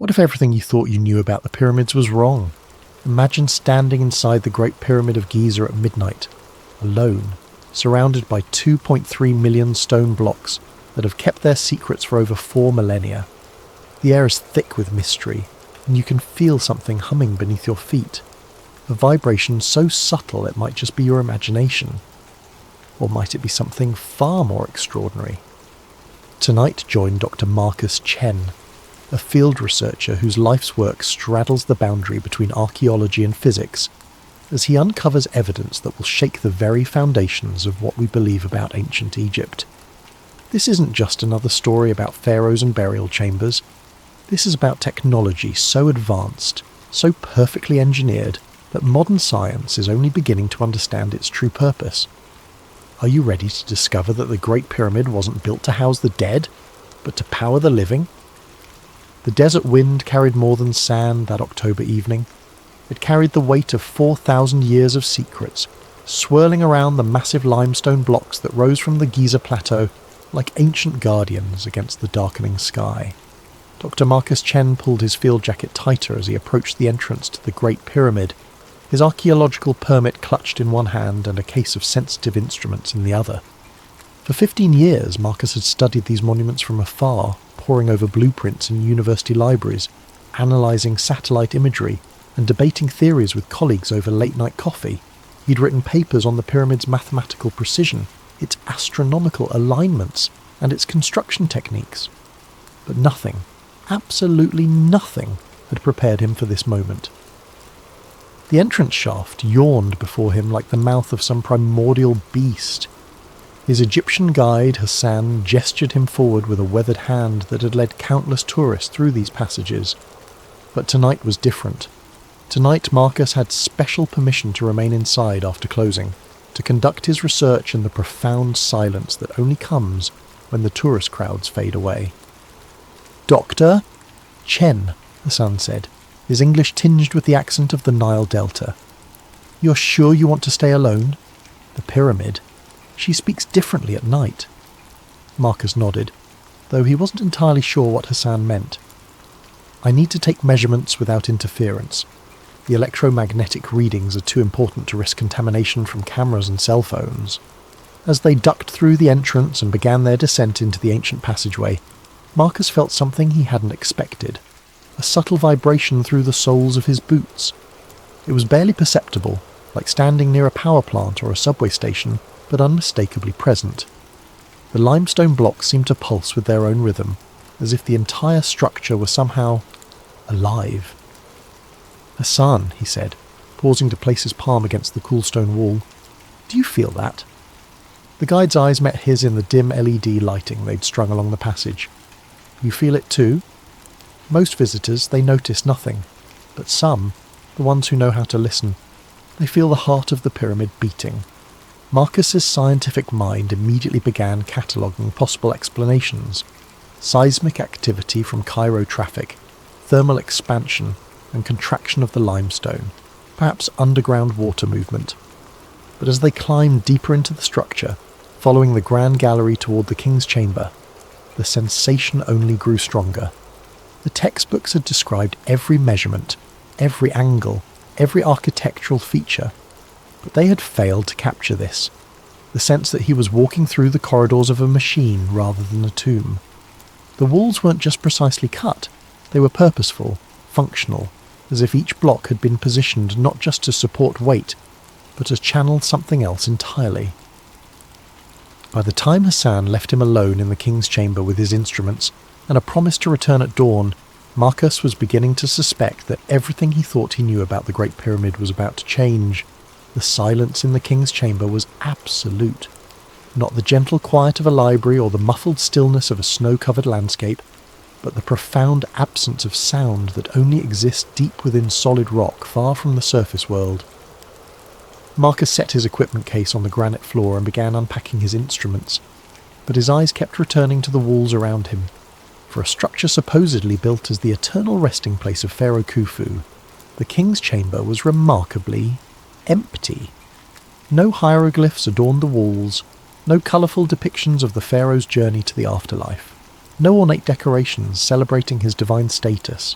What if everything you thought you knew about the pyramids was wrong? Imagine standing inside the Great Pyramid of Giza at midnight, alone, surrounded by 2.3 million stone blocks that have kept their secrets for over 4 millennia. The air is thick with mystery, and you can feel something humming beneath your feet, a vibration so subtle it might just be your imagination. Or might it be something far more extraordinary? Tonight join Dr. Marcus Chen, a field researcher whose life's work straddles the boundary between archaeology and physics, as he uncovers evidence that will shake the very foundations of what we believe about ancient Egypt. This isn't just another story about pharaohs and burial chambers. This is about technology so advanced, so perfectly engineered, that modern science is only beginning to understand its true purpose. Are you ready to discover that the Great Pyramid wasn't built to house the dead, but to power the living? The desert wind carried more than sand that October evening. It carried the weight of 4,000 years of secrets, swirling around the massive limestone blocks that rose from the Giza Plateau like ancient guardians against the darkening sky. Dr. Marcus Chen pulled his field jacket tighter as he approached the entrance to the Great Pyramid, his archaeological permit clutched in one hand and a case of sensitive instruments in the other. For 15 years, Marcus had studied these monuments from afar, poring over blueprints in university libraries, analysing satellite imagery, and debating theories with colleagues over late-night coffee. He'd written papers on the pyramid's mathematical precision, its astronomical alignments, and its construction techniques. But nothing, absolutely nothing, had prepared him for this moment. The entrance shaft yawned before him like the mouth of some primordial beast. His Egyptian guide, Hassan, gestured him forward with a weathered hand that had led countless tourists through these passages. But tonight was different. Tonight Marcus had special permission to remain inside after closing, to conduct his research in the profound silence that only comes when the tourist crowds fade away. "Dr. Chen," Hassan said, his English tinged with the accent of the Nile Delta. "You're sure you want to stay alone? The pyramid. She speaks differently at night." Marcus nodded, though he wasn't entirely sure what Hassan meant. "I need to take measurements without interference. The electromagnetic readings are too important to risk contamination from cameras and cell phones." As they ducked through the entrance and began their descent into the ancient passageway, Marcus felt something he hadn't expected, a subtle vibration through the soles of his boots. It was barely perceptible, like standing near a power plant or a subway station, but unmistakably present. The limestone blocks seemed to pulse with their own rhythm, as if the entire structure were somehow alive. "Hassan," he said, pausing to place his palm against the cool stone wall, "do you feel that?" The guide's eyes met his in the dim LED lighting they'd strung along the passage. "You feel it too?" Most visitors, they notice nothing, but some, the ones who know how to listen, they feel the heart of the pyramid beating. Marcus's scientific mind immediately began cataloguing possible explanations: seismic activity from Cairo traffic, thermal expansion and contraction of the limestone, perhaps underground water movement. But as they climbed deeper into the structure, following the grand gallery toward the king's chamber, the sensation only grew stronger. The textbooks had described every measurement, every angle, every architectural feature, but they had failed to capture this, the sense that he was walking through the corridors of a machine rather than a tomb. The walls weren't just precisely cut, they were purposeful, functional, as if each block had been positioned not just to support weight, but to channel something else entirely. By the time Hassan left him alone in the king's chamber with his instruments and a promise to return at dawn, Marcus was beginning to suspect that everything he thought he knew about the Great Pyramid was about to change. The silence in the king's chamber was absolute. Not the gentle quiet of a library or the muffled stillness of a snow-covered landscape, but the profound absence of sound that only exists deep within solid rock far from the surface world. Marcus set his equipment case on the granite floor and began unpacking his instruments, but his eyes kept returning to the walls around him. For a structure supposedly built as the eternal resting place of Pharaoh Khufu, the king's chamber was remarkably empty. No hieroglyphs adorned the walls, no colourful depictions of the pharaoh's journey to the afterlife, no ornate decorations celebrating his divine status,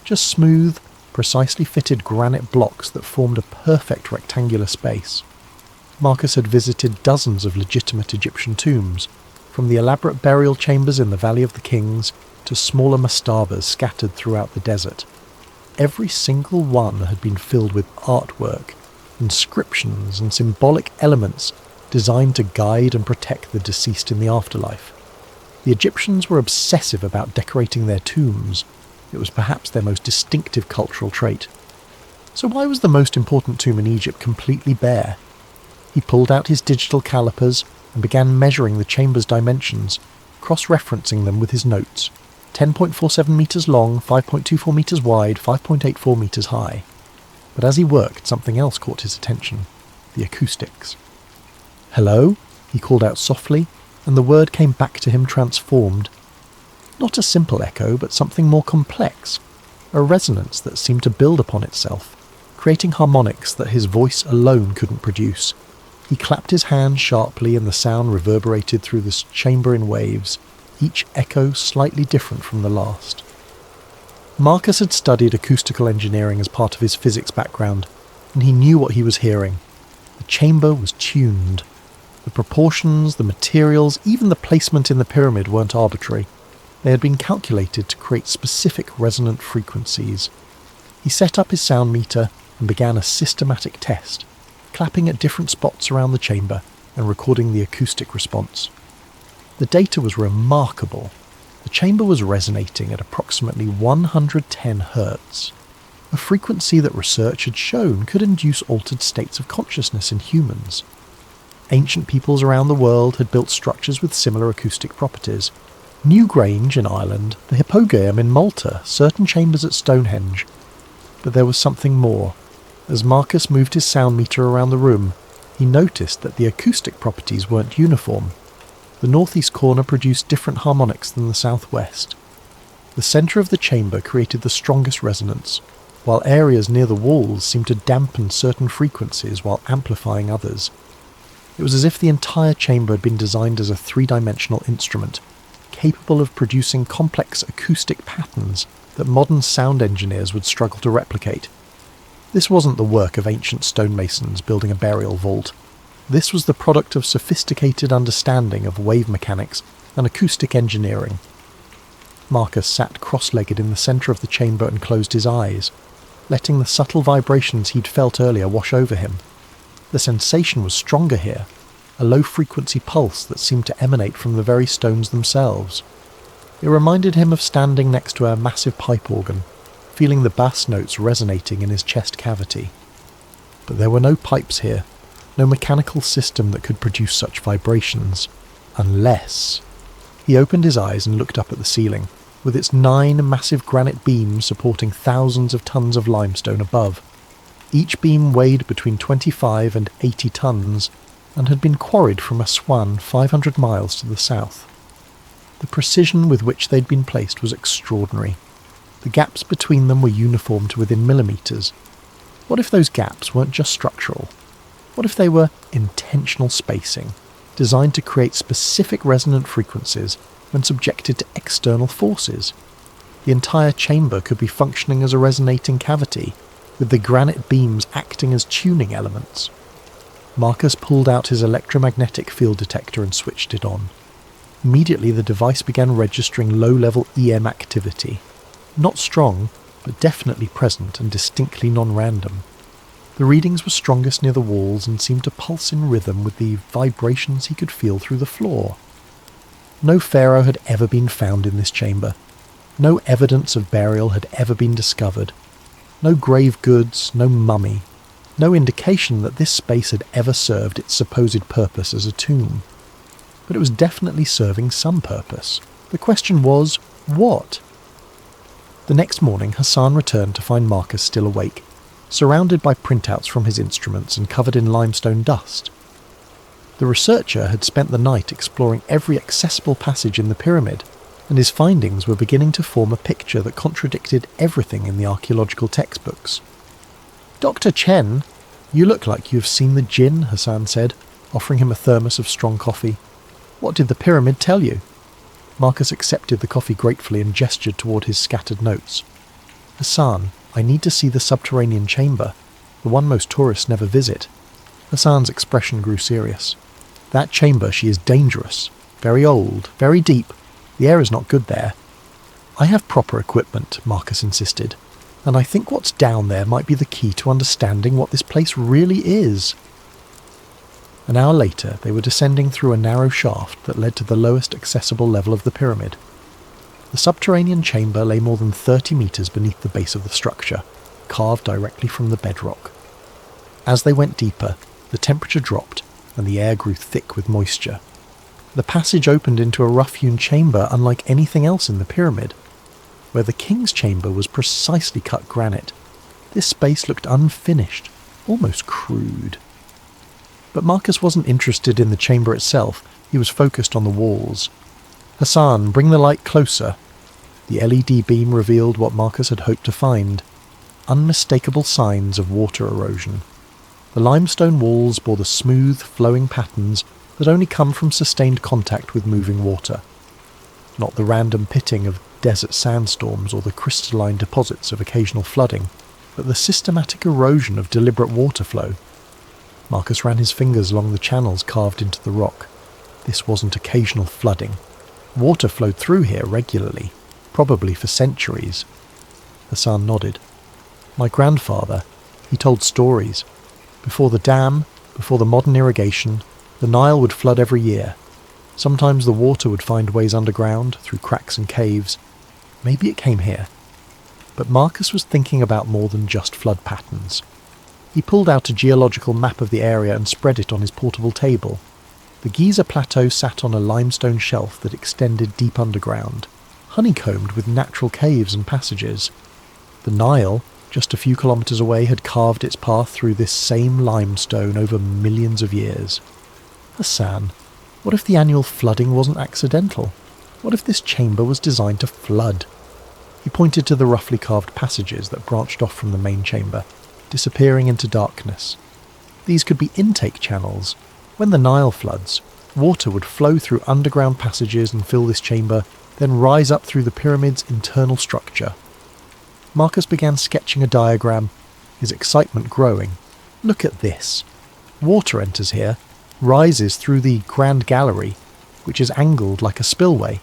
just smooth, precisely fitted granite blocks that formed a perfect rectangular space. Marcus had visited dozens of legitimate Egyptian tombs, from the elaborate burial chambers in the Valley of the Kings to smaller mastabas scattered throughout the desert. Every single one had been filled with artwork, inscriptions and symbolic elements designed to guide and protect the deceased in the afterlife. The Egyptians were obsessive about decorating their tombs. It was perhaps their most distinctive cultural trait. So why was the most important tomb in Egypt completely bare? He pulled out his digital calipers and began measuring the chamber's dimensions, cross-referencing them with his notes. 10.47 metres long, 5.24 metres wide, 5.84 metres high. But as he worked, something else caught his attention: the acoustics. "Hello?" he called out softly, and the word came back to him transformed. Not a simple echo, but something more complex, a resonance that seemed to build upon itself, creating harmonics that his voice alone couldn't produce. He clapped his hands sharply and the sound reverberated through the chamber in waves, each echo slightly different from the last. Marcus had studied acoustical engineering as part of his physics background, and he knew what he was hearing. The chamber was tuned. The proportions, the materials, even the placement in the pyramid weren't arbitrary. They had been calculated to create specific resonant frequencies. He set up his sound meter and began a systematic test, clapping at different spots around the chamber and recording the acoustic response. The data was remarkable. The chamber was resonating at approximately 110 Hz, a frequency that research had shown could induce altered states of consciousness in humans. Ancient peoples around the world had built structures with similar acoustic properties. Newgrange in Ireland, the Hippogæum in Malta, certain chambers at Stonehenge. But there was something more. As Marcus moved his sound meter around the room, he noticed that the acoustic properties weren't uniform. The northeast corner produced different harmonics than the southwest. The centre of the chamber created the strongest resonance, while areas near the walls seemed to dampen certain frequencies while amplifying others. It was as if the entire chamber had been designed as a three-dimensional instrument, capable of producing complex acoustic patterns that modern sound engineers would struggle to replicate. This wasn't the work of ancient stonemasons building a burial vault. This was the product of sophisticated understanding of wave mechanics and acoustic engineering. Marcus sat cross-legged in the centre of the chamber and closed his eyes, letting the subtle vibrations he'd felt earlier wash over him. The sensation was stronger here, a low-frequency pulse that seemed to emanate from the very stones themselves. It reminded him of standing next to a massive pipe organ, feeling the bass notes resonating in his chest cavity. But there were no pipes here, no mechanical system that could produce such vibrations, unless... He opened his eyes and looked up at the ceiling, with its 9 massive granite beams supporting thousands of tons of limestone above. Each beam weighed between 25 and 80 tons, and had been quarried from Aswan 500 miles to the south. The precision with which they'd been placed was extraordinary. The gaps between them were uniform to within millimetres. What if those gaps weren't just structural? What if they were intentional spacing, designed to create specific resonant frequencies when subjected to external forces? The entire chamber could be functioning as a resonating cavity, with the granite beams acting as tuning elements. Marcus pulled out his electromagnetic field detector and switched it on. Immediately the device began registering low-level EM activity. Not strong, but definitely present and distinctly non-random. The readings were strongest near the walls and seemed to pulse in rhythm with the vibrations he could feel through the floor. No pharaoh had ever been found in this chamber. No evidence of burial had ever been discovered. No grave goods, no mummy. No indication that this space had ever served its supposed purpose as a tomb. But it was definitely serving some purpose. The question was, what? The next morning, Hassan returned to find Marcus still awake, surrounded by printouts from his instruments and covered in limestone dust. The researcher had spent the night exploring every accessible passage in the pyramid, and his findings were beginning to form a picture that contradicted everything in the archaeological textbooks. "Dr. Chen, you look like you have seen the jinn," Hassan said, offering him a thermos of strong coffee. "What did the pyramid tell you?" Marcus accepted the coffee gratefully and gestured toward his scattered notes. "Hassan, I need to see the subterranean chamber, the one most tourists never visit." Hassan's expression grew serious. "That chamber, she is dangerous. Very old, very deep. The air is not good there." "I have proper equipment," Marcus insisted, "and I think what's down there might be the key to understanding what this place really is." An hour later, they were descending through a narrow shaft that led to the lowest accessible level of the pyramid. The subterranean chamber lay more than 30 metres beneath the base of the structure, carved directly from the bedrock. As they went deeper, the temperature dropped and the air grew thick with moisture. The passage opened into a rough-hewn chamber unlike anything else in the pyramid. Where the king's chamber was precisely cut granite, this space looked unfinished, almost crude. But Marcus wasn't interested in the chamber itself, he was focused on the walls. "Hassan, bring the light closer." The LED beam revealed what Marcus had hoped to find: unmistakable signs of water erosion. The limestone walls bore the smooth, flowing patterns that only come from sustained contact with moving water. Not the random pitting of desert sandstorms or the crystalline deposits of occasional flooding, but the systematic erosion of deliberate water flow. Marcus ran his fingers along the channels carved into the rock. This wasn't occasional flooding. Water flowed through here regularly, probably for centuries. Hassan nodded. "My grandfather, he told stories. Before the dam, before the modern irrigation, the Nile would flood every year. Sometimes the water would find ways underground, through cracks and caves. Maybe it came here." But Marcus was thinking about more than just flood patterns. He pulled out a geological map of the area and spread it on his portable table. The Giza Plateau sat on a limestone shelf that extended deep underground, honeycombed with natural caves and passages. The Nile, just a few kilometres away, had carved its path through this same limestone over millions of years. "Hassan, what if the annual flooding wasn't accidental? What if this chamber was designed to flood?" He pointed to the roughly carved passages that branched off from the main chamber, disappearing into darkness. These could be intake channels. When the Nile floods, water would flow through underground passages and fill this chamber, then rise up through the pyramid's internal structure. Marcus began sketching a diagram, his excitement growing. "Look at this. Water enters here, rises through the Grand Gallery, which is angled like a spillway,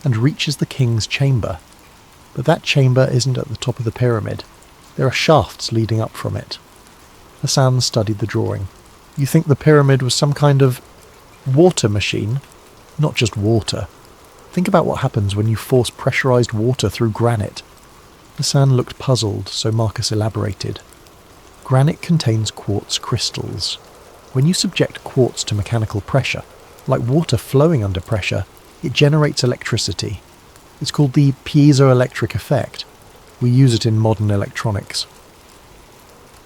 and reaches the king's chamber. But that chamber isn't at the top of the pyramid. There are shafts leading up from it." Hassan studied the drawing. "You think the pyramid was some kind of water machine? Not just water. Think about what happens when you force pressurized water through granite." Hassan looked puzzled, so Marcus elaborated. "Granite contains quartz crystals. When you subject quartz to mechanical pressure, like water flowing under pressure, it generates electricity. It's called the piezoelectric effect. We use it in modern electronics."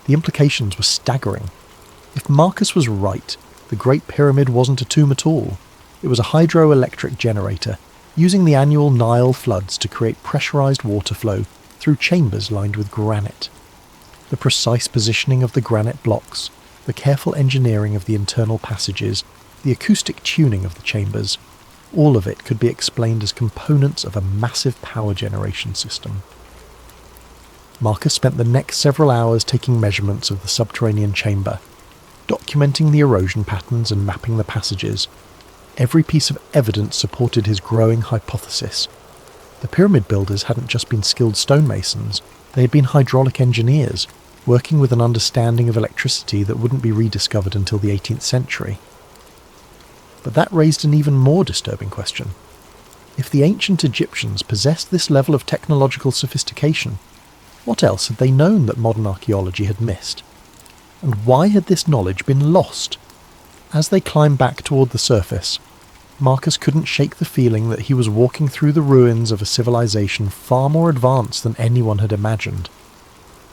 The implications were staggering. If Marcus was right, the Great Pyramid wasn't a tomb at all. It was a hydroelectric generator, using the annual Nile floods to create pressurized water flow through chambers lined with granite. The precise positioning of the granite blocks, the careful engineering of the internal passages, the acoustic tuning of the chambers, all of it could be explained as components of a massive power generation system. Marcus spent the next several hours taking measurements of the subterranean chamber, documenting the erosion patterns and mapping the passages. Every piece of evidence supported his growing hypothesis. The pyramid builders hadn't just been skilled stonemasons, they had been hydraulic engineers, working with an understanding of electricity that wouldn't be rediscovered until the 18th century. But that raised an even more disturbing question. If the ancient Egyptians possessed this level of technological sophistication, what else had they known that modern archaeology had missed? And why had this knowledge been lost? As they climbed back toward the surface, Marcus couldn't shake the feeling that he was walking through the ruins of a civilization far more advanced than anyone had imagined.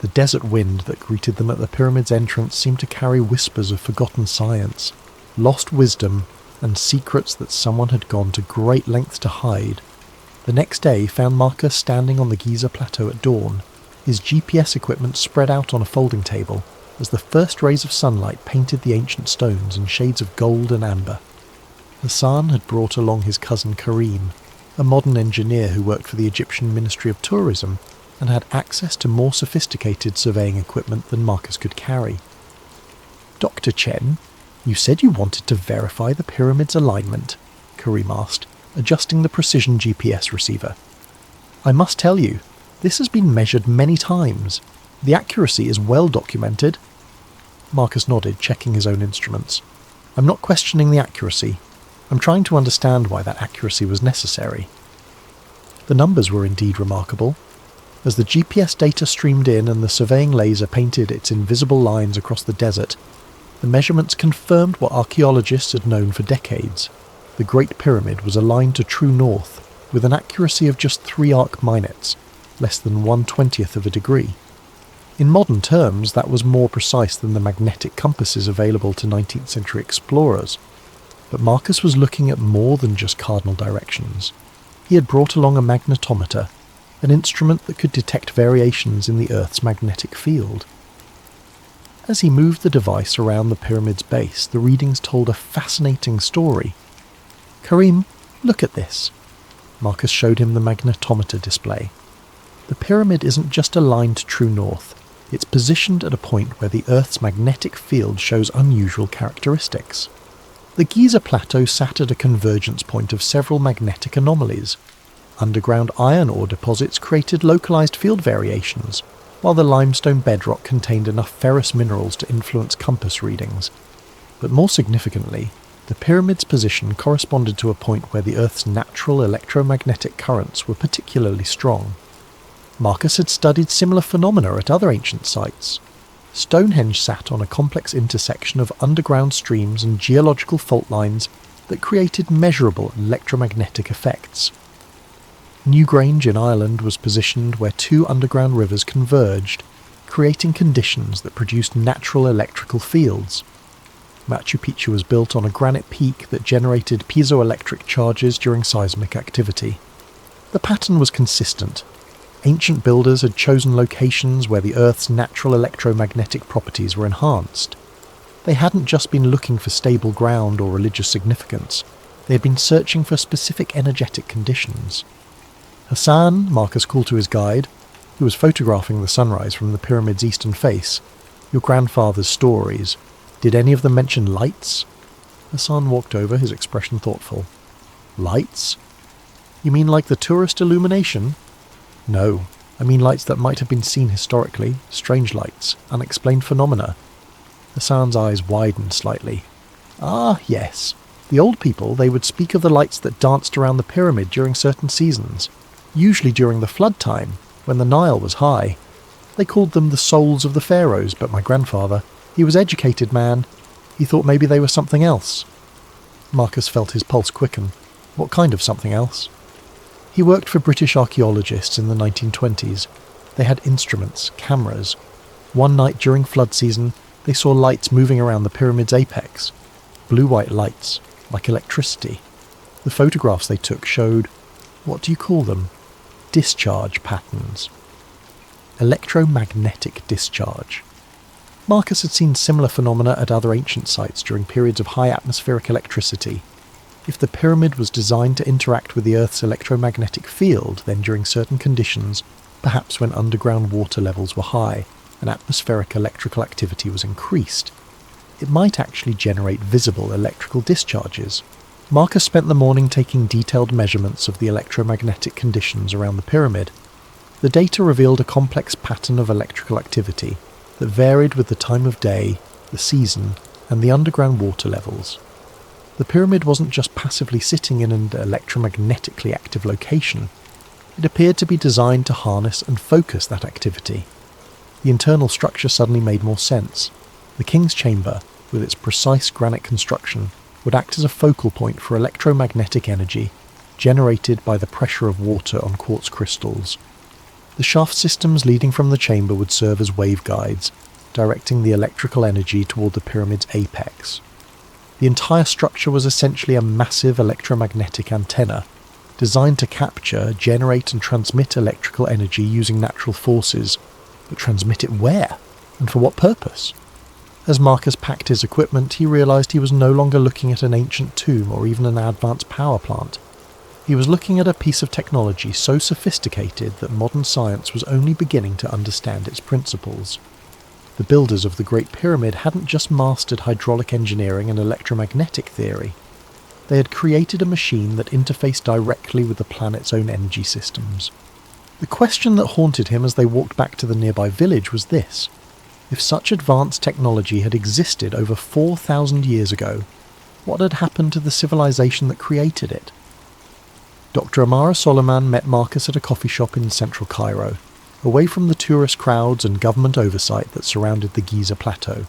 The desert wind that greeted them at the pyramid's entrance seemed to carry whispers of forgotten science, lost wisdom, and secrets that someone had gone to great lengths to hide. The next day found Marcus standing on the Giza Plateau at dawn, his GPS equipment spread out on a folding table, as the first rays of sunlight painted the ancient stones in shades of gold and amber. Hassan had brought along his cousin Karim, a modern engineer who worked for the Egyptian Ministry of Tourism and had access to more sophisticated surveying equipment than Marcus could carry. "Dr. Chen, you said you wanted to verify the pyramid's alignment," Karim asked, adjusting the precision GPS receiver. "I must tell you, this has been measured many times. The accuracy is well documented." Marcus nodded, checking his own instruments. "I'm not questioning the accuracy. I'm trying to understand why that accuracy was necessary." The numbers were indeed remarkable. As the GPS data streamed in and the surveying laser painted its invisible lines across the desert, the measurements confirmed what archaeologists had known for decades. The Great Pyramid was aligned to true north, with an accuracy of just 3 arc minutes, less than 1/20th of a degree. In modern terms, that was more precise than the magnetic compasses available to 19th century explorers. But Marcus was looking at more than just cardinal directions. He had brought along a magnetometer, an instrument that could detect variations in the Earth's magnetic field. As he moved the device around the pyramid's base, the readings told a fascinating story. "Karim, look at this." Marcus showed him the magnetometer display. "The pyramid isn't just aligned to true north, it's positioned at a point where the Earth's magnetic field shows unusual characteristics. The Giza Plateau sat at a convergence point of several magnetic anomalies. Underground iron ore deposits created localized field variations, while the limestone bedrock contained enough ferrous minerals to influence compass readings. But more significantly, the pyramid's position corresponded to a point where the Earth's natural electromagnetic currents were particularly strong. Marcus had studied similar phenomena at other ancient sites. Stonehenge sat on a complex intersection of underground streams and geological fault lines that created measurable electromagnetic effects. Newgrange in Ireland was positioned where 2 underground rivers converged, creating conditions that produced natural electrical fields. Machu Picchu was built on a granite peak that generated piezoelectric charges during seismic activity. The pattern was consistent. Ancient builders had chosen locations where the Earth's natural electromagnetic properties were enhanced. They hadn't just been looking for stable ground or religious significance, they had been searching for specific energetic conditions. "Hassan," Marcus called to his guide, who was photographing the sunrise from the pyramid's eastern face, "your grandfather's stories. Did any of them mention lights?" Hassan walked over, his expression thoughtful. "Lights? You mean like the tourist illumination?" "No, I mean lights that might have been seen historically, strange lights, unexplained phenomena." Hassan's eyes widened slightly. "Ah, yes. The old people, they would speak of the lights that danced around the pyramid during certain seasons, usually during the flood time, when the Nile was high. They called them the souls of the pharaohs, but my grandfather, he was educated man. He thought maybe they were something else." Marcus felt his pulse quicken. What kind of something else? He worked for British archaeologists in the 1920s. They had instruments, cameras. One night during flood season, they saw lights moving around the pyramid's apex. Blue-white lights, like electricity. The photographs they took showed, what do you call them? Discharge patterns. Electromagnetic discharge. Marcus had seen similar phenomena at other ancient sites during periods of high atmospheric electricity. If the pyramid was designed to interact with the Earth's electromagnetic field, then during certain conditions, perhaps when underground water levels were high and atmospheric electrical activity was increased, it might actually generate visible electrical discharges. Marcus spent the morning taking detailed measurements of the electromagnetic conditions around the pyramid. The data revealed a complex pattern of electrical activity that varied with the time of day, the season, and the underground water levels. The pyramid wasn't just passively sitting in an electromagnetically active location. It appeared to be designed to harness and focus that activity. The internal structure suddenly made more sense. The king's chamber, with its precise granite construction, would act as a focal point for electromagnetic energy generated by the pressure of water on quartz crystals. The shaft systems leading from the chamber would serve as waveguides, directing the electrical energy toward the pyramid's apex. The entire structure was essentially a massive electromagnetic antenna, designed to capture, generate and transmit electrical energy using natural forces. But transmit it where? And for what purpose? As Marcus packed his equipment, he realized he was no longer looking at an ancient tomb or even an advanced power plant. He was looking at a piece of technology so sophisticated that modern science was only beginning to understand its principles. The builders of the Great Pyramid hadn't just mastered hydraulic engineering and electromagnetic theory. They had created a machine that interfaced directly with the planet's own energy systems. The question that haunted him as they walked back to the nearby village was this: if such advanced technology had existed over 4,000 years ago, what had happened to the civilization that created it? Dr. Amara Soliman met Marcus at a coffee shop in central Cairo, away from the tourist crowds and government oversight that surrounded the Giza Plateau.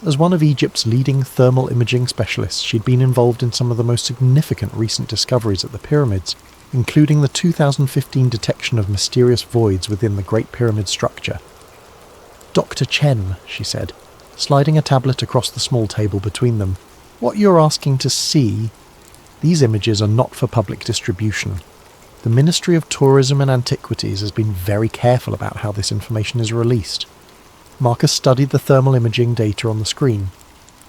As one of Egypt's leading thermal imaging specialists, she'd been involved in some of the most significant recent discoveries at the pyramids, including the 2015 detection of mysterious voids within the Great Pyramid structure. "Dr. Chen," she said, sliding a tablet across the small table between them, "what you're asking to see, these images are not for public distribution. The Ministry of Tourism and Antiquities has been very careful about how this information is released." Marcus studied the thermal imaging data on the screen.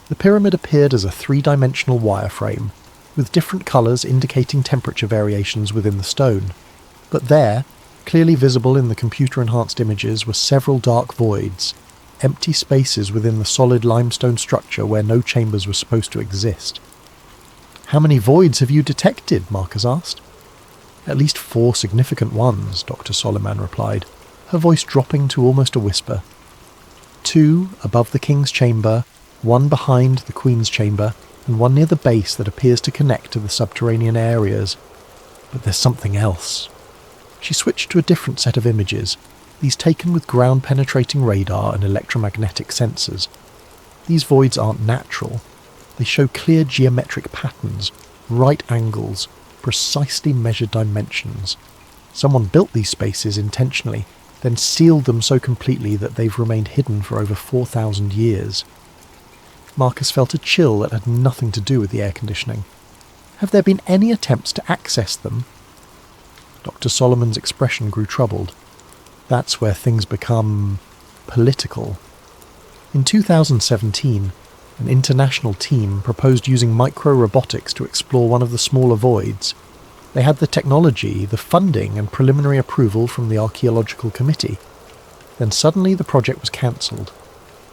The pyramid appeared as a three-dimensional wireframe, with different colours indicating temperature variations within the stone. But there, clearly visible in the computer-enhanced images, were several dark voids, empty spaces within the solid limestone structure where no chambers were supposed to exist. "How many voids have you detected?" Marcus asked. "At least 4 significant ones," Dr. Soliman replied, her voice dropping to almost a whisper. 2 above the king's chamber, 1 behind the queen's chamber, and 1 near the base that appears to connect to the subterranean areas. But there's something else. She switched to a different set of images, these taken with ground-penetrating radar and electromagnetic sensors. These voids aren't natural. They show clear geometric patterns, right angles, precisely measured dimensions. Someone built these spaces intentionally, then sealed them so completely that they've remained hidden for over 4,000 years. Marcus felt a chill that had nothing to do with the air conditioning. "Have there been any attempts to access them?" Dr. Solomon's expression grew troubled. That's where things become political. In 2017, an international team proposed using micro-robotics to explore one of the smaller voids. They had the technology, the funding, and preliminary approval from the Archaeological Committee. Then suddenly the project was cancelled.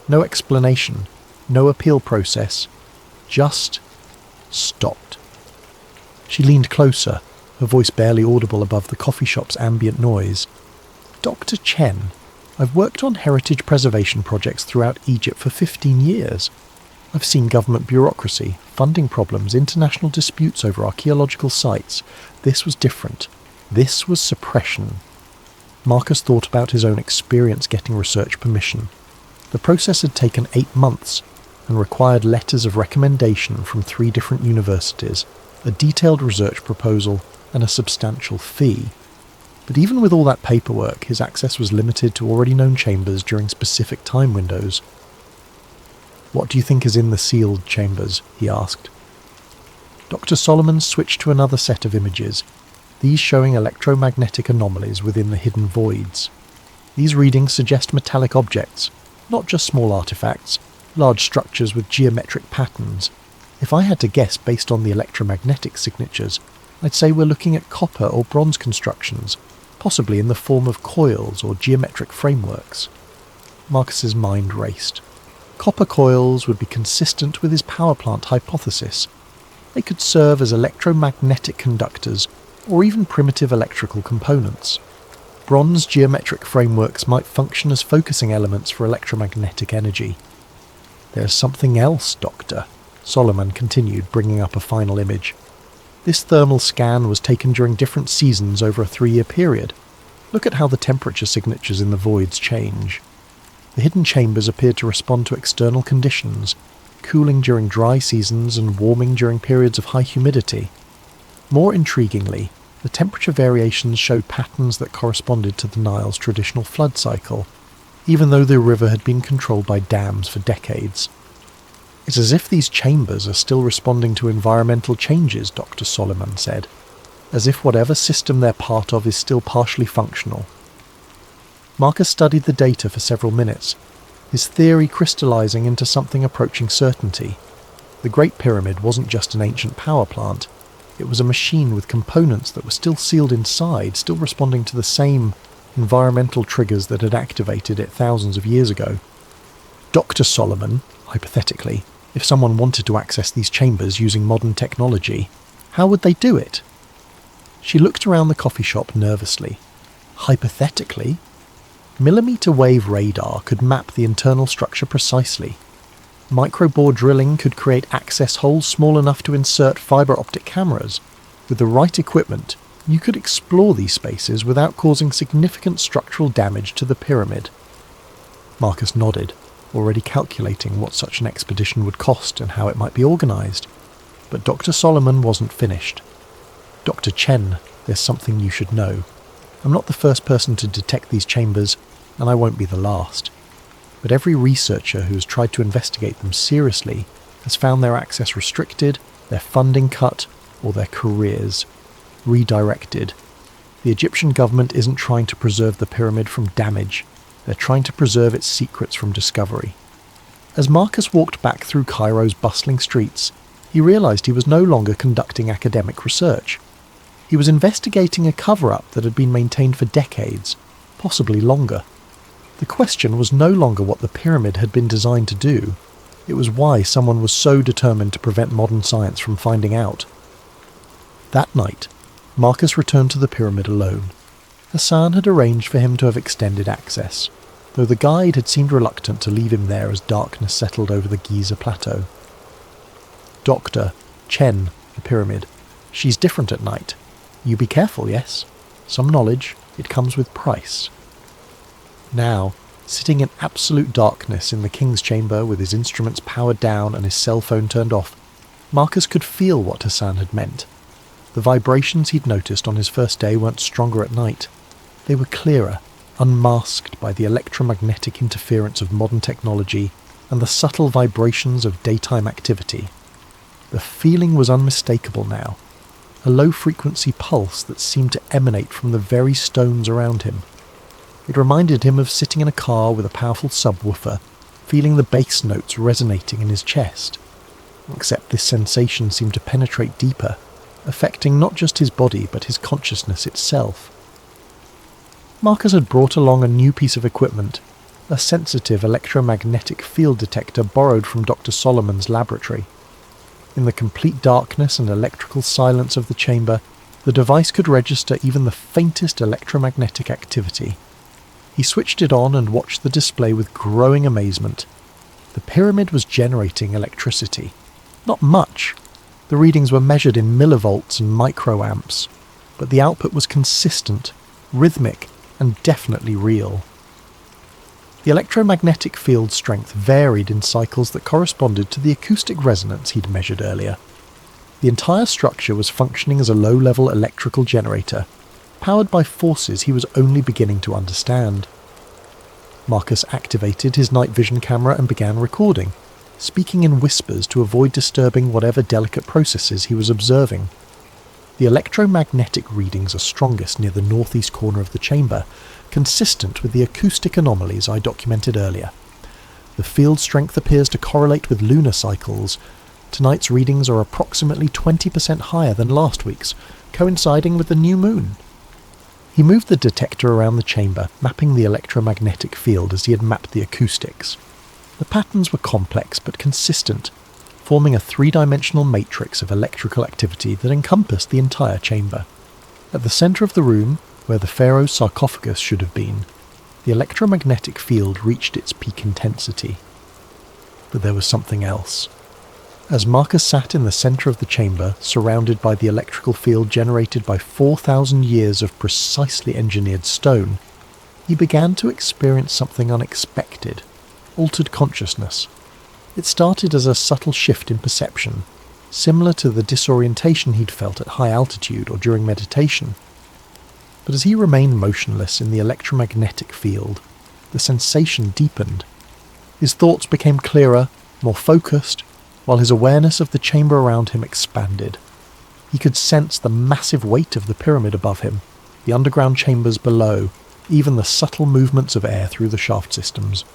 No explanation, no appeal process, just stopped. She leaned closer, her voice barely audible above the coffee shop's ambient noise. "Dr. Chen, I've worked on heritage preservation projects throughout Egypt for 15 years. I've seen government bureaucracy, funding problems, international disputes over archaeological sites. This was different. This was suppression." Marcus thought about his own experience getting research permission. The process had taken 8 months and required letters of recommendation from 3 different universities, a detailed research proposal, and a substantial fee. But even with all that paperwork, his access was limited to already known chambers during specific time windows. "What do you think is in the sealed chambers?" he asked. Dr. Solomon switched to another set of images, these showing electromagnetic anomalies within the hidden voids. These readings suggest metallic objects, not just small artifacts, large structures with geometric patterns. If I had to guess based on the electromagnetic signatures, I'd say we're looking at copper or bronze constructions, possibly in the form of coils or geometric frameworks. Marcus's mind raced. Copper coils would be consistent with his power plant hypothesis. They could serve as electromagnetic conductors or even primitive electrical components. Bronze geometric frameworks might function as focusing elements for electromagnetic energy. "There's something else, Doctor," Solomon continued, bringing up a final image. "This thermal scan was taken during different seasons over a 3-year period. Look at how the temperature signatures in the voids change. The hidden chambers appeared to respond to external conditions, cooling during dry seasons and warming during periods of high humidity. More intriguingly, the temperature variations showed patterns that corresponded to the Nile's traditional flood cycle, even though the river had been controlled by dams for decades. It's as if these chambers are still responding to environmental changes," Dr. Solomon said, "as if whatever system they're part of is still partially functional." Marcus studied the data for several minutes, his theory crystallizing into something approaching certainty. The Great Pyramid wasn't just an ancient power plant. It was a machine with components that were still sealed inside, still responding to the same environmental triggers that had activated it thousands of years ago. Dr. Solomon, hypothetically, if someone wanted to access these chambers using modern technology, how would they do it? She looked around the coffee shop nervously. Hypothetically, millimeter wave radar could map the internal structure precisely. Microbore drilling could create access holes small enough to insert fibre optic cameras. With the right equipment, you could explore these spaces without causing significant structural damage to the pyramid. Marcus nodded, already calculating what such an expedition would cost and how it might be organised. But Dr. Solomon wasn't finished. Dr. Chen, there's something you should know. I'm not the first person to detect these chambers, and I won't be the last. But every researcher who has tried to investigate them seriously has found their access restricted, their funding cut, or their careers redirected. The Egyptian government isn't trying to preserve the pyramid from damage. They're trying to preserve its secrets from discovery. As Marcus walked back through Cairo's bustling streets, he realised he was no longer conducting academic research. He was investigating a cover-up that had been maintained for decades, possibly longer. The question was no longer what the pyramid had been designed to do. It was why someone was so determined to prevent modern science from finding out. That night, Marcus returned to the pyramid alone. Hassan had arranged for him to have extended access, though the guide had seemed reluctant to leave him there as darkness settled over the Giza plateau. Dr. Chen, the pyramid. She's different at night. You be careful, yes? Some knowledge, it comes with price. Now, sitting in absolute darkness in the king's chamber with his instruments powered down and his cell phone turned off, Marcus could feel what Hassan had meant. The vibrations he'd noticed on his first day weren't stronger at night. They were clearer, unmasked by the electromagnetic interference of modern technology and the subtle vibrations of daytime activity. The feeling was unmistakable now, a low-frequency pulse that seemed to emanate from the very stones around him. It reminded him of sitting in a car with a powerful subwoofer, feeling the bass notes resonating in his chest. Except this sensation seemed to penetrate deeper, affecting not just his body but his consciousness itself. Marcus had brought along a new piece of equipment, a sensitive electromagnetic field detector borrowed from Dr. Solomon's laboratory. In the complete darkness and electrical silence of the chamber, the device could register even the faintest electromagnetic activity. He switched it on and watched the display with growing amazement. The pyramid was generating electricity. Not much. The readings were measured in millivolts and microamps, but the output was consistent, rhythmic, and definitely real. The electromagnetic field strength varied in cycles that corresponded to the acoustic resonance he'd measured earlier. The entire structure was functioning as a low-level electrical generator, powered by forces he was only beginning to understand. Marcus activated his night vision camera and began recording, speaking in whispers to avoid disturbing whatever delicate processes he was observing. The electromagnetic readings are strongest near the northeast corner of the chamber, consistent with the acoustic anomalies I documented earlier. The field strength appears to correlate with lunar cycles. Tonight's readings are approximately 20% higher than last week's, coinciding with the new moon. He moved the detector around the chamber, mapping the electromagnetic field as he had mapped the acoustics. The patterns were complex but consistent, forming a three-dimensional matrix of electrical activity that encompassed the entire chamber. At the centre of the room, where the pharaoh's sarcophagus should have been, the electromagnetic field reached its peak intensity. But there was something else. As Marcus sat in the centre of the chamber, surrounded by the electrical field generated by 4,000 years of precisely engineered stone, he began to experience something unexpected, altered consciousness. It started as a subtle shift in perception, similar to the disorientation he'd felt at high altitude or during meditation. But as he remained motionless in the electromagnetic field, the sensation deepened. His thoughts became clearer, more focused, while his awareness of the chamber around him expanded. He could sense the massive weight of the pyramid above him, the underground chambers below, even the subtle movements of air through the shaft systems.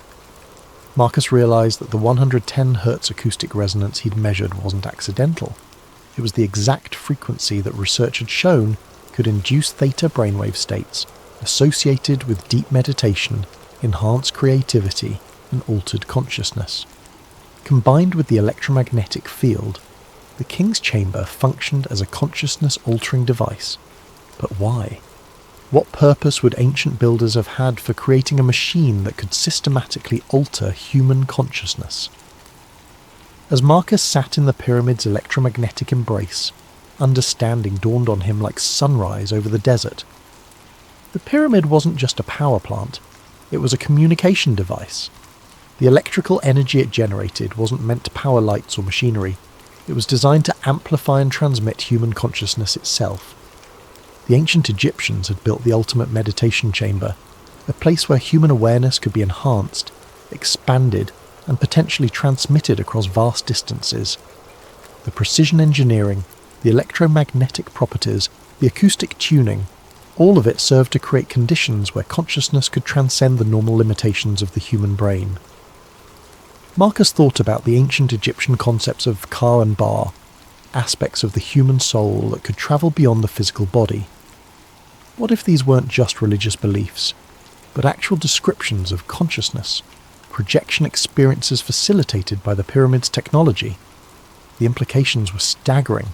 Marcus realised that the 110 Hz acoustic resonance he'd measured wasn't accidental. It was the exact frequency that research had shown could induce theta brainwave states associated with deep meditation, enhanced creativity, and altered consciousness. Combined with the electromagnetic field, the King's Chamber functioned as a consciousness-altering device. But why? What purpose would ancient builders have had for creating a machine that could systematically alter human consciousness? As Marcus sat in the pyramid's electromagnetic embrace, understanding dawned on him like sunrise over the desert. The pyramid wasn't just a power plant, it was a communication device. The electrical energy it generated wasn't meant to power lights or machinery, it was designed to amplify and transmit human consciousness itself. The ancient Egyptians had built the ultimate meditation chamber, a place where human awareness could be enhanced, expanded, and potentially transmitted across vast distances. The precision engineering, the electromagnetic properties, the acoustic tuning, all of it served to create conditions where consciousness could transcend the normal limitations of the human brain. Marcus thought about the ancient Egyptian concepts of Ka and Ba, aspects of the human soul that could travel beyond the physical body. What if these weren't just religious beliefs, but actual descriptions of consciousness, projection experiences facilitated by the pyramid's technology? The implications were staggering.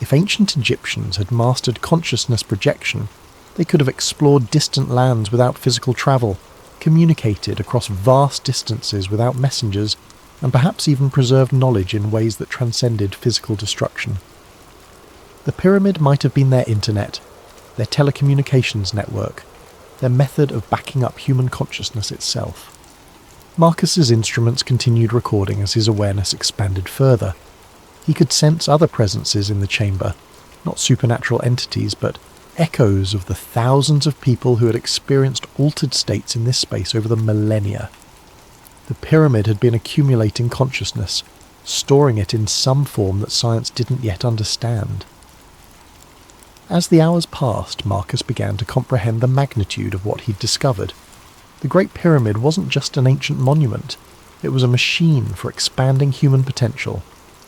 If ancient Egyptians had mastered consciousness projection, they could have explored distant lands without physical travel, communicated across vast distances without messengers, and perhaps even preserved knowledge in ways that transcended physical destruction. The pyramid might have been their internet, their telecommunications network, their method of backing up human consciousness itself. Marcus's instruments continued recording as his awareness expanded further. He could sense other presences in the chamber, not supernatural entities, but echoes of the thousands of people who had experienced altered states in this space over the millennia. The pyramid had been accumulating consciousness, storing it in some form that science didn't yet understand. As the hours passed, Marcus began to comprehend the magnitude of what he'd discovered. The Great Pyramid wasn't just an ancient monument, it was a machine for expanding human potential,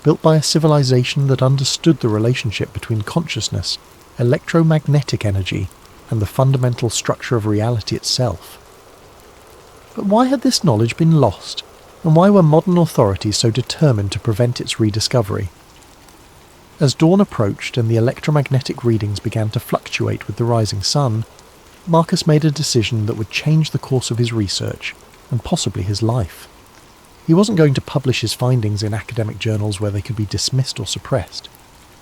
built by a civilization that understood the relationship between consciousness, electromagnetic energy, and the fundamental structure of reality itself. But why had this knowledge been lost, and why were modern authorities so determined to prevent its rediscovery? As dawn approached and the electromagnetic readings began to fluctuate with the rising sun, Marcus made a decision that would change the course of his research, and possibly his life. He wasn't going to publish his findings in academic journals where they could be dismissed or suppressed.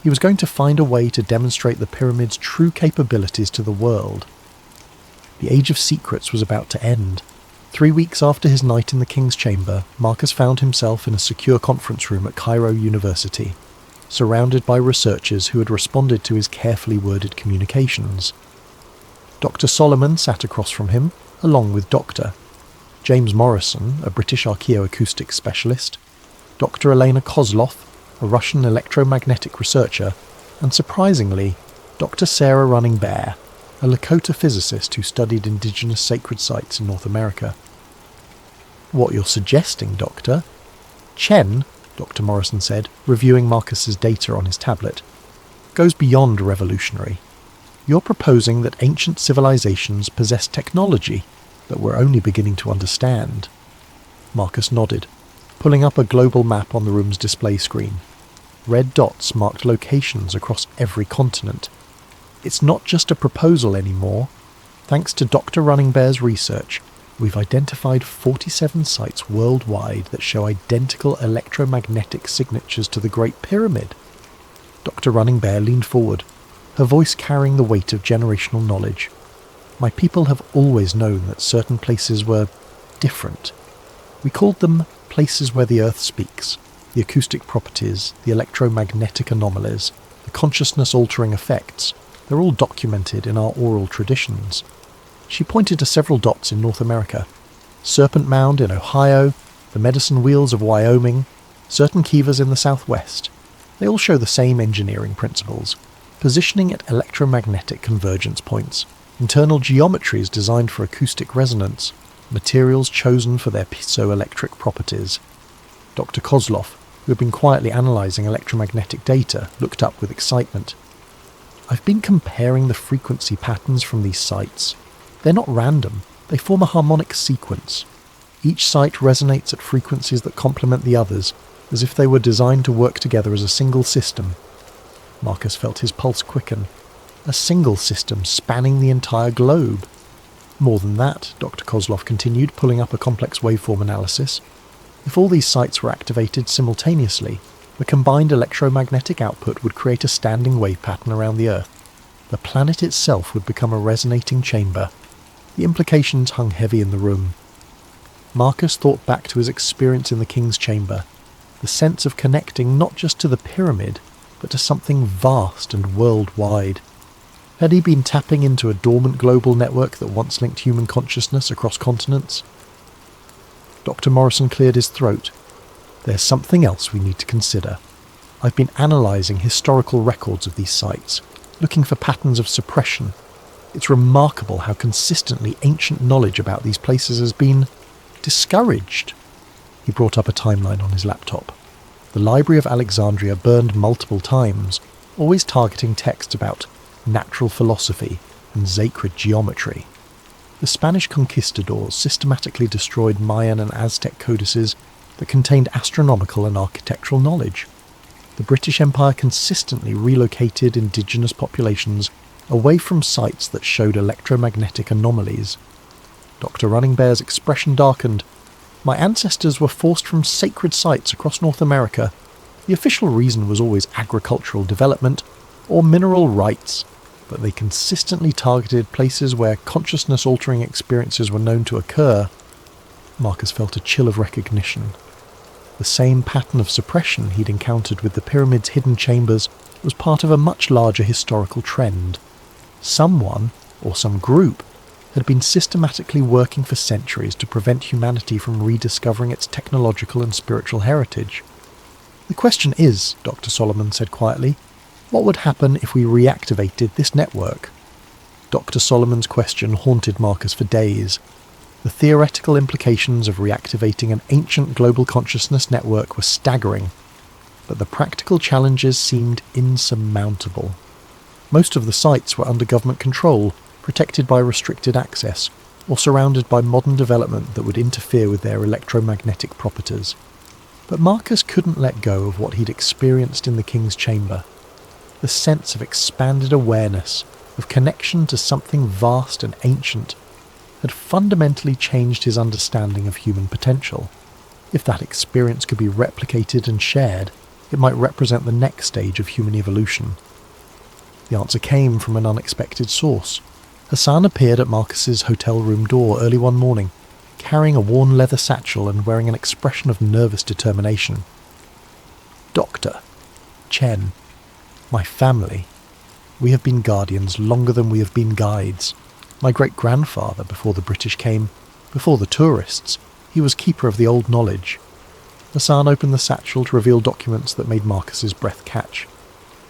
He was going to find a way to demonstrate the pyramid's true capabilities to the world. The Age of Secrets was about to end. 3 weeks after his night in the King's Chamber, Marcus found himself in a secure conference room at Cairo University, surrounded by researchers who had responded to his carefully worded communications. Dr. Solomon sat across from him, along with Dr. James Morrison, a British archaeoacoustic specialist, Dr. Elena Kozlov, a Russian electromagnetic researcher, and surprisingly, Dr. Sarah Running Bear, a Lakota physicist who studied indigenous sacred sites in North America. "What you're suggesting, Doctor?" "Chen," Dr. Morrison said, reviewing Marcus's data on his tablet, "goes beyond revolutionary. You're proposing that ancient civilizations possess technology that we're only beginning to understand." Marcus nodded, pulling up a global map on the room's display screen. Red dots marked locations across every continent. It's not just a proposal anymore. Thanks to Dr. Running Bear's research, we've identified 47 sites worldwide that show identical electromagnetic signatures to the Great Pyramid. Dr. Running Bear leaned forward, her voice carrying the weight of generational knowledge. "My people have always known that certain places were different. We called them places where the earth speaks. The acoustic properties, the electromagnetic anomalies, the consciousness-altering effects, they're all documented in our oral traditions." She pointed to several dots in North America. Serpent Mound in Ohio, the Medicine Wheels of Wyoming, certain kivas in the southwest. They all show the same engineering principles, positioning at electromagnetic convergence points, internal geometries designed for acoustic resonance, materials chosen for their piezoelectric properties. Dr. Kozlov, who had been quietly analysing electromagnetic data, looked up with excitement. "I've been comparing the frequency patterns from these sites. They're not random, they form a harmonic sequence. Each site resonates at frequencies that complement the others, as if they were designed to work together as a single system." Marcus felt his pulse quicken. A single system spanning the entire globe. More than that, Dr. Kozlov continued, pulling up a complex waveform analysis. If all these sites were activated simultaneously, the combined electromagnetic output would create a standing wave pattern around the Earth. The planet itself would become a resonating chamber. The implications hung heavy in the room. Marcus thought back to his experience in the King's Chamber, the sense of connecting not just to the pyramid, but to something vast and worldwide. Had he been tapping into a dormant global network that once linked human consciousness across continents? Dr. Morrison cleared his throat. "There's something else we need to consider. I've been analysing historical records of these sites, looking for patterns of suppression. It's remarkable how consistently ancient knowledge about these places has been discouraged." He brought up a timeline on his laptop. The Library of Alexandria burned multiple times, always targeting texts about natural philosophy and sacred geometry. The Spanish conquistadors systematically destroyed Mayan and Aztec codices that contained astronomical and architectural knowledge. The British Empire consistently relocated indigenous populations away from sites that showed electromagnetic anomalies. Dr. Running Bear's expression darkened. "My ancestors were forced from sacred sites across North America. The official reason was always agricultural development or mineral rights, but they consistently targeted places where consciousness-altering experiences were known to occur." Marcus felt a chill of recognition. The same pattern of suppression he'd encountered with the pyramid's hidden chambers was part of a much larger historical trend. Someone, or some group, had been systematically working for centuries to prevent humanity from rediscovering its technological and spiritual heritage. "The question is," Dr. Solomon said quietly, "what would happen if we reactivated this network?" Dr. Solomon's question haunted Marcus for days. The theoretical implications of reactivating an ancient global consciousness network were staggering, but the practical challenges seemed insurmountable. Most of the sites were under government control, protected by restricted access, or surrounded by modern development that would interfere with their electromagnetic properties. But Marcus couldn't let go of what he'd experienced in the King's Chamber. The sense of expanded awareness, of connection to something vast and ancient, had fundamentally changed his understanding of human potential. If that experience could be replicated and shared, it might represent the next stage of human evolution. The answer came from an unexpected source. Hassan appeared at Marcus's hotel room door early one morning, carrying a worn leather satchel and wearing an expression of nervous determination. "Doctor, Chen, my family. We have been guardians longer than we have been guides. My great-grandfather, before the British came, before the tourists, he was keeper of the old knowledge." Hassan opened the satchel to reveal documents that made Marcus's breath catch.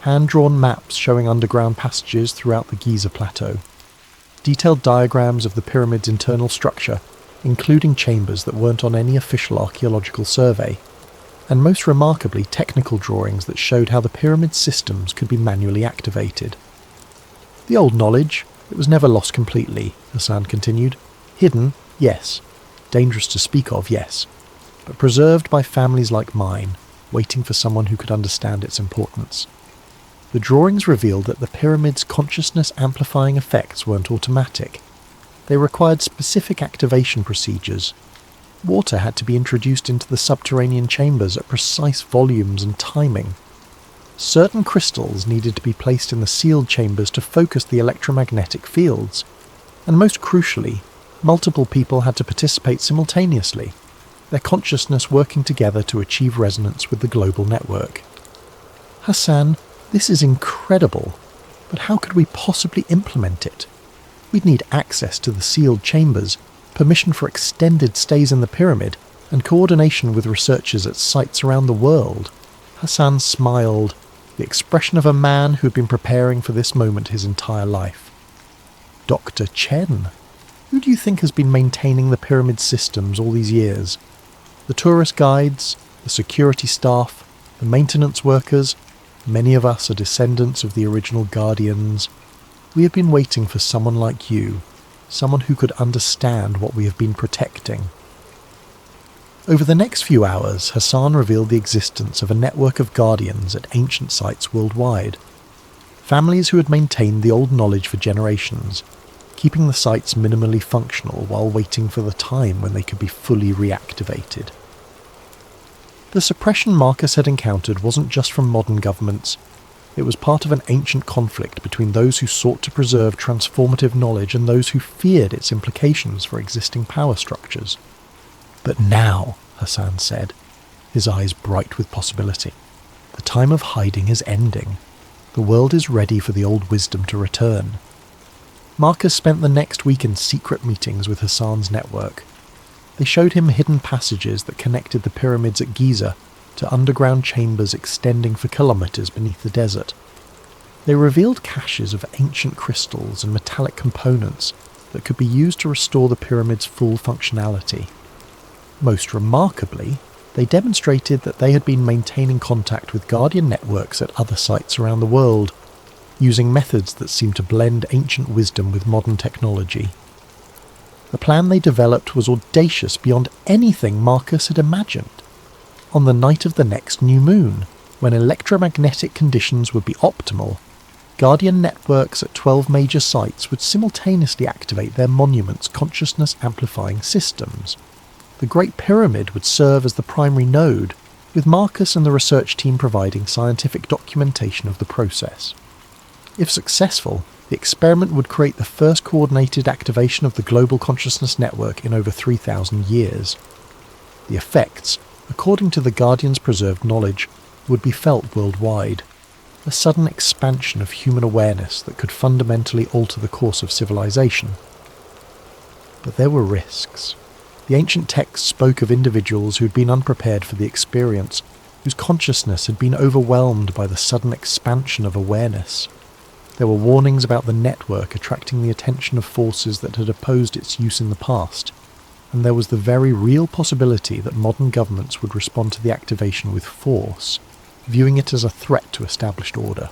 Hand-drawn maps showing underground passages throughout the Giza Plateau. Detailed diagrams of the pyramid's internal structure, including chambers that weren't on any official archaeological survey. And most remarkably, technical drawings that showed how the pyramid's systems could be manually activated. "The old knowledge, it was never lost completely," Hassan continued. "Hidden, yes. Dangerous to speak of, yes. But preserved by families like mine, waiting for someone who could understand its importance." The drawings revealed that the pyramid's consciousness-amplifying effects weren't automatic. They required specific activation procedures. Water had to be introduced into the subterranean chambers at precise volumes and timing. Certain crystals needed to be placed in the sealed chambers to focus the electromagnetic fields. And most crucially, multiple people had to participate simultaneously, their consciousness working together to achieve resonance with the global network. "Hassan, this is incredible, but how could we possibly implement it? We'd need access to the sealed chambers, permission for extended stays in the pyramid, and coordination with researchers at sites around the world." Hassan smiled, the expression of a man who had been preparing for this moment his entire life. "Dr. Chen, who do you think has been maintaining the pyramid systems all these years? The tourist guides, the security staff, The maintenance workers, many of us are descendants of the original Guardians. We have been waiting for someone like you, someone who could understand what we have been protecting. Over the next few hours, Hassan revealed the existence of a network of Guardians at ancient sites worldwide. Families who had maintained the old knowledge for generations, keeping the sites minimally functional while waiting for the time when they could be fully reactivated. The suppression Marcus had encountered wasn't just from modern governments. It was part of an ancient conflict between those who sought to preserve transformative knowledge and those who feared its implications for existing power structures. But now, Hassan said, his eyes bright with possibility, the time of hiding is ending. The world is ready for the old wisdom to return. Marcus spent the next week in secret meetings with Hassan's network. They showed him hidden passages that connected the pyramids at Giza to underground chambers extending for kilometers beneath the desert. They revealed caches of ancient crystals and metallic components that could be used to restore the pyramid's full functionality. Most remarkably, they demonstrated that they had been maintaining contact with Guardian networks at other sites around the world, using methods that seemed to blend ancient wisdom with modern technology. The plan they developed was audacious beyond anything Marcus had imagined. On the night of the next new moon, when electromagnetic conditions would be optimal, Guardian networks at 12 major sites would simultaneously activate their monuments' consciousness-amplifying systems. The Great Pyramid would serve as the primary node, with Marcus and the research team providing scientific documentation of the process. If successful, the experiment would create the first coordinated activation of the global consciousness network in over 3,000 years. The effects, according to the Guardian's preserved knowledge, would be felt worldwide. A sudden expansion of human awareness that could fundamentally alter the course of civilization. But there were risks. The ancient texts spoke of individuals who had been unprepared for the experience, whose consciousness had been overwhelmed by the sudden expansion of awareness. There were warnings about the network attracting the attention of forces that had opposed its use in the past, and there was the very real possibility that modern governments would respond to the activation with force, viewing it as a threat to established order.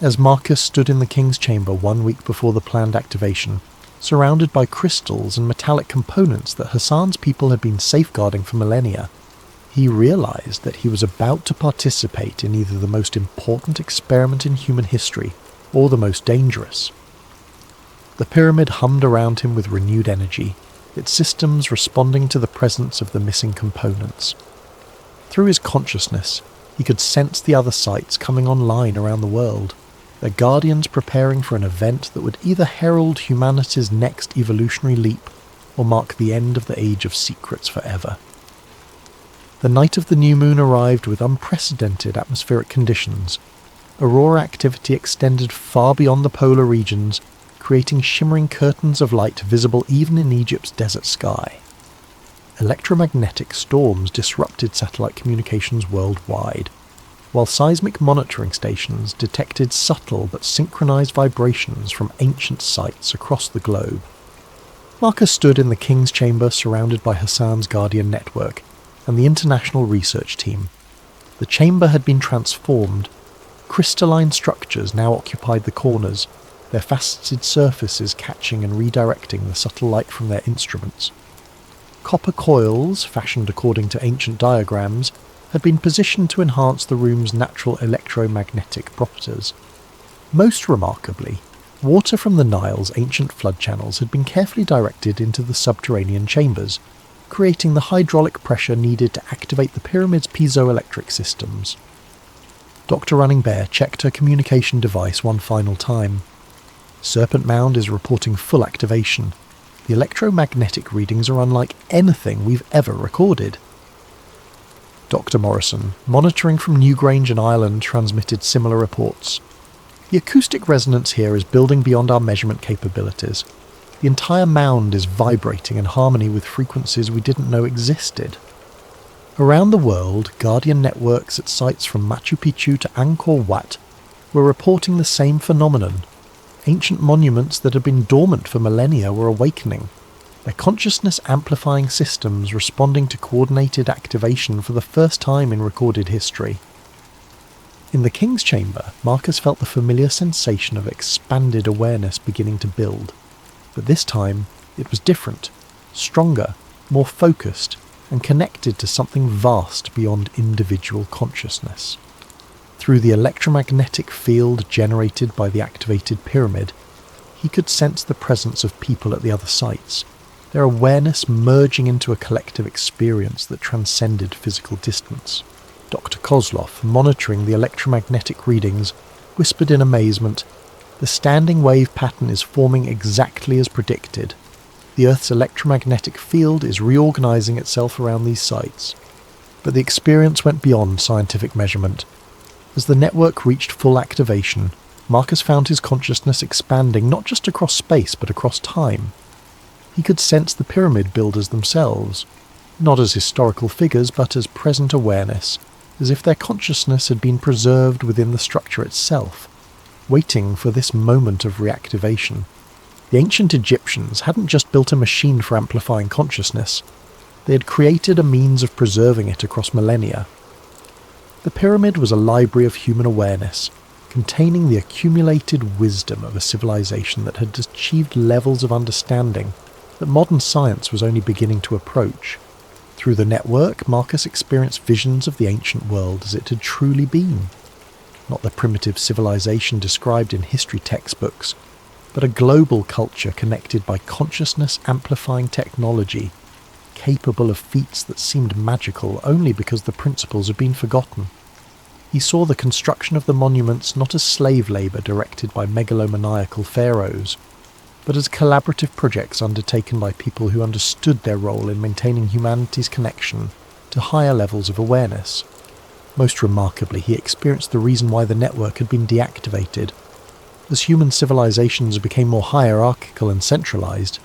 As Marcus stood in the king's chamber 1 week before the planned activation, surrounded by crystals and metallic components that Hassan's people had been safeguarding for millennia, he realized that he was about to participate in either the most important experiment in human history or the most dangerous. The pyramid hummed around him with renewed energy, its systems responding to the presence of the missing components. Through his consciousness, he could sense the other sites coming online around the world, their guardians preparing for an event that would either herald humanity's next evolutionary leap or mark the end of the Age of Secrets forever. The night of the new moon arrived with unprecedented atmospheric conditions. Aurora activity extended far beyond the polar regions, creating shimmering curtains of light visible even in Egypt's desert sky. Electromagnetic storms disrupted satellite communications worldwide, while seismic monitoring stations detected subtle but synchronized vibrations from ancient sites across the globe. Marcus stood in the king's chamber surrounded by Hassan's Guardian network and the international research team. The chamber had been transformed. Crystalline structures now occupied the corners, their faceted surfaces catching and redirecting the subtle light from their instruments. Copper coils, fashioned according to ancient diagrams, had been positioned to enhance the room's natural electromagnetic properties. Most remarkably, water from the Nile's ancient flood channels had been carefully directed into the subterranean chambers, creating the hydraulic pressure needed to activate the pyramid's piezoelectric systems. Dr. Running Bear checked her communication device one final time. Serpent Mound is reporting full activation. The electromagnetic readings are unlike anything we've ever recorded. Dr. Morrison, monitoring from Newgrange and Ireland, transmitted similar reports. The acoustic resonance here is building beyond our measurement capabilities. The entire mound is vibrating in harmony with frequencies we didn't know existed. Around the world, Guardian networks at sites from Machu Picchu to Angkor Wat were reporting the same phenomenon. Ancient monuments that had been dormant for millennia were awakening. their consciousness-amplifying systems responding to coordinated activation for the first time in recorded history. In the King's Chamber, Marcus felt the familiar sensation of expanded awareness beginning to build, but this time it was different, stronger, more focused, and connected to something vast beyond individual consciousness. Through the electromagnetic field generated by the activated pyramid, he could sense the presence of people at the other sites, their awareness merging into a collective experience that transcended physical distance. Dr. Kozlov, monitoring the electromagnetic readings, whispered in amazement, "The standing wave pattern is forming exactly as predicted. The Earth's electromagnetic field is reorganizing itself around these sites." But the experience went beyond scientific measurement. As the network reached full activation, Marcus found his consciousness expanding not just across space but across time. He could sense the pyramid builders themselves, not as historical figures but as present awareness, as if their consciousness had been preserved within the structure itself, waiting for this moment of reactivation. The ancient Egyptians hadn't just built a machine for amplifying consciousness, they had created a means of preserving it across millennia. The pyramid was a library of human awareness, containing the accumulated wisdom of a civilization that had achieved levels of understanding that modern science was only beginning to approach. Through the network, Marcus experienced visions of the ancient world as it had truly been. Not the primitive civilization described in history textbooks, but a global culture connected by consciousness-amplifying technology, capable of feats that seemed magical only because the principles had been forgotten. He saw the construction of the monuments not as slave labour directed by megalomaniacal pharaohs, but as collaborative projects undertaken by people who understood their role in maintaining humanity's connection to higher levels of awareness. Most remarkably, he experienced the reason why the network had been deactivated. As human civilizations became more hierarchical and centralized,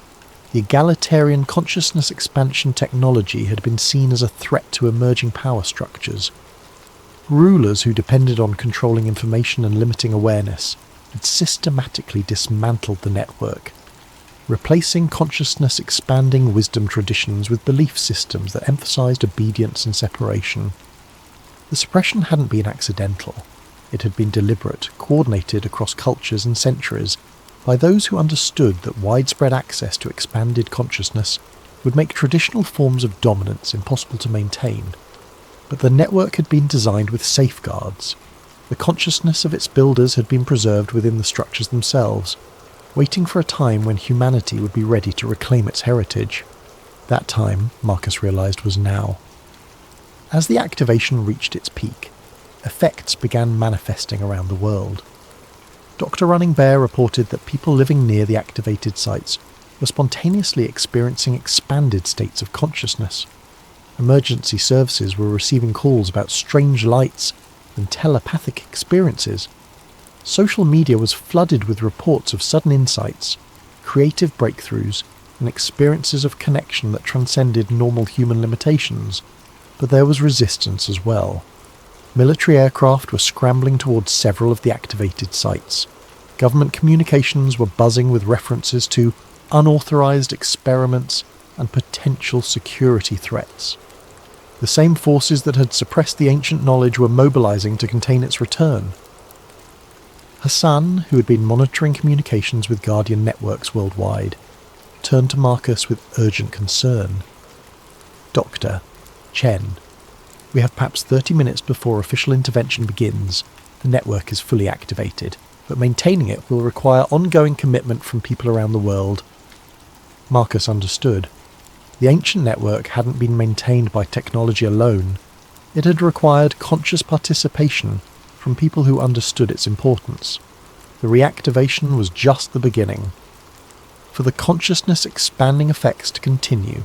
the egalitarian consciousness expansion technology had been seen as a threat to emerging power structures. Rulers who depended on controlling information and limiting awareness had systematically dismantled the network, replacing consciousness-expanding wisdom traditions with belief systems that emphasized obedience and separation. The suppression hadn't been accidental. It had been deliberate, coordinated across cultures and centuries by those who understood that widespread access to expanded consciousness would make traditional forms of dominance impossible to maintain. But the network had been designed with safeguards. The consciousness of its builders had been preserved within the structures themselves, waiting for a time when humanity would be ready to reclaim its heritage. That time, Marcus realized, was now. As the activation reached its peak, effects began manifesting around the world. Dr. Running Bear reported that people living near the activated sites were spontaneously experiencing expanded states of consciousness. Emergency services were receiving calls about strange lights and telepathic experiences. Social media was flooded with reports of sudden insights, creative breakthroughs, and experiences of connection that transcended normal human limitations. But there was resistance as well. Military aircraft were scrambling towards several of the activated sites. Government communications were buzzing with references to unauthorized experiments and potential security threats. The same forces that had suppressed the ancient knowledge were mobilizing to contain its return. Hassan, who had been monitoring communications with Guardian networks worldwide, turned to Marcus with urgent concern. "Doctor, Chen, we have perhaps 30 minutes before official intervention begins. The network is fully activated, but maintaining it will require ongoing commitment from people around the world." Marcus understood. The ancient network hadn't been maintained by technology alone. It had required conscious participation from people who understood its importance. The reactivation was just the beginning. For the consciousness-expanding effects to continue,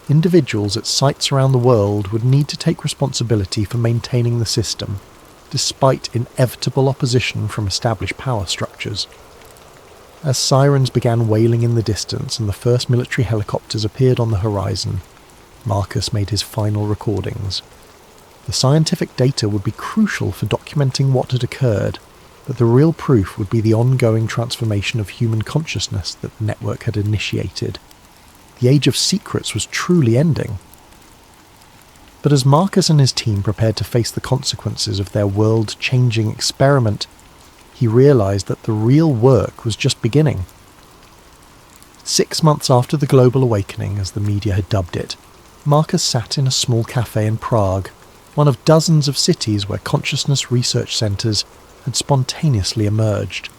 individuals at sites around the world would need to take responsibility for maintaining the system, despite inevitable opposition from established power structures. As sirens began wailing in the distance and the first military helicopters appeared on the horizon, Marcus made his final recordings. The scientific data would be crucial for documenting what had occurred, but the real proof would be the ongoing transformation of human consciousness that the network had initiated. The age of secrets was truly ending. But as Marcus and his team prepared to face the consequences of their world-changing experiment, he realized that the real work was just beginning. 6 months after the global awakening, as the media had dubbed it, Marcus sat in a small cafe in Prague, one of dozens of cities where consciousness research centres had spontaneously emerged.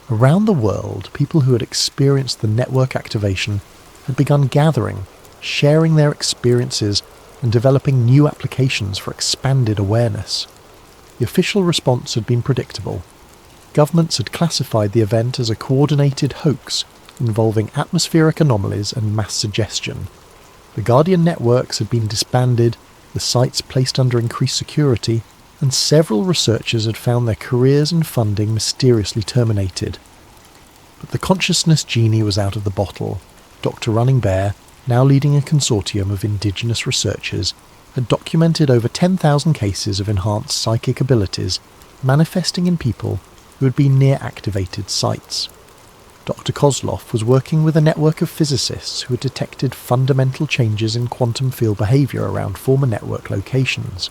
Around the world, people who had experienced the network activation had begun gathering, sharing their experiences, and developing new applications for expanded awareness. The official response had been predictable. Governments had classified the event as a coordinated hoax involving atmospheric anomalies and mass suggestion. The Guardian networks had been disbanded, the sites placed under increased security, and several researchers had found their careers and funding mysteriously terminated. But the consciousness genie was out of the bottle. Dr. Running Bear, now leading a consortium of indigenous researchers, had documented over 10,000 cases of enhanced psychic abilities manifesting in people who had been near activated sites. Dr. Kozlov was working with a network of physicists who had detected fundamental changes in quantum field behaviour around former network locations.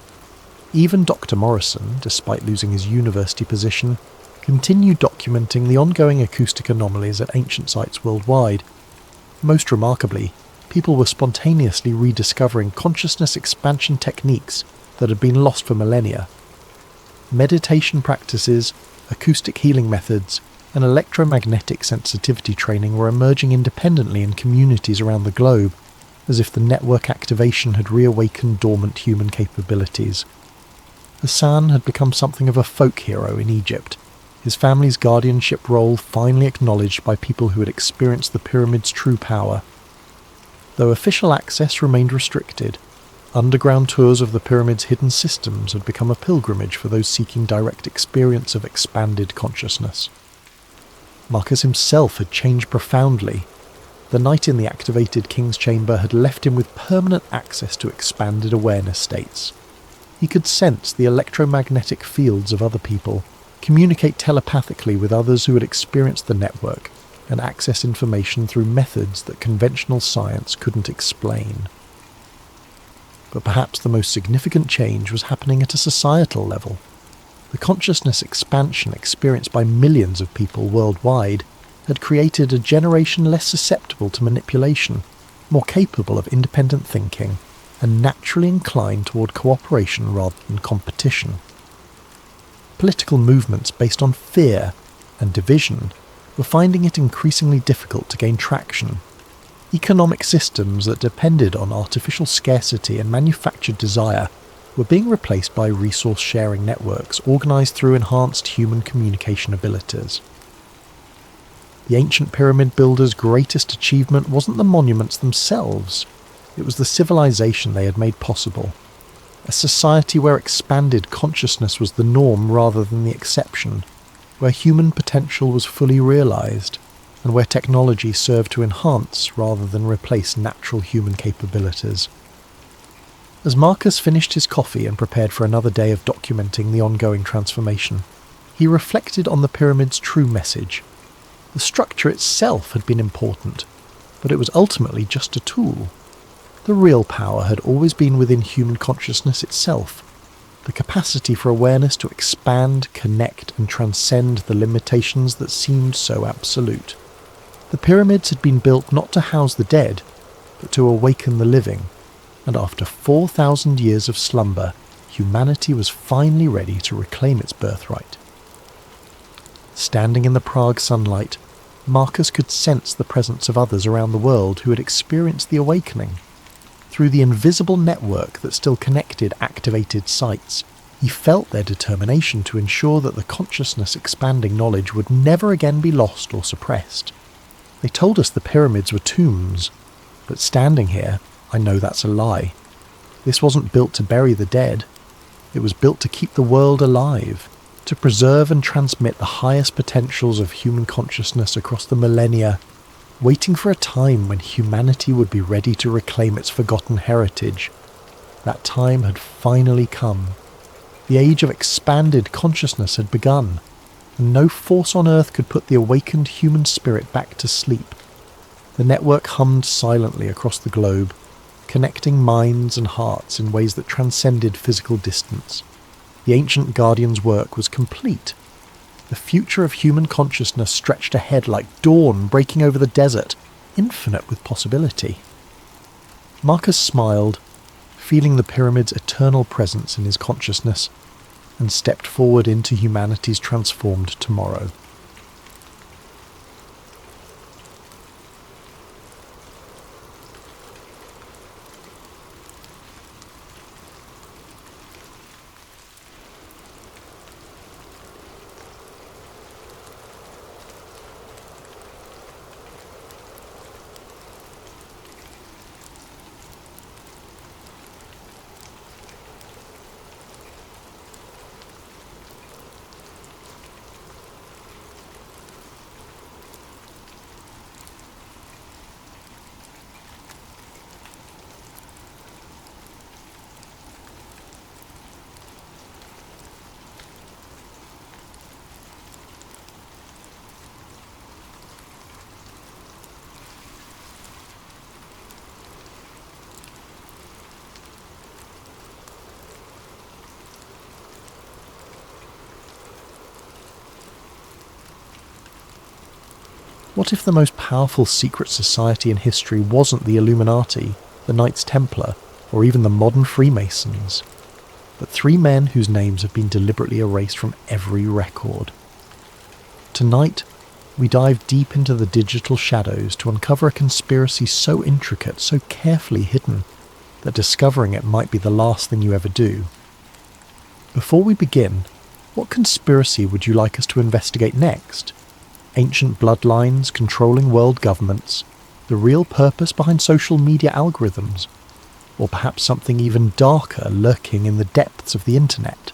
Even Dr. Morrison, despite losing his university position, continued documenting the ongoing acoustic anomalies at ancient sites worldwide. Most remarkably, people were spontaneously rediscovering consciousness expansion techniques that had been lost for millennia. Meditation practices, acoustic healing methods, and electromagnetic sensitivity training were emerging independently in communities around the globe, as if the network activation had reawakened dormant human capabilities. Hassan had become something of a folk hero in Egypt, his family's guardianship role finally acknowledged by people who had experienced the pyramid's true power. Though official access remained restricted, underground tours of the pyramid's hidden systems had become a pilgrimage for those seeking direct experience of expanded consciousness. Marcus himself had changed profoundly. The night in the activated King's Chamber had left him with permanent access to expanded awareness states. He could sense the electromagnetic fields of other people, communicate telepathically with others who had experienced the network, and access information through methods that conventional science couldn't explain. But perhaps the most significant change was happening at a societal level. The consciousness expansion experienced by millions of people worldwide had created a generation less susceptible to manipulation, more capable of independent thinking, and naturally inclined toward cooperation rather than competition. Political movements based on fear and division were finding it increasingly difficult to gain traction. Economic systems that depended on artificial scarcity and manufactured desire were being replaced by resource-sharing networks organised through enhanced human communication abilities. The ancient pyramid builders' greatest achievement wasn't the monuments themselves, it was the civilization they had made possible. A society where expanded consciousness was the norm rather than the exception, where human potential was fully realised, and where technology served to enhance rather than replace natural human capabilities. As Marcus finished his coffee and prepared for another day of documenting the ongoing transformation, he reflected on the pyramid's true message. The structure itself had been important, but it was ultimately just a tool. The real power had always been within human consciousness itself, the capacity for awareness to expand, connect, and transcend the limitations that seemed so absolute. The pyramids had been built not to house the dead, but to awaken the living, and after 4,000 years of slumber, humanity was finally ready to reclaim its birthright. Standing in the Prague sunlight, Marcus could sense the presence of others around the world who had experienced the awakening. Through the invisible network that still connected activated sites, he felt their determination to ensure that the consciousness-expanding knowledge would never again be lost or suppressed. They told us the pyramids were tombs, but standing here, I know that's a lie. This wasn't built to bury the dead. It was built to keep the world alive, to preserve and transmit the highest potentials of human consciousness across the millennia, waiting for a time when humanity would be ready to reclaim its forgotten heritage. That time had finally come. The age of expanded consciousness had begun, and no force on earth could put the awakened human spirit back to sleep. The network hummed silently across the globe, connecting minds and hearts in ways that transcended physical distance. The ancient guardian's work was complete. The future of human consciousness stretched ahead like dawn breaking over the desert, infinite with possibility. Marcus smiled, feeling the pyramid's eternal presence in his consciousness, and stepped forward into humanity's transformed tomorrow. What if the most powerful secret society in history wasn't the Illuminati, the Knights Templar, or even the modern Freemasons, but three men whose names have been deliberately erased from every record? Tonight, we dive deep into the digital shadows to uncover a conspiracy so intricate, so carefully hidden, that discovering it might be the last thing you ever do. Before we begin, what conspiracy would you like us to investigate next? Ancient bloodlines controlling world governments, the real purpose behind social media algorithms, or perhaps something even darker lurking in the depths of the internet?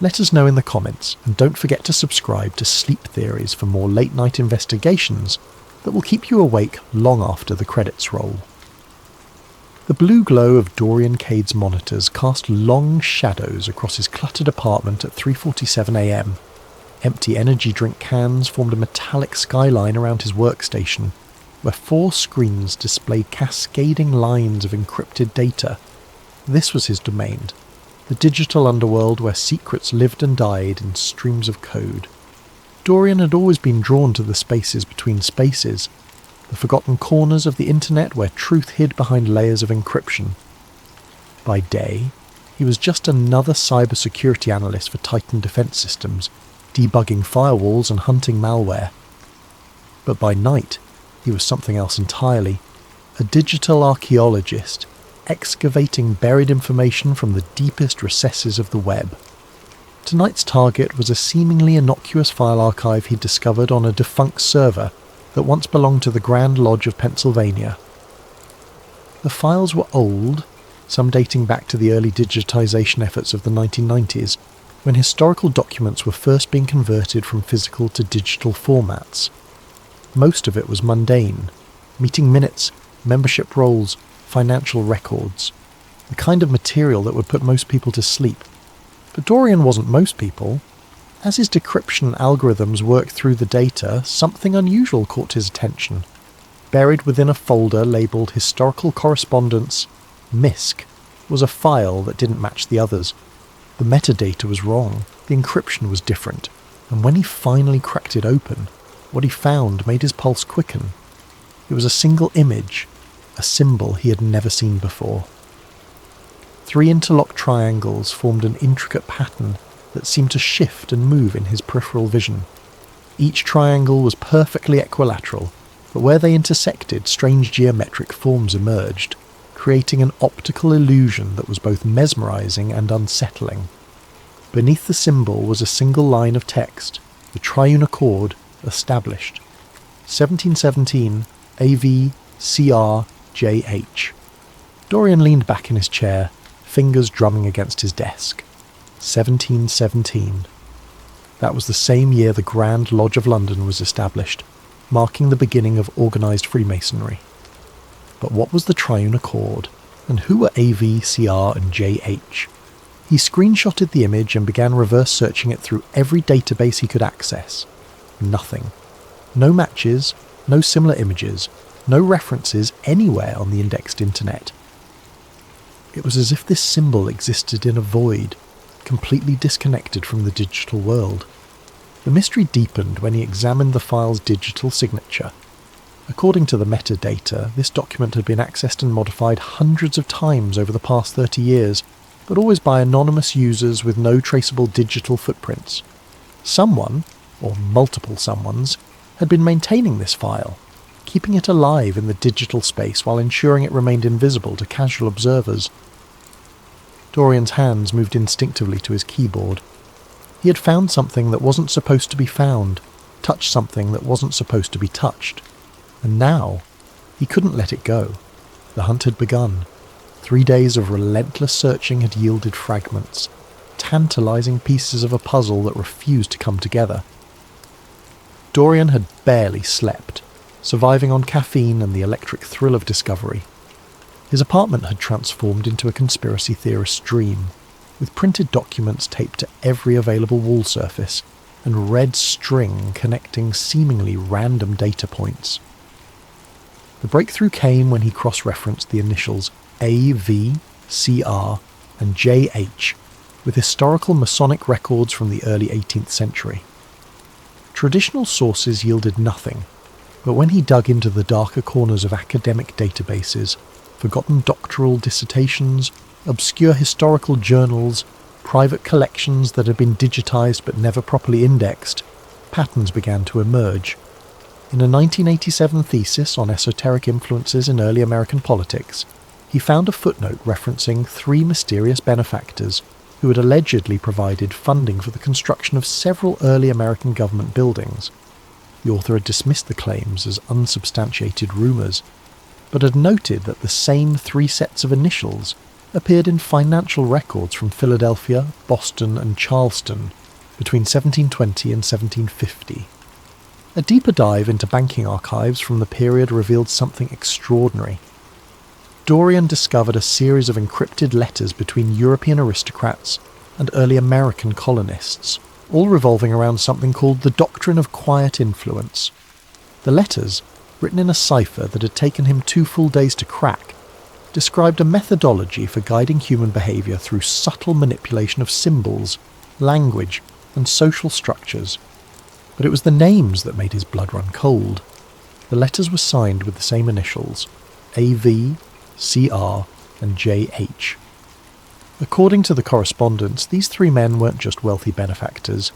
Let us know in the comments, and don't forget to subscribe to Sleep Theories for more late-night investigations that will keep you awake long after the credits roll. The blue glow of Dorian Cade's monitors cast long shadows across his cluttered apartment at 3:47 a.m. Empty energy drink cans formed a metallic skyline around his workstation, where 4 screens displayed cascading lines of encrypted data. This was his domain, the digital underworld where secrets lived and died in streams of code. Dorian had always been drawn to the spaces between spaces, the forgotten corners of the internet where truth hid behind layers of encryption. By day, he was just another cybersecurity analyst for Titan Defense Systems, debugging firewalls and hunting malware. But by night, he was something else entirely, a digital archaeologist, excavating buried information from the deepest recesses of the web. Tonight's target was a seemingly innocuous file archive he'd discovered on a defunct server that once belonged to the Grand Lodge of Pennsylvania. The files were old, some dating back to the early digitization efforts of the 1990s, when historical documents were first being converted from physical to digital formats. Most of it was mundane: meeting minutes, membership rolls, financial records, the kind of material that would put most people to sleep. But Dorian wasn't most people. As his decryption algorithms worked through the data, something unusual caught his attention. Buried within a folder labelled Historical Correspondence MISC was a file that didn't match the others. The metadata was wrong, the encryption was different, and when he finally cracked it open, what he found made his pulse quicken. It was a single image, a symbol he had never seen before. 3 interlocked triangles formed an intricate pattern that seemed to shift and move in his peripheral vision. Each triangle was perfectly equilateral, but where they intersected, strange geometric forms emerged, creating an optical illusion that was both mesmerizing and unsettling. Beneath the symbol was a single line of text, the triune accord established. 1717 AVCRJH. Dorian leaned back in his chair, fingers drumming against his desk. 1717. That was the same year the Grand Lodge of London was established, marking the beginning of organised Freemasonry. But what was the Triune Accord, and who were AV, CR and JH? He screenshotted the image and began reverse searching it through every database he could access. Nothing. No matches, no similar images, no references anywhere on the indexed internet. It was as if this symbol existed in a void, completely disconnected from the digital world. The mystery deepened when he examined the file's digital signature. According to the metadata, this document had been accessed and modified hundreds of times over the past 30 years, but always by anonymous users with no traceable digital footprints. Someone, or multiple someones, had been maintaining this file, keeping it alive in the digital space while ensuring it remained invisible to casual observers. Dorian's hands moved instinctively to his keyboard. He had found something that wasn't supposed to be found, touched something that wasn't supposed to be touched. And now, he couldn't let it go. The hunt had begun. 3 days of relentless searching had yielded fragments, tantalizing pieces of a puzzle that refused to come together. Dorian had barely slept, surviving on caffeine and the electric thrill of discovery. His apartment had transformed into a conspiracy theorist's dream, with printed documents taped to every available wall surface, and red string connecting seemingly random data points. The breakthrough came when he cross-referenced the initials AV, CR, and JH with historical Masonic records from the early 18th century. Traditional sources yielded nothing, but when he dug into the darker corners of academic databases, forgotten doctoral dissertations, obscure historical journals, private collections that had been digitized but never properly indexed, patterns began to emerge. In a 1987 thesis on esoteric influences in early American politics, he found a footnote referencing 3 mysterious benefactors who had allegedly provided funding for the construction of several early American government buildings. The author had dismissed the claims as unsubstantiated rumours, but had noted that the same 3 sets of initials appeared in financial records from Philadelphia, Boston, and Charleston between 1720 and 1750. A deeper dive into banking archives from the period revealed something extraordinary. Dorian discovered a series of encrypted letters between European aristocrats and early American colonists, all revolving around something called the Doctrine of Quiet Influence. The letters, written in a cipher that had taken him 2 full days to crack, described a methodology for guiding human behaviour through subtle manipulation of symbols, language, and social structures. But it was the names that made his blood run cold. The letters were signed with the same initials, AV, CR, and JH. According to the correspondence, these 3 men weren't just wealthy benefactors.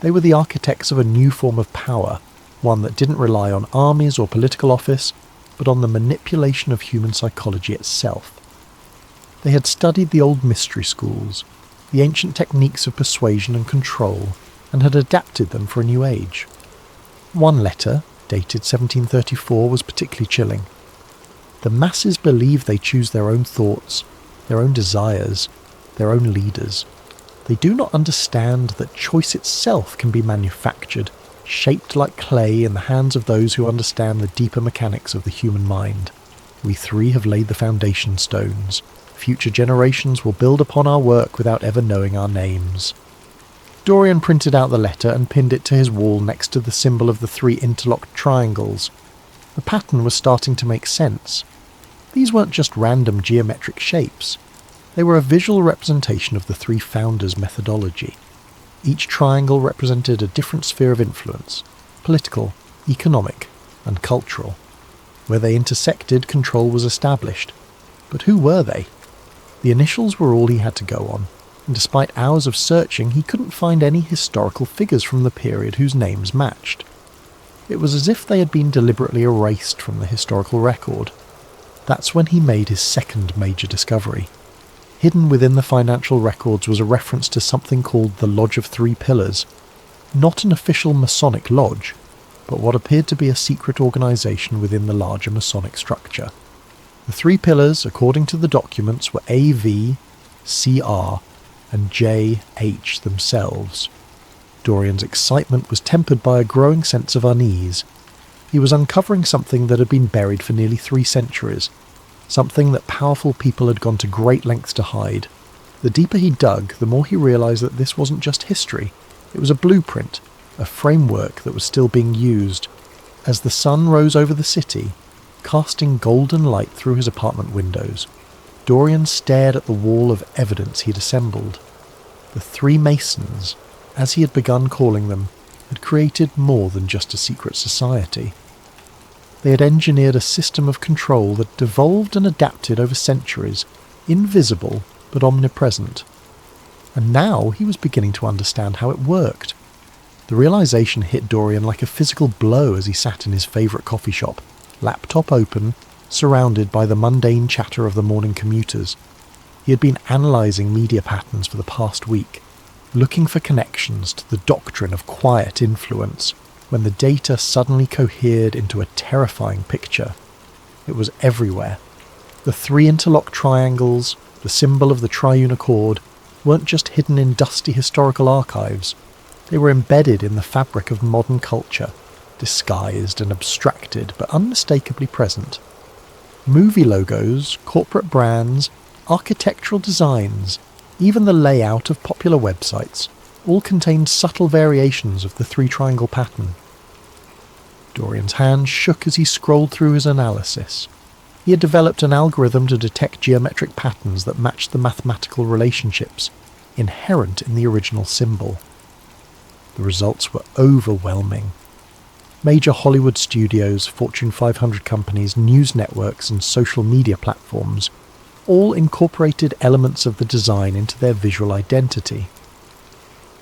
They were the architects of a new form of power, one that didn't rely on armies or political office, but on the manipulation of human psychology itself. They had studied the old mystery schools, the ancient techniques of persuasion and control, and had adapted them for a new age. One letter, dated 1734, was particularly chilling. The masses believe they choose their own thoughts, their own desires, their own leaders. They do not understand that choice itself can be manufactured, shaped like clay in the hands of those who understand the deeper mechanics of the human mind. We 3 have laid the foundation stones. Future generations will build upon our work without ever knowing our names. Dorian printed out the letter and pinned it to his wall next to the symbol of the 3 interlocked triangles. The pattern was starting to make sense. These weren't just random geometric shapes. They were a visual representation of the 3 founders' methodology. Each triangle represented a different sphere of influence: political, economic, and cultural. Where they intersected, control was established. But who were they? The initials were all he had to go on, and despite hours of searching, he couldn't find any historical figures from the period whose names matched. It was as if they had been deliberately erased from the historical record. That's when he made his second major discovery. Hidden within the financial records was a reference to something called the Lodge of 3 Pillars. Not an official Masonic lodge, but what appeared to be a secret organisation within the larger Masonic structure. The 3 pillars, according to the documents, were AV, CR, and JH themselves. Dorian's excitement was tempered by a growing sense of unease. He was uncovering something that had been buried for nearly 3 centuries, something that powerful people had gone to great lengths to hide. The deeper he dug, the more he realised that this wasn't just history. It was a blueprint, a framework that was still being used. As the sun rose over the city, casting golden light through his apartment windows, Dorian stared at the wall of evidence he'd assembled. The three Masons, as he had begun calling them, had created more than just a secret society. They had engineered a system of control that devolved and adapted over centuries, invisible but omnipresent. And now he was beginning to understand how it worked. The realization hit Dorian like a physical blow as he sat in his favourite coffee shop, laptop open, surrounded by the mundane chatter of the morning commuters. He had been analysing media patterns for the past week, looking for connections to the doctrine of quiet influence, when the data suddenly cohered into a terrifying picture. It was everywhere. The three interlocked triangles, the symbol of the triune accord, weren't just hidden in dusty historical archives. They were embedded in the fabric of modern culture, disguised and abstracted but unmistakably present. Movie logos, corporate brands, architectural designs, even the layout of popular websites, all contained subtle variations of the three-triangle pattern. Dorian's hand shook as he scrolled through his analysis. He had developed an algorithm to detect geometric patterns that matched the mathematical relationships inherent in the original symbol. The results were overwhelming. Major Hollywood studios, Fortune 500 companies, news networks and social media platforms all incorporated elements of the design into their visual identity.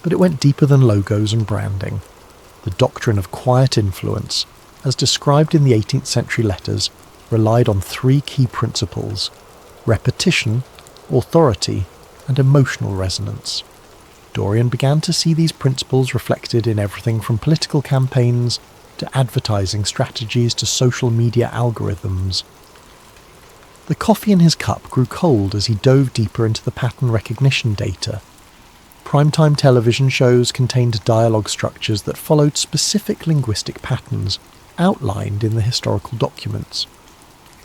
But it went deeper than logos and branding. The doctrine of quiet influence, as described in the 18th century letters, relied on three key principles: repetition, authority, and emotional resonance. Dorian began to see these principles reflected in everything from political campaigns to advertising strategies to social media algorithms. The coffee in his cup grew cold as he dove deeper into the pattern recognition data. Primetime television shows contained dialogue structures that followed specific linguistic patterns outlined in the historical documents.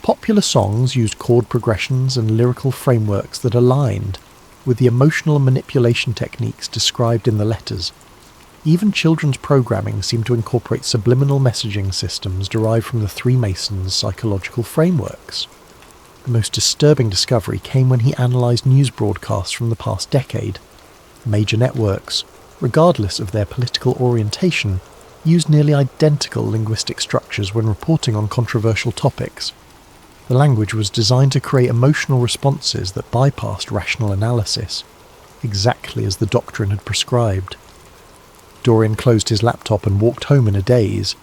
Popular songs used chord progressions and lyrical frameworks that aligned with the emotional manipulation techniques described in the letters. Even children's programming seemed to incorporate subliminal messaging systems derived from the three Masons' psychological frameworks. The most disturbing discovery came when he analysed news broadcasts from the past decade. Major networks, regardless of their political orientation, used nearly identical linguistic structures when reporting on controversial topics. The language was designed to create emotional responses that bypassed rational analysis, exactly as the doctrine had prescribed. Dorian closed his laptop and walked home in a daze.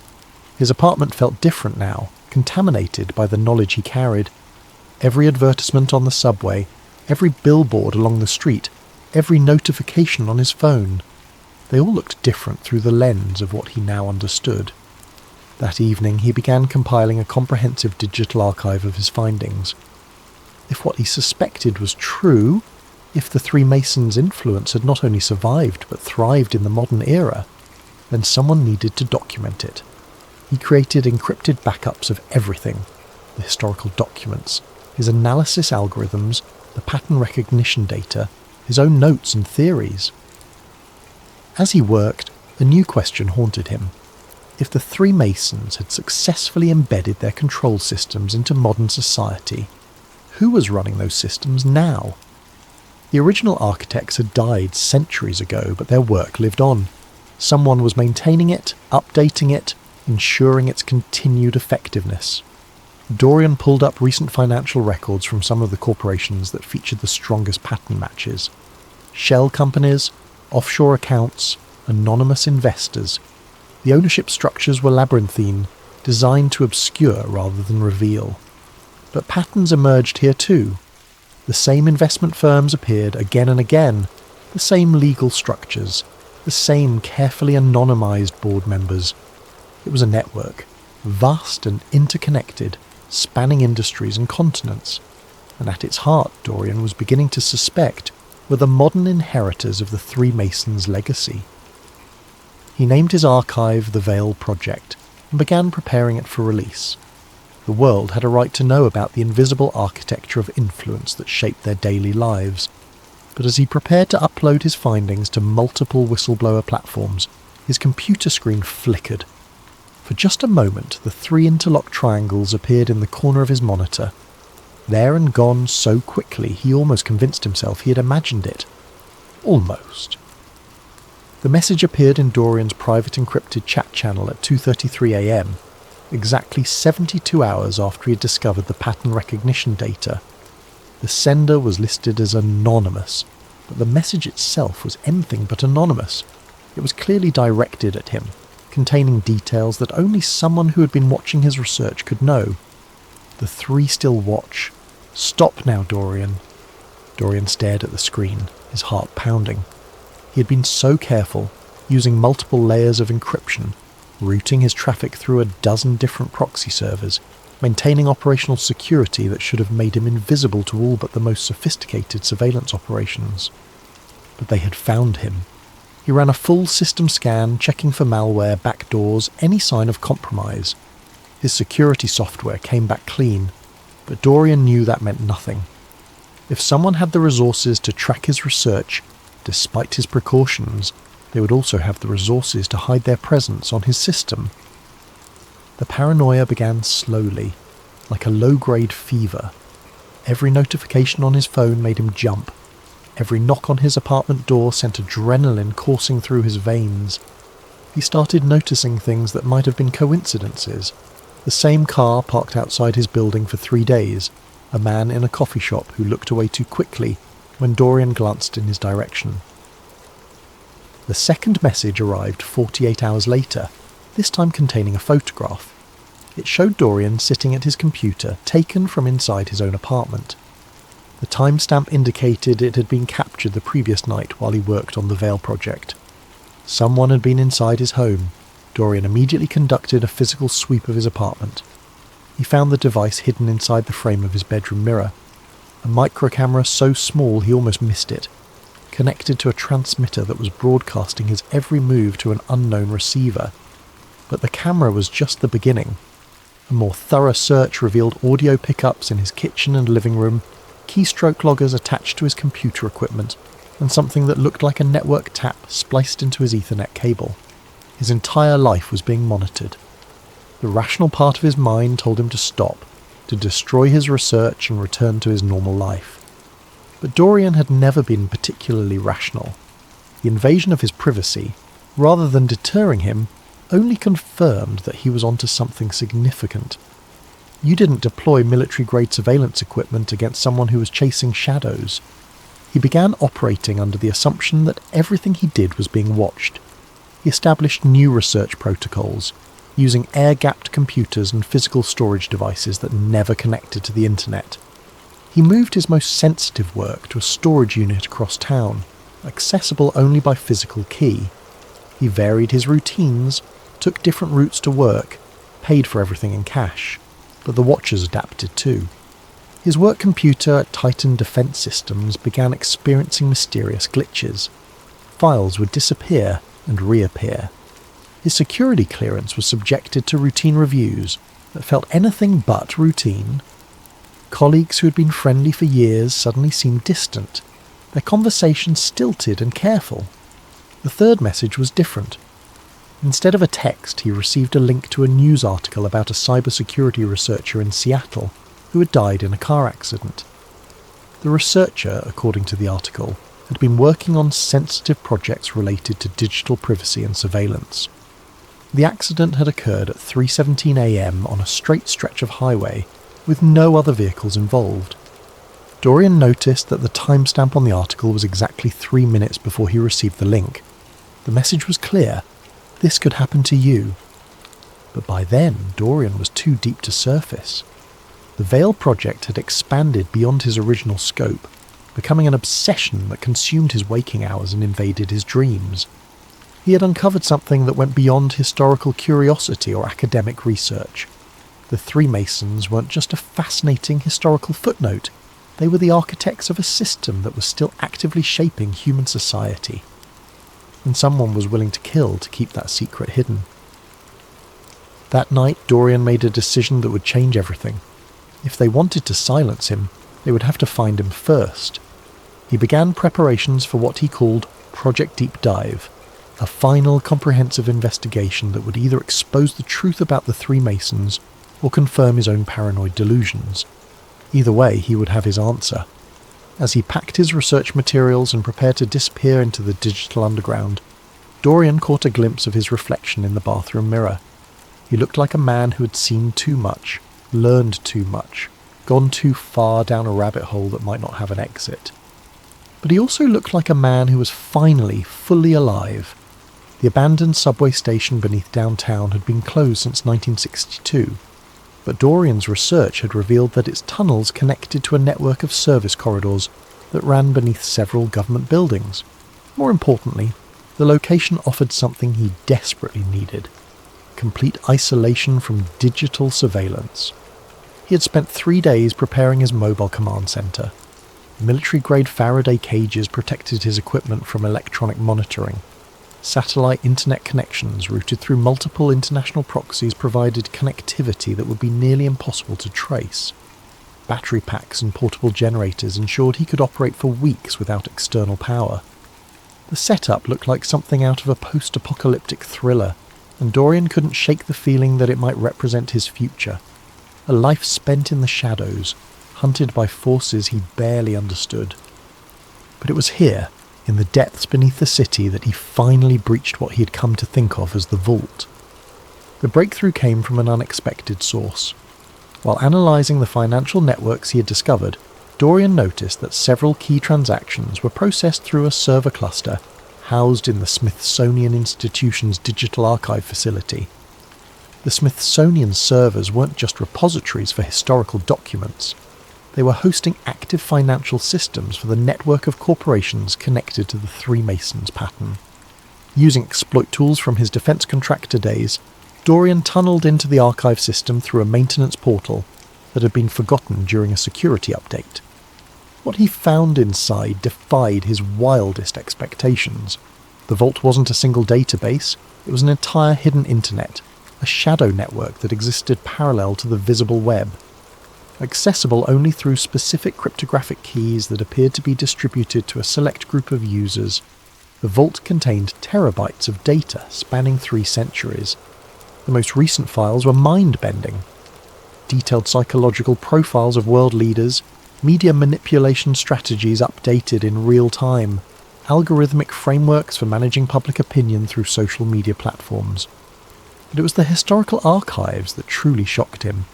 His apartment felt different now, contaminated by the knowledge he carried. Every advertisement on the subway, every billboard along the street, every notification on his phone, they all looked different through the lens of what he now understood. That evening he began compiling a comprehensive digital archive of his findings. If what he suspected was true, if the three Masons' influence had not only survived but thrived in the modern era, then someone needed to document it. He created encrypted backups of everything: the historical documents, his analysis algorithms, the pattern recognition data, his own notes and theories. As he worked, a new question haunted him. If the three Masons had successfully embedded their control systems into modern society, who was running those systems now? The original architects had died centuries ago, but their work lived on. Someone was maintaining it, updating it, ensuring its continued effectiveness. Dorian pulled up recent financial records from some of the corporations that featured the strongest pattern matches. Shell companies, offshore accounts, anonymous investors. The ownership structures were labyrinthine, designed to obscure rather than reveal. But patterns emerged here too. The same investment firms appeared again and again, the same legal structures, the same carefully anonymized board members. It was a network, vast and interconnected, spanning industries and continents, and at its heart Dorian was beginning to suspect were the modern inheritors of the three Masons' legacy. He named his archive the Veil Project and began preparing it for release. The world had a right to know about the invisible architecture of influence that shaped their daily lives, but as he prepared to upload his findings to multiple whistleblower platforms, his computer screen flickered. For just a moment, the 3 interlocked triangles appeared in the corner of his monitor. There and gone so quickly, he almost convinced himself he had imagined it. Almost. The message appeared in Dorian's private encrypted chat channel at 2:33 a.m, exactly 72 hours after he had discovered the pattern recognition data. The sender was listed as anonymous, but the message itself was anything but anonymous. It was clearly directed at him, containing details that only someone who had been watching his research could know. The 3 still watch. Stop now, Dorian. Dorian stared at the screen, his heart pounding. He had been so careful, using multiple layers of encryption, routing his traffic through a dozen different proxy servers, maintaining operational security that should have made him invisible to all but the most sophisticated surveillance operations. But they had found him. He ran a full system scan, checking for malware, backdoors, any sign of compromise. His security software came back clean, but Dorian knew that meant nothing. If someone had the resources to track his research, despite his precautions, they would also have the resources to hide their presence on his system. The paranoia began slowly, like a low-grade fever. Every notification on his phone made him jump. Every knock on his apartment door sent adrenaline coursing through his veins. He started noticing things that might have been coincidences. The same car parked outside his building for 3 days, a man in a coffee shop who looked away too quickly when Dorian glanced in his direction. The second message arrived 48 hours later, this time containing a photograph. It showed Dorian sitting at his computer, taken from inside his own apartment. The timestamp indicated it had been captured the previous night while he worked on the Veil project. Someone had been inside his home. Dorian immediately conducted a physical sweep of his apartment. He found the device hidden inside the frame of his bedroom mirror. A microcamera so small he almost missed it, connected to a transmitter that was broadcasting his every move to an unknown receiver. But the camera was just the beginning. A more thorough search revealed audio pickups in his kitchen and living room, keystroke loggers attached to his computer equipment, and something that looked like a network tap spliced into his Ethernet cable. His entire life was being monitored. The rational part of his mind told him to stop, to destroy his research and return to his normal life. But Dorian had never been particularly rational. The invasion of his privacy, rather than deterring him, only confirmed that he was onto something significant. You didn't deploy military-grade surveillance equipment against someone who was chasing shadows. He began operating under the assumption that everything he did was being watched. He established new research protocols, using air-gapped computers and physical storage devices that never connected to the internet. He moved his most sensitive work to a storage unit across town, accessible only by physical key. He varied his routines, took different routes to work, paid for everything in cash. But the watchers adapted too. His work computer at Titan Defense Systems began experiencing mysterious glitches. Files would disappear and reappear. His security clearance was subjected to routine reviews that felt anything but routine. Colleagues who had been friendly for years suddenly seemed distant, their conversations stilted and careful. The third message was different. Instead of a text, he received a link to a news article about a cybersecurity researcher in Seattle who had died in a car accident. The researcher, according to the article, had been working on sensitive projects related to digital privacy and surveillance. The accident had occurred at 3:17 a.m. on a straight stretch of highway with no other vehicles involved. Dorian noticed that the timestamp on the article was exactly 3 minutes before he received the link. The message was clear. This could happen to you. But by then, Dorian was too deep to surface. The Veil project had expanded beyond his original scope, becoming an obsession that consumed his waking hours and invaded his dreams. He had uncovered something that went beyond historical curiosity or academic research. The Three Masons weren't just a fascinating historical footnote. They were the architects of a system that was still actively shaping human society. And someone was willing to kill to keep that secret hidden. That night, Dorian made a decision that would change everything. If they wanted to silence him, they would have to find him first. He began preparations for what he called Project Deep Dive. A final comprehensive investigation that would either expose the truth about the three Masons or confirm his own paranoid delusions. Either way, he would have his answer. As he packed his research materials and prepared to disappear into the digital underground, Dorian caught a glimpse of his reflection in the bathroom mirror. He looked like a man who had seen too much, learned too much, gone too far down a rabbit hole that might not have an exit. But he also looked like a man who was finally fully alive. The abandoned subway station beneath downtown had been closed since 1962, but Dorian's research had revealed that its tunnels connected to a network of service corridors that ran beneath several government buildings. More importantly, the location offered something he desperately needed: complete isolation from digital surveillance. He had spent 3 days preparing his mobile command centre. Military-grade Faraday cages protected his equipment from electronic monitoring. Satellite internet connections routed through multiple international proxies provided connectivity that would be nearly impossible to trace. Battery packs and portable generators ensured he could operate for weeks without external power. The setup looked like something out of a post-apocalyptic thriller, and Dorian couldn't shake the feeling that it might represent his future. A life spent in the shadows, hunted by forces he barely understood. But it was here, in the depths beneath the city, that he finally breached what he had come to think of as the vault. The breakthrough came from an unexpected source. While analysing the financial networks he had discovered, Dorian noticed that several key transactions were processed through a server cluster housed in the Smithsonian Institution's digital archive facility. The Smithsonian servers weren't just repositories for historical documents. They were hosting active financial systems for the network of corporations connected to the Three Masons pattern. Using exploit tools from his defence contractor days, Dorian tunnelled into the archive system through a maintenance portal that had been forgotten during a security update. What he found inside defied his wildest expectations. The vault wasn't a single database, it was an entire hidden internet, a shadow network that existed parallel to the visible web. Accessible only through specific cryptographic keys that appeared to be distributed to a select group of users, the vault contained terabytes of data spanning 3 centuries. The most recent files were mind-bending. Detailed psychological profiles of world leaders, media manipulation strategies updated in real time, algorithmic frameworks for managing public opinion through social media platforms. But it was the historical archives that truly shocked him.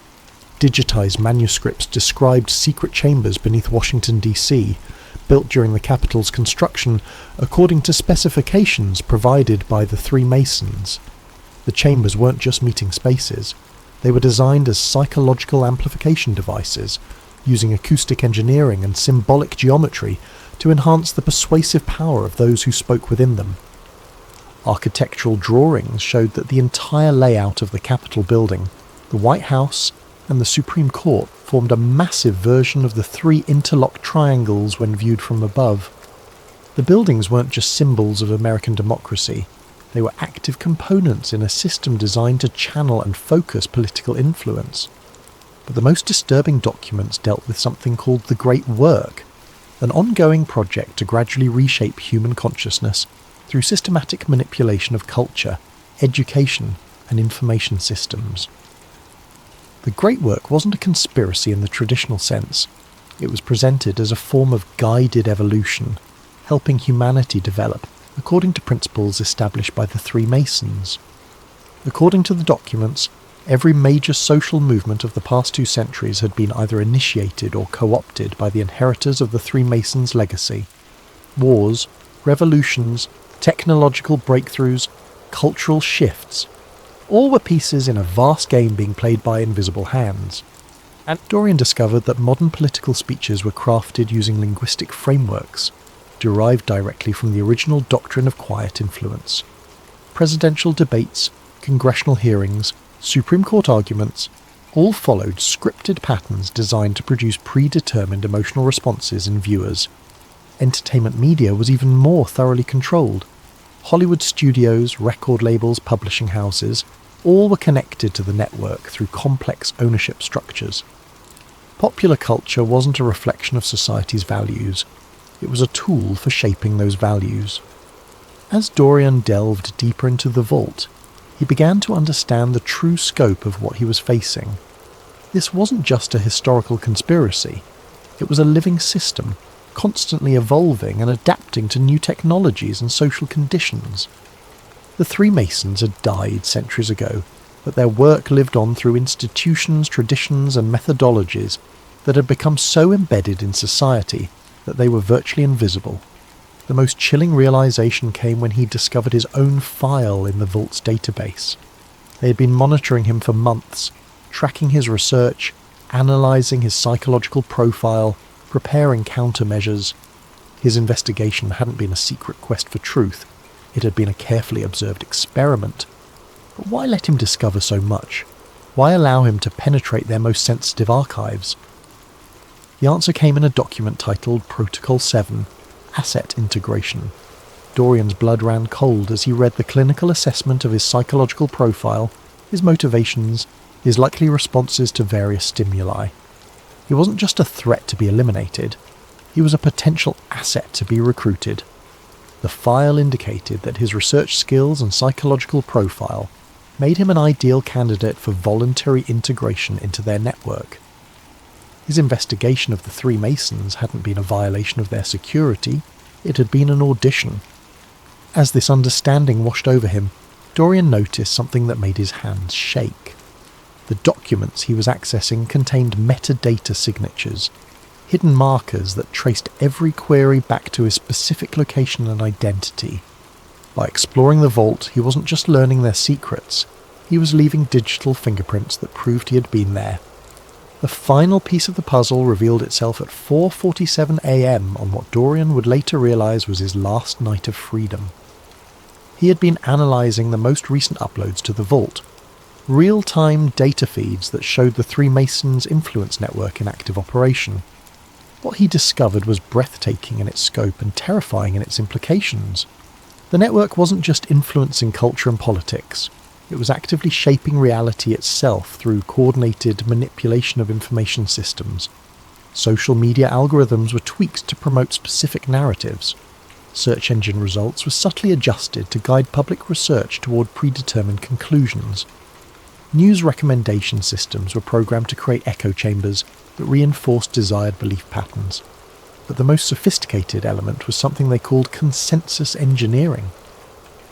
Digitized manuscripts described secret chambers beneath Washington, D.C., built during the Capitol's construction according to specifications provided by the Three Masons. The chambers weren't just meeting spaces. They were designed as psychological amplification devices, using acoustic engineering and symbolic geometry to enhance the persuasive power of those who spoke within them. Architectural drawings showed that the entire layout of the Capitol building, the White House, and the Supreme Court formed a massive version of the 3 interlocked triangles when viewed from above. The buildings weren't just symbols of American democracy, they were active components in a system designed to channel and focus political influence. But the most disturbing documents dealt with something called the Great Work, an ongoing project to gradually reshape human consciousness through systematic manipulation of culture, education, and information systems. The Great Work wasn't a conspiracy in the traditional sense. It was presented as a form of guided evolution, helping humanity develop according to principles established by the Three Masons. According to the documents, every major social movement of the past 2 centuries had been either initiated or co-opted by the inheritors of the Three Masons' legacy. Wars, revolutions, technological breakthroughs, cultural shifts, all were pieces in a vast game being played by invisible hands. And Dorian discovered that modern political speeches were crafted using linguistic frameworks, derived directly from the original doctrine of quiet influence. Presidential debates, congressional hearings, Supreme Court arguments, all followed scripted patterns designed to produce predetermined emotional responses in viewers. Entertainment media was even more thoroughly controlled. Hollywood studios, record labels, publishing houses, all were connected to the network through complex ownership structures. Popular culture wasn't a reflection of society's values. It was a tool for shaping those values. As Dorian delved deeper into the vault, he began to understand the true scope of what he was facing. This wasn't just a historical conspiracy, it was a living system, constantly evolving and adapting to new technologies and social conditions. The three Masons had died centuries ago, but their work lived on through institutions, traditions and methodologies that had become so embedded in society that they were virtually invisible. The most chilling realization came when he discovered his own file in the vault's database. They had been monitoring him for months, tracking his research, analysing his psychological profile, preparing countermeasures. His investigation hadn't been a secret quest for truth, it had been a carefully observed experiment. But why let him discover so much? Why allow him to penetrate their most sensitive archives? The answer came in a document titled Protocol 7, Asset Integration. Dorian's blood ran cold as he read the clinical assessment of his psychological profile, his motivations, his likely responses to various stimuli. He wasn't just a threat to be eliminated, he was a potential asset to be recruited. The file indicated that his research skills and psychological profile made him an ideal candidate for voluntary integration into their network. His investigation of the three Masons hadn't been a violation of their security, it had been an audition. As this understanding washed over him, Dorian noticed something that made his hands shake. The documents he was accessing contained metadata signatures, hidden markers that traced every query back to his specific location and identity. By exploring the vault, he wasn't just learning their secrets, he was leaving digital fingerprints that proved he had been there. The final piece of the puzzle revealed itself at 4:47 a.m. on what Dorian would later realise was his last night of freedom. He had been analysing the most recent uploads to the vault, real-time data feeds that showed the three Masons' influence network in active operation. What he discovered was breathtaking in its scope and terrifying in its implications. The network wasn't just influencing culture and politics, it was actively shaping reality itself through coordinated manipulation of information systems. Social media algorithms were tweaked to promote specific narratives. Search engine results were subtly adjusted to guide public research toward predetermined conclusions. News recommendation systems were programmed to create echo chambers that reinforced desired belief patterns. But the most sophisticated element was something they called consensus engineering.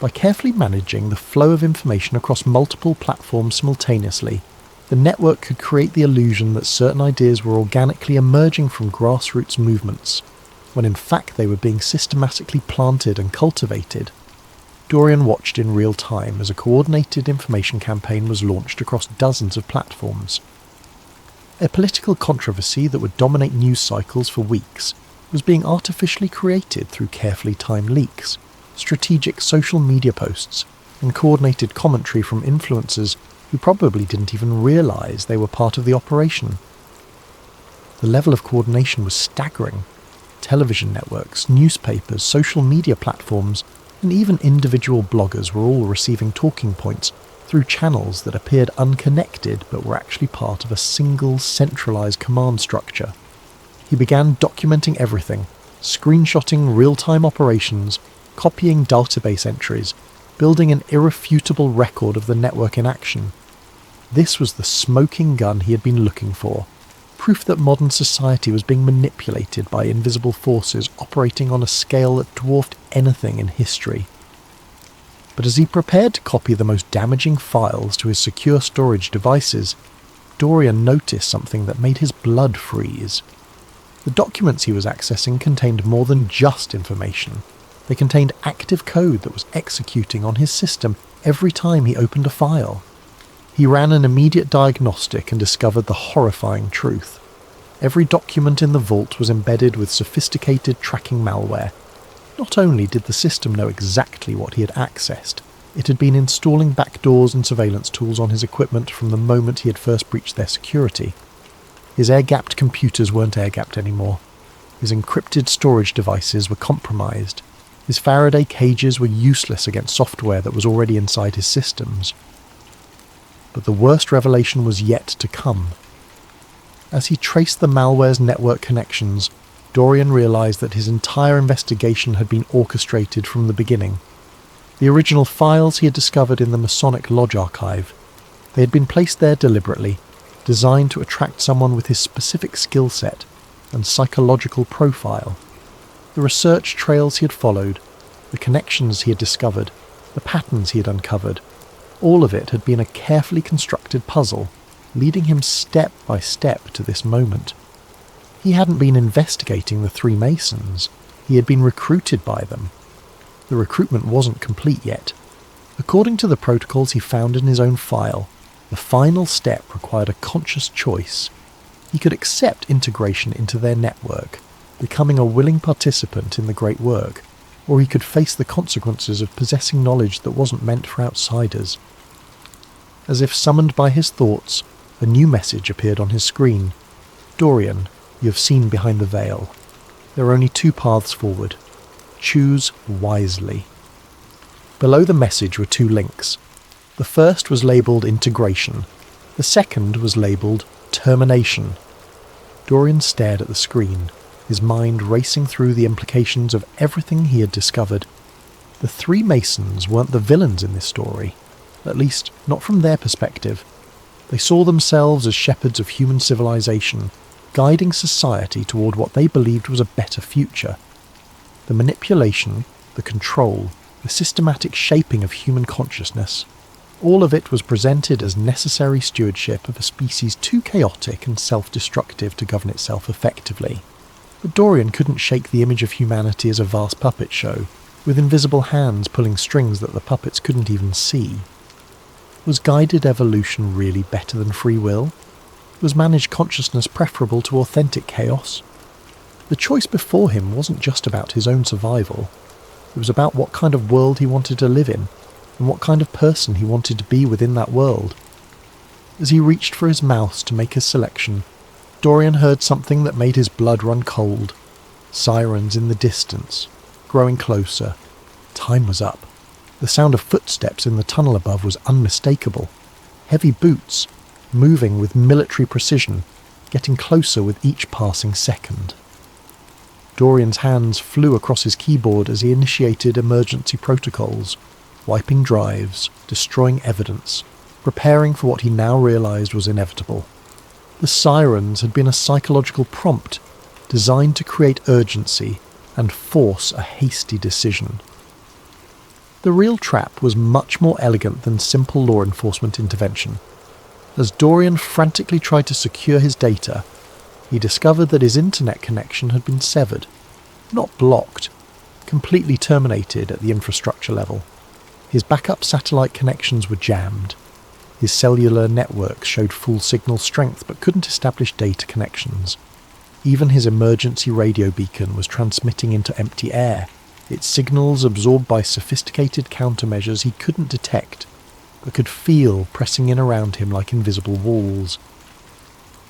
By carefully managing the flow of information across multiple platforms simultaneously, the network could create the illusion that certain ideas were organically emerging from grassroots movements, when in fact they were being systematically planted and cultivated. Dorian watched in real time as a coordinated information campaign was launched across dozens of platforms. A political controversy that would dominate news cycles for weeks was being artificially created through carefully timed leaks, strategic social media posts, and coordinated commentary from influencers who probably didn't even realise they were part of the operation. The level of coordination was staggering. Television networks, newspapers, social media platforms, and even individual bloggers were all receiving talking points through channels that appeared unconnected but were actually part of a single centralised command structure. He began documenting everything, screenshotting real-time operations, copying database entries, building an irrefutable record of the network in action. This was the smoking gun he had been looking for, proof that modern society was being manipulated by invisible forces operating on a scale that dwarfed anything in history. But as he prepared to copy the most damaging files to his secure storage devices, Dorian noticed something that made his blood freeze. The documents he was accessing contained more than just information. They contained active code that was executing on his system every time he opened a file. He ran an immediate diagnostic and discovered the horrifying truth. Every document in the vault was embedded with sophisticated tracking malware. Not only did the system know exactly what he had accessed, it had been installing backdoors and surveillance tools on his equipment from the moment he had first breached their security. His air-gapped computers weren't air-gapped anymore. His encrypted storage devices were compromised. His Faraday cages were useless against software that was already inside his systems. But the worst revelation was yet to come. As he traced the malware's network connections, Dorian realised that his entire investigation had been orchestrated from the beginning. The original files he had discovered in the Masonic Lodge archive. They had been placed there deliberately, designed to attract someone with his specific skill set and psychological profile. The research trails he had followed, the connections he had discovered, the patterns he had uncovered, all of it had been a carefully constructed puzzle, leading him step by step to this moment. He hadn't been investigating the three Masons, he had been recruited by them. The recruitment wasn't complete yet. According to the protocols he found in his own file, the final step required a conscious choice. He could accept integration into their network, becoming a willing participant in the great work, or he could face the consequences of possessing knowledge that wasn't meant for outsiders. As if summoned by his thoughts, a new message appeared on his screen. Dorian, you have seen behind the veil. There are only two paths forward. Choose wisely. Below the message were two links. The first was labelled Integration. The second was labelled Termination. Dorian stared at the screen, his mind racing through the implications of everything he had discovered. The three Masons weren't the villains in this story, at least not from their perspective. They saw themselves as shepherds of human civilization, guiding society toward what they believed was a better future. The manipulation, the control, the systematic shaping of human consciousness, all of it was presented as necessary stewardship of a species too chaotic and self-destructive to govern itself effectively. But Dorian couldn't shake the image of humanity as a vast puppet show, with invisible hands pulling strings that the puppets couldn't even see. Was guided evolution really better than free will? Was managed consciousness preferable to authentic chaos? The choice before him wasn't just about his own survival. It was about what kind of world he wanted to live in, and what kind of person he wanted to be within that world. As he reached for his mouse to make his selection, Dorian heard something that made his blood run cold. Sirens in the distance, growing closer. Time was up. The sound of footsteps in the tunnel above was unmistakable. Heavy boots, moving with military precision, getting closer with each passing second. Dorian's hands flew across his keyboard as he initiated emergency protocols, wiping drives, destroying evidence, preparing for what he now realized was inevitable. The sirens had been a psychological prompt designed to create urgency and force a hasty decision. The real trap was much more elegant than simple law enforcement intervention. As Dorian frantically tried to secure his data, he discovered that his internet connection had been severed, not blocked, completely terminated at the infrastructure level. His backup satellite connections were jammed. His cellular network showed full signal strength but couldn't establish data connections. Even his emergency radio beacon was transmitting into empty air, its signals absorbed by sophisticated countermeasures he couldn't detect, but could feel pressing in around him like invisible walls.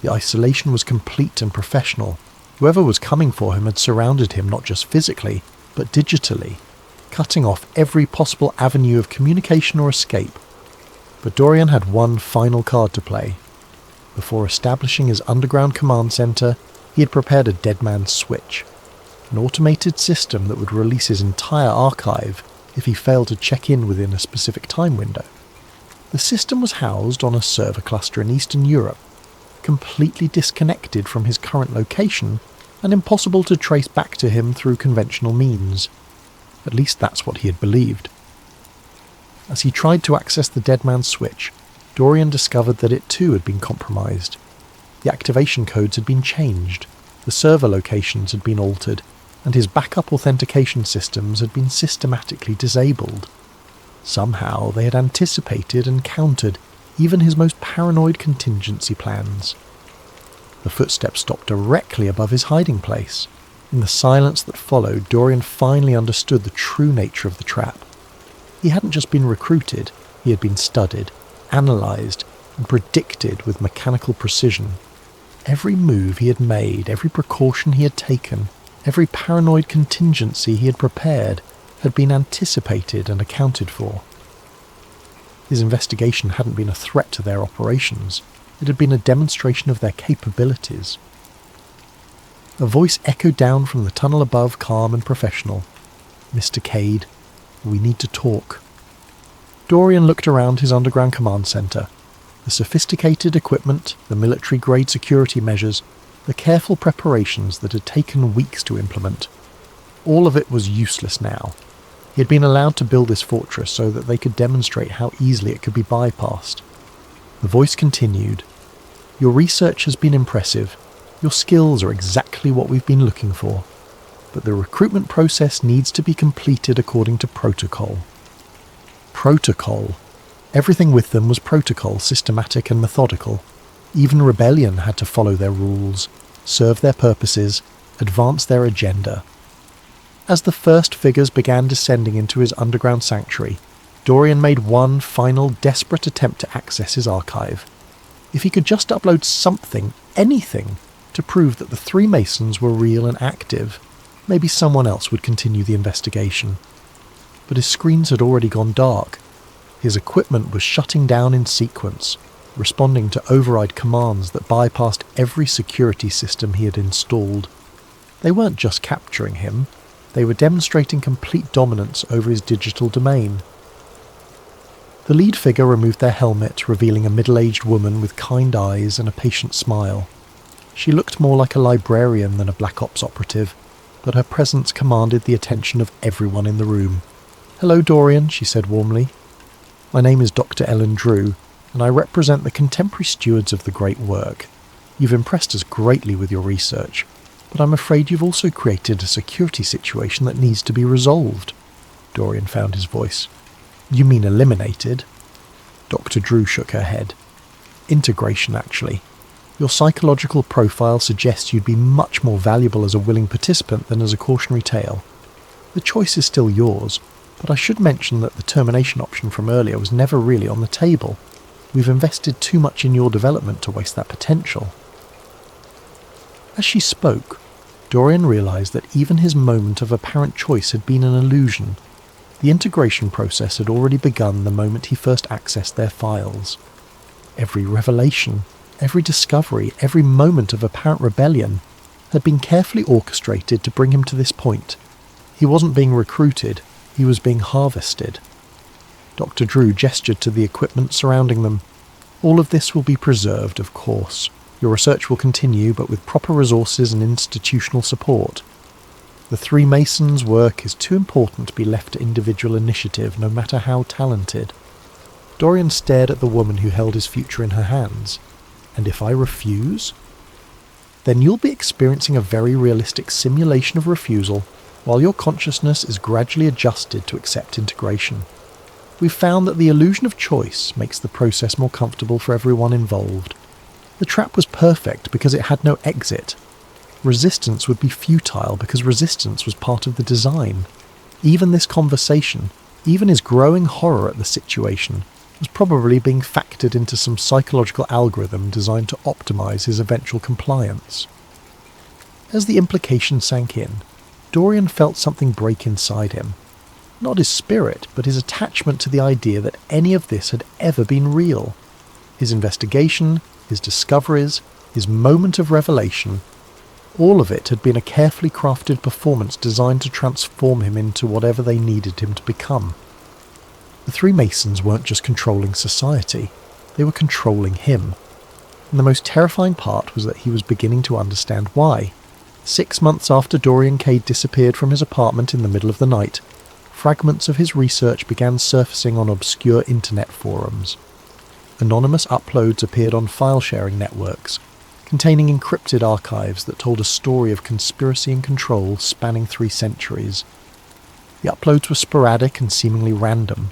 The isolation was complete and professional. Whoever was coming for him had surrounded him not just physically, but digitally, cutting off every possible avenue of communication or escape. But Dorian had one final card to play. Before establishing his underground command center, he had prepared a dead man's switch, an automated system that would release his entire archive if he failed to check in within a specific time window. The system was housed on a server cluster in Eastern Europe, completely disconnected from his current location and impossible to trace back to him through conventional means. At least that's what he had believed. As he tried to access the dead man's switch, Dorian discovered that it too had been compromised. The activation codes had been changed, the server locations had been altered, and his backup authentication systems had been systematically disabled. Somehow they had anticipated and countered even his most paranoid contingency plans. The footsteps stopped directly above his hiding place. In the silence that followed, Dorian finally understood the true nature of the trap. He hadn't just been recruited, he had been studied, analysed, and predicted with mechanical precision. Every move he had made, every precaution he had taken, every paranoid contingency he had prepared had been anticipated and accounted for. His investigation hadn't been a threat to their operations, it had been a demonstration of their capabilities. A voice echoed down from the tunnel above, calm and professional. "Mr. Cade, We need to talk." Dorian looked around his underground command centre. The sophisticated equipment, the military-grade security measures, the careful preparations that had taken weeks to implement. All of it was useless now. He had been allowed to build this fortress so that they could demonstrate how easily it could be bypassed. The voice continued, "Your research has been impressive. Your skills are exactly what we've been looking for. But the recruitment process needs to be completed according to protocol." Protocol. Everything with them was protocol, systematic and methodical. Even rebellion had to follow their rules, serve their purposes, advance their agenda. As the first figures began descending into his underground sanctuary, Dorian made one final desperate attempt to access his archive. If he could just upload something, anything, to prove that the three Masons were real and active, maybe someone else would continue the investigation. But his screens had already gone dark. His equipment was shutting down in sequence, responding to override commands that bypassed every security system he had installed. They weren't just capturing him, they were demonstrating complete dominance over his digital domain. The lead figure removed their helmet, revealing a middle-aged woman with kind eyes and a patient smile. She looked more like a librarian than a Black Ops operative, but her presence commanded the attention of everyone in the room. "Hello, Dorian," she said warmly. "My name is Dr. Ellen Drew, and I represent the contemporary stewards of the great work. You've impressed us greatly with your research, but I'm afraid you've also created a security situation that needs to be resolved." Dorian found his voice. "You mean eliminated?" Dr. Drew shook her head. "Integration, actually. Your psychological profile suggests you'd be much more valuable as a willing participant than as a cautionary tale. The choice is still yours, but I should mention that the termination option from earlier was never really on the table. We've invested too much in your development to waste that potential." As she spoke, Dorian realised that even his moment of apparent choice had been an illusion. The integration process had already begun the moment he first accessed their files. Every revelation, every discovery, every moment of apparent rebellion had been carefully orchestrated to bring him to this point. He wasn't being recruited, he was being harvested. Dr. Drew gestured to the equipment surrounding them. "All of this will be preserved, of course. Your research will continue, but with proper resources and institutional support. The three Masons' work is too important to be left to individual initiative, no matter how talented." Dorian stared at the woman who held his future in her hands. "And if I refuse?" "Then you'll be experiencing a very realistic simulation of refusal, while your consciousness is gradually adjusted to accept integration. We've found that the illusion of choice makes the process more comfortable for everyone involved. The trap was perfect because it had no exit. Resistance would be futile because resistance was part of the design. Even this conversation, even his growing horror at the situation, was probably being factored into some psychological algorithm designed to optimize his eventual compliance." As the implication sank in, Dorian felt something break inside him. Not his spirit, but his attachment to the idea that any of this had ever been real. His investigation, his discoveries, his moment of revelation, all of it had been a carefully crafted performance designed to transform him into whatever they needed him to become. The three Masons weren't just controlling society, they were controlling him. And the most terrifying part was that he was beginning to understand why. 6 months after Dorian Cade disappeared from his apartment in the middle of the night, fragments of his research began surfacing on obscure internet forums. Anonymous uploads appeared on file-sharing networks, containing encrypted archives that told a story of conspiracy and control spanning 3 centuries. The uploads were sporadic and seemingly random.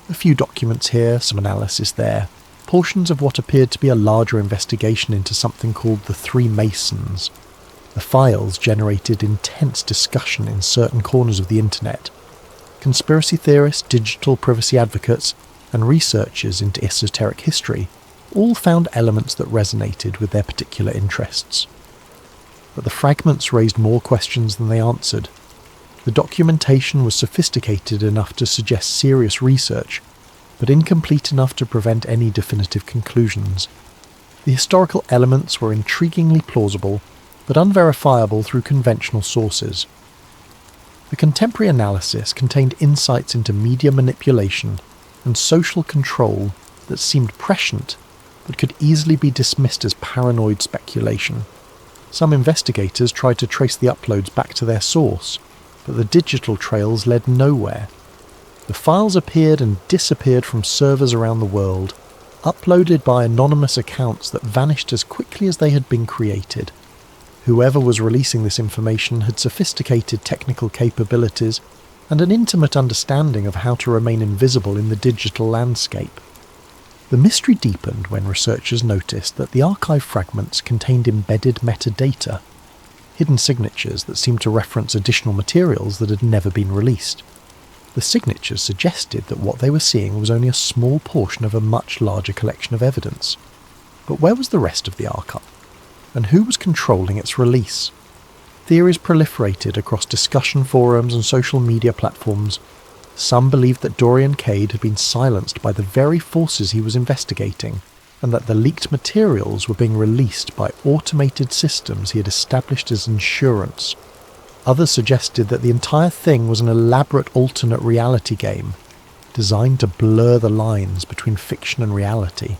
A few documents here, some analysis there, portions of what appeared to be a larger investigation into something called the Three Masons. The files generated intense discussion in certain corners of the internet. Conspiracy theorists, digital privacy advocates, and researchers into esoteric history all found elements that resonated with their particular interests. But the fragments raised more questions than they answered. The documentation was sophisticated enough to suggest serious research, but incomplete enough to prevent any definitive conclusions. The historical elements were intriguingly plausible, but unverifiable through conventional sources. The contemporary analysis contained insights into media manipulation and social control that seemed prescient but could easily be dismissed as paranoid speculation. Some investigators tried to trace the uploads back to their source, but the digital trails led nowhere. The files appeared and disappeared from servers around the world, uploaded by anonymous accounts that vanished as quickly as they had been created. Whoever was releasing this information had sophisticated technical capabilities and an intimate understanding of how to remain invisible in the digital landscape. The mystery deepened when researchers noticed that the archive fragments contained embedded metadata, hidden signatures that seemed to reference additional materials that had never been released. The signatures suggested that what they were seeing was only a small portion of a much larger collection of evidence. But where was the rest of the archive? And who was controlling its release? Theories proliferated across discussion forums and social media platforms. Some believed that Dorian Cade had been silenced by the very forces he was investigating, and that the leaked materials were being released by automated systems he had established as insurance. Others suggested that the entire thing was an elaborate alternate reality game, designed to blur the lines between fiction and reality.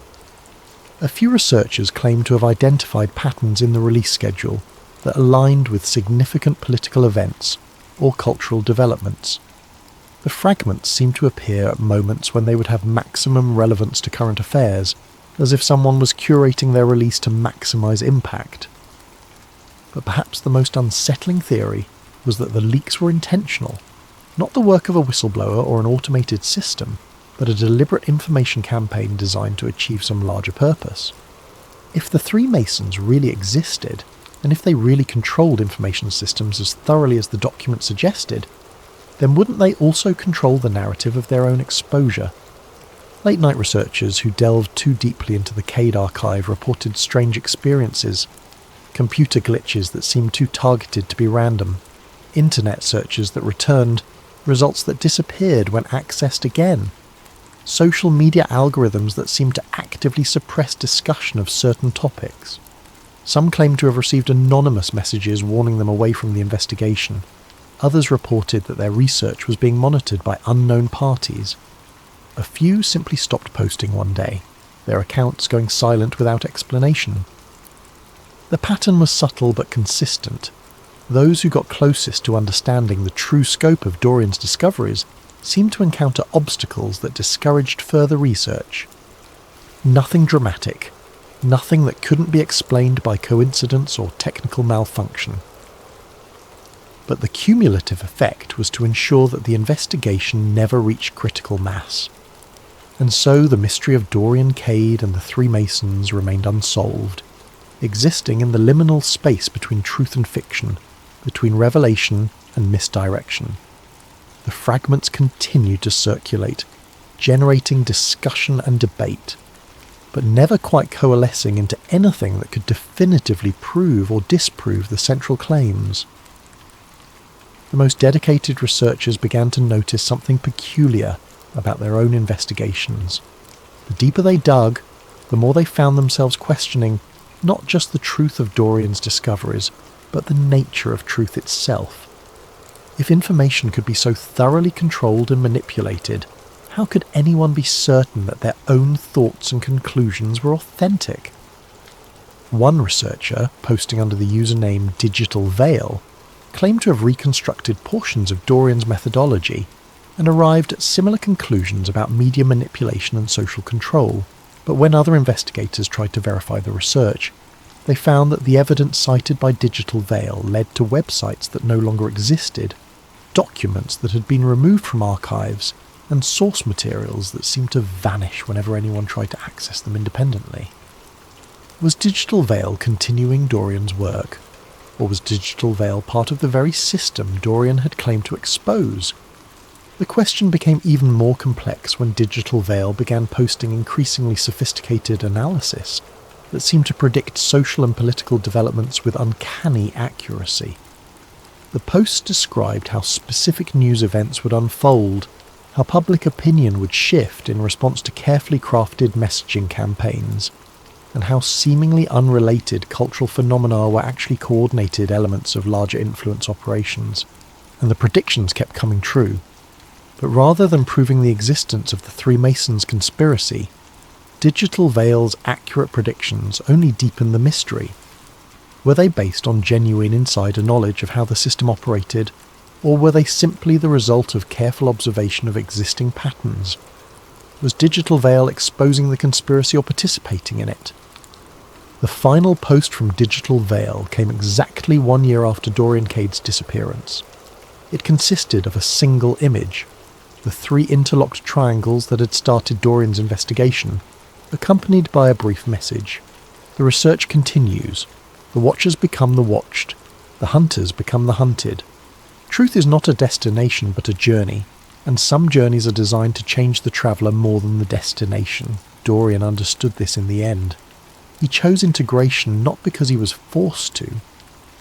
A few researchers claimed to have identified patterns in the release schedule that aligned with significant political events or cultural developments. The fragments seemed to appear at moments when they would have maximum relevance to current affairs, as if someone was curating their release to maximize impact. But perhaps the most unsettling theory was that the leaks were intentional, not the work of a whistleblower or an automated system, but a deliberate information campaign designed to achieve some larger purpose. If the three Masons really existed, and if they really controlled information systems as thoroughly as the document suggested, then wouldn't they also control the narrative of their own exposure? Late-night researchers who delved too deeply into the Cade archive reported strange experiences, computer glitches that seemed too targeted to be random, internet searches that returned results that disappeared when accessed again, social media algorithms that seemed to actively suppress discussion of certain topics. Some claimed to have received anonymous messages warning them away from the investigation. Others reported that their research was being monitored by unknown parties. A few simply stopped posting one day, their accounts going silent without explanation. The pattern was subtle but consistent. Those who got closest to understanding the true scope of Dorian's discoveries seemed to encounter obstacles that discouraged further research. Nothing dramatic, nothing that couldn't be explained by coincidence or technical malfunction. But the cumulative effect was to ensure that the investigation never reached critical mass. And so the mystery of Dorian Cade and the three Masons remained unsolved, existing in the liminal space between truth and fiction, between revelation and misdirection. The fragments continued to circulate, generating discussion and debate, but never quite coalescing into anything that could definitively prove or disprove the central claims. The most dedicated researchers began to notice something peculiar about their own investigations. The deeper they dug, the more they found themselves questioning not just the truth of Dorian's discoveries, but the nature of truth itself. If information could be so thoroughly controlled and manipulated, how could anyone be certain that their own thoughts and conclusions were authentic? One researcher, posting under the username Digital Veil, claimed to have reconstructed portions of Dorian's methodology and arrived at similar conclusions about media manipulation and social control. But when other investigators tried to verify the research, they found that the evidence cited by Digital Veil led to websites that no longer existed, documents that had been removed from archives, and source materials that seemed to vanish whenever anyone tried to access them independently. Was Digital Veil continuing Dorian's work? Or was Digital Veil part of the very system Dorian had claimed to expose? The question became even more complex when Digital Veil began posting increasingly sophisticated analysis that seemed to predict social and political developments with uncanny accuracy. The posts described how specific news events would unfold, how public opinion would shift in response to carefully crafted messaging campaigns, and how seemingly unrelated cultural phenomena were actually coordinated elements of larger influence operations. and the predictions kept coming true. But rather than proving the existence of the Three Masons conspiracy, Digital Veil's accurate predictions only deepened the mystery. Were they based on genuine insider knowledge of how the system operated, or were they simply the result of careful observation of existing patterns? Was Digital Veil exposing the conspiracy or participating in it? The final post from Digital Veil came exactly 1 year after Dorian Cade's disappearance. It consisted of a single image, the 3 interlocked triangles that had started Dorian's investigation, accompanied by a brief message. The research continues. The watchers become the watched. The hunters become the hunted. Truth is not a destination but a journey, and some journeys are designed to change the traveller more than the destination. Dorian understood this in the end. He chose integration not because he was forced to,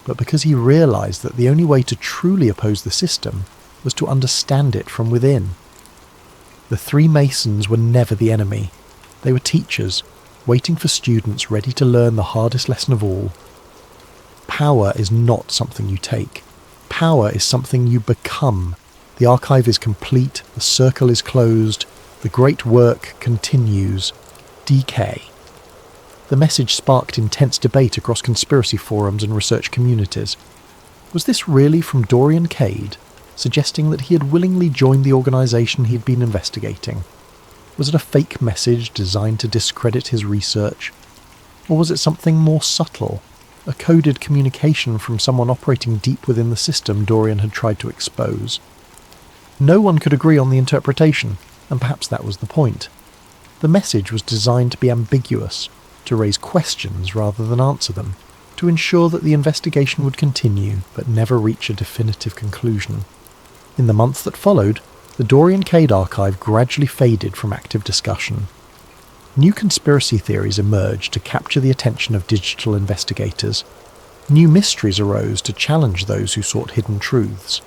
but because he realised that the only way to truly oppose the system was to understand it from within. The Three Masons were never the enemy. They were teachers, waiting for students ready to learn the hardest lesson of all. Power is not something you take. Power is something you become. The archive is complete, the circle is closed, the great work continues. DK. The message sparked intense debate across conspiracy forums and research communities. Was this really from Dorian Cade, suggesting that he had willingly joined the organisation he had been investigating? Was it a fake message designed to discredit his research? Or was it something more subtle, a coded communication from someone operating deep within the system Dorian had tried to expose? No one could agree on the interpretation, and perhaps that was the point. The message was designed to be ambiguous, to raise questions rather than answer them, to ensure that the investigation would continue but never reach a definitive conclusion. In the months that followed, the Dorian Cade archive gradually faded from active discussion. New conspiracy theories emerged to capture the attention of digital investigators. New mysteries arose to challenge those who sought hidden truths.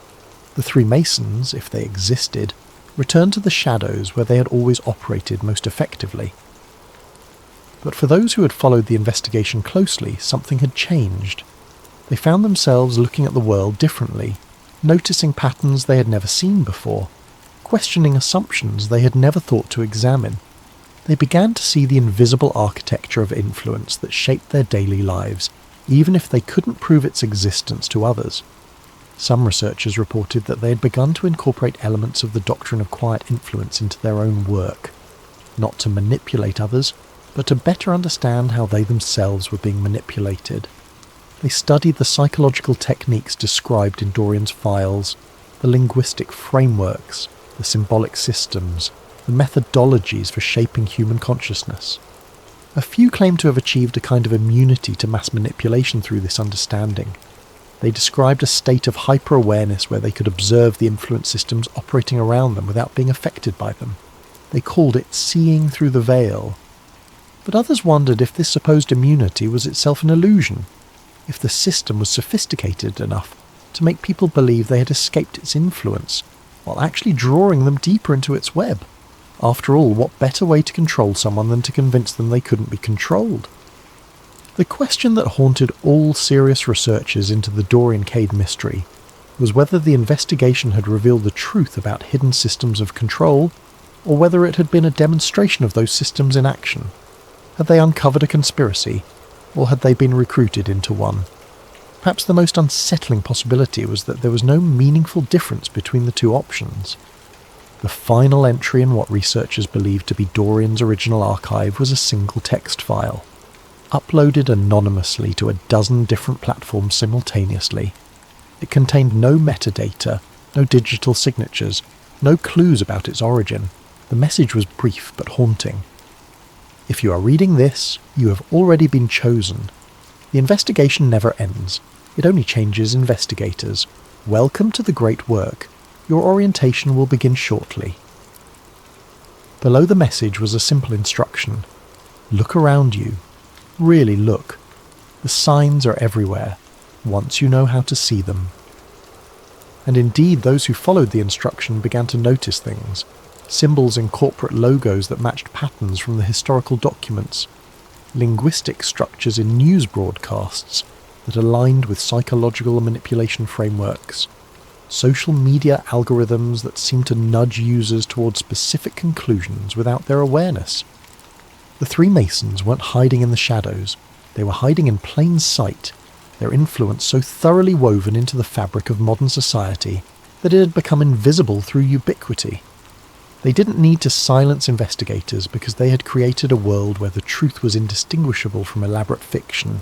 The Three Masons, if they existed, returned to the shadows where they had always operated most effectively. But for those who had followed the investigation closely, something had changed. They found themselves looking at the world differently, noticing patterns they had never seen before, questioning assumptions they had never thought to examine. They began to see the invisible architecture of influence that shaped their daily lives, even if they couldn't prove its existence to others. Some researchers reported that they had begun to incorporate elements of the doctrine of quiet influence into their own work, not to manipulate others, but to better understand how they themselves were being manipulated. They studied the psychological techniques described in Dorian's files, the linguistic frameworks, the symbolic systems, the methodologies for shaping human consciousness. A few claim to have achieved a kind of immunity to mass manipulation through this understanding. They described a state of hyper-awareness where they could observe the influence systems operating around them without being affected by them. They called it seeing through the veil. But others wondered if this supposed immunity was itself an illusion, if the system was sophisticated enough to make people believe they had escaped its influence, while actually drawing them deeper into its web. After all, what better way to control someone than to convince them they couldn't be controlled? The question that haunted all serious researchers into the Dorian Cade mystery was whether the investigation had revealed the truth about hidden systems of control, or whether it had been a demonstration of those systems in action. Had they uncovered a conspiracy, or had they been recruited into one? Perhaps the most unsettling possibility was that there was no meaningful difference between the two options. The final entry in what researchers believed to be Dorian's original archive was a single text file, uploaded anonymously to a dozen different platforms simultaneously. It contained no metadata, no digital signatures, no clues about its origin. The message was brief but haunting. If you are reading this, you have already been chosen. The investigation never ends. It only changes investigators. Welcome to the great work. Your orientation will begin shortly. Below the message was a simple instruction. Look around you. Really look. The signs are everywhere, once you know how to see them. And indeed, those who followed the instruction began to notice things. Symbols in corporate logos that matched patterns from the historical documents, linguistic structures in news broadcasts that aligned with psychological manipulation frameworks, social media algorithms that seem to nudge users towards specific conclusions without their awareness. The three Masons weren't hiding in the shadows, they were hiding in plain sight, their influence so thoroughly woven into the fabric of modern society that it had become invisible through ubiquity. They didn't need to silence investigators because they had created a world where the truth was indistinguishable from elaborate fiction.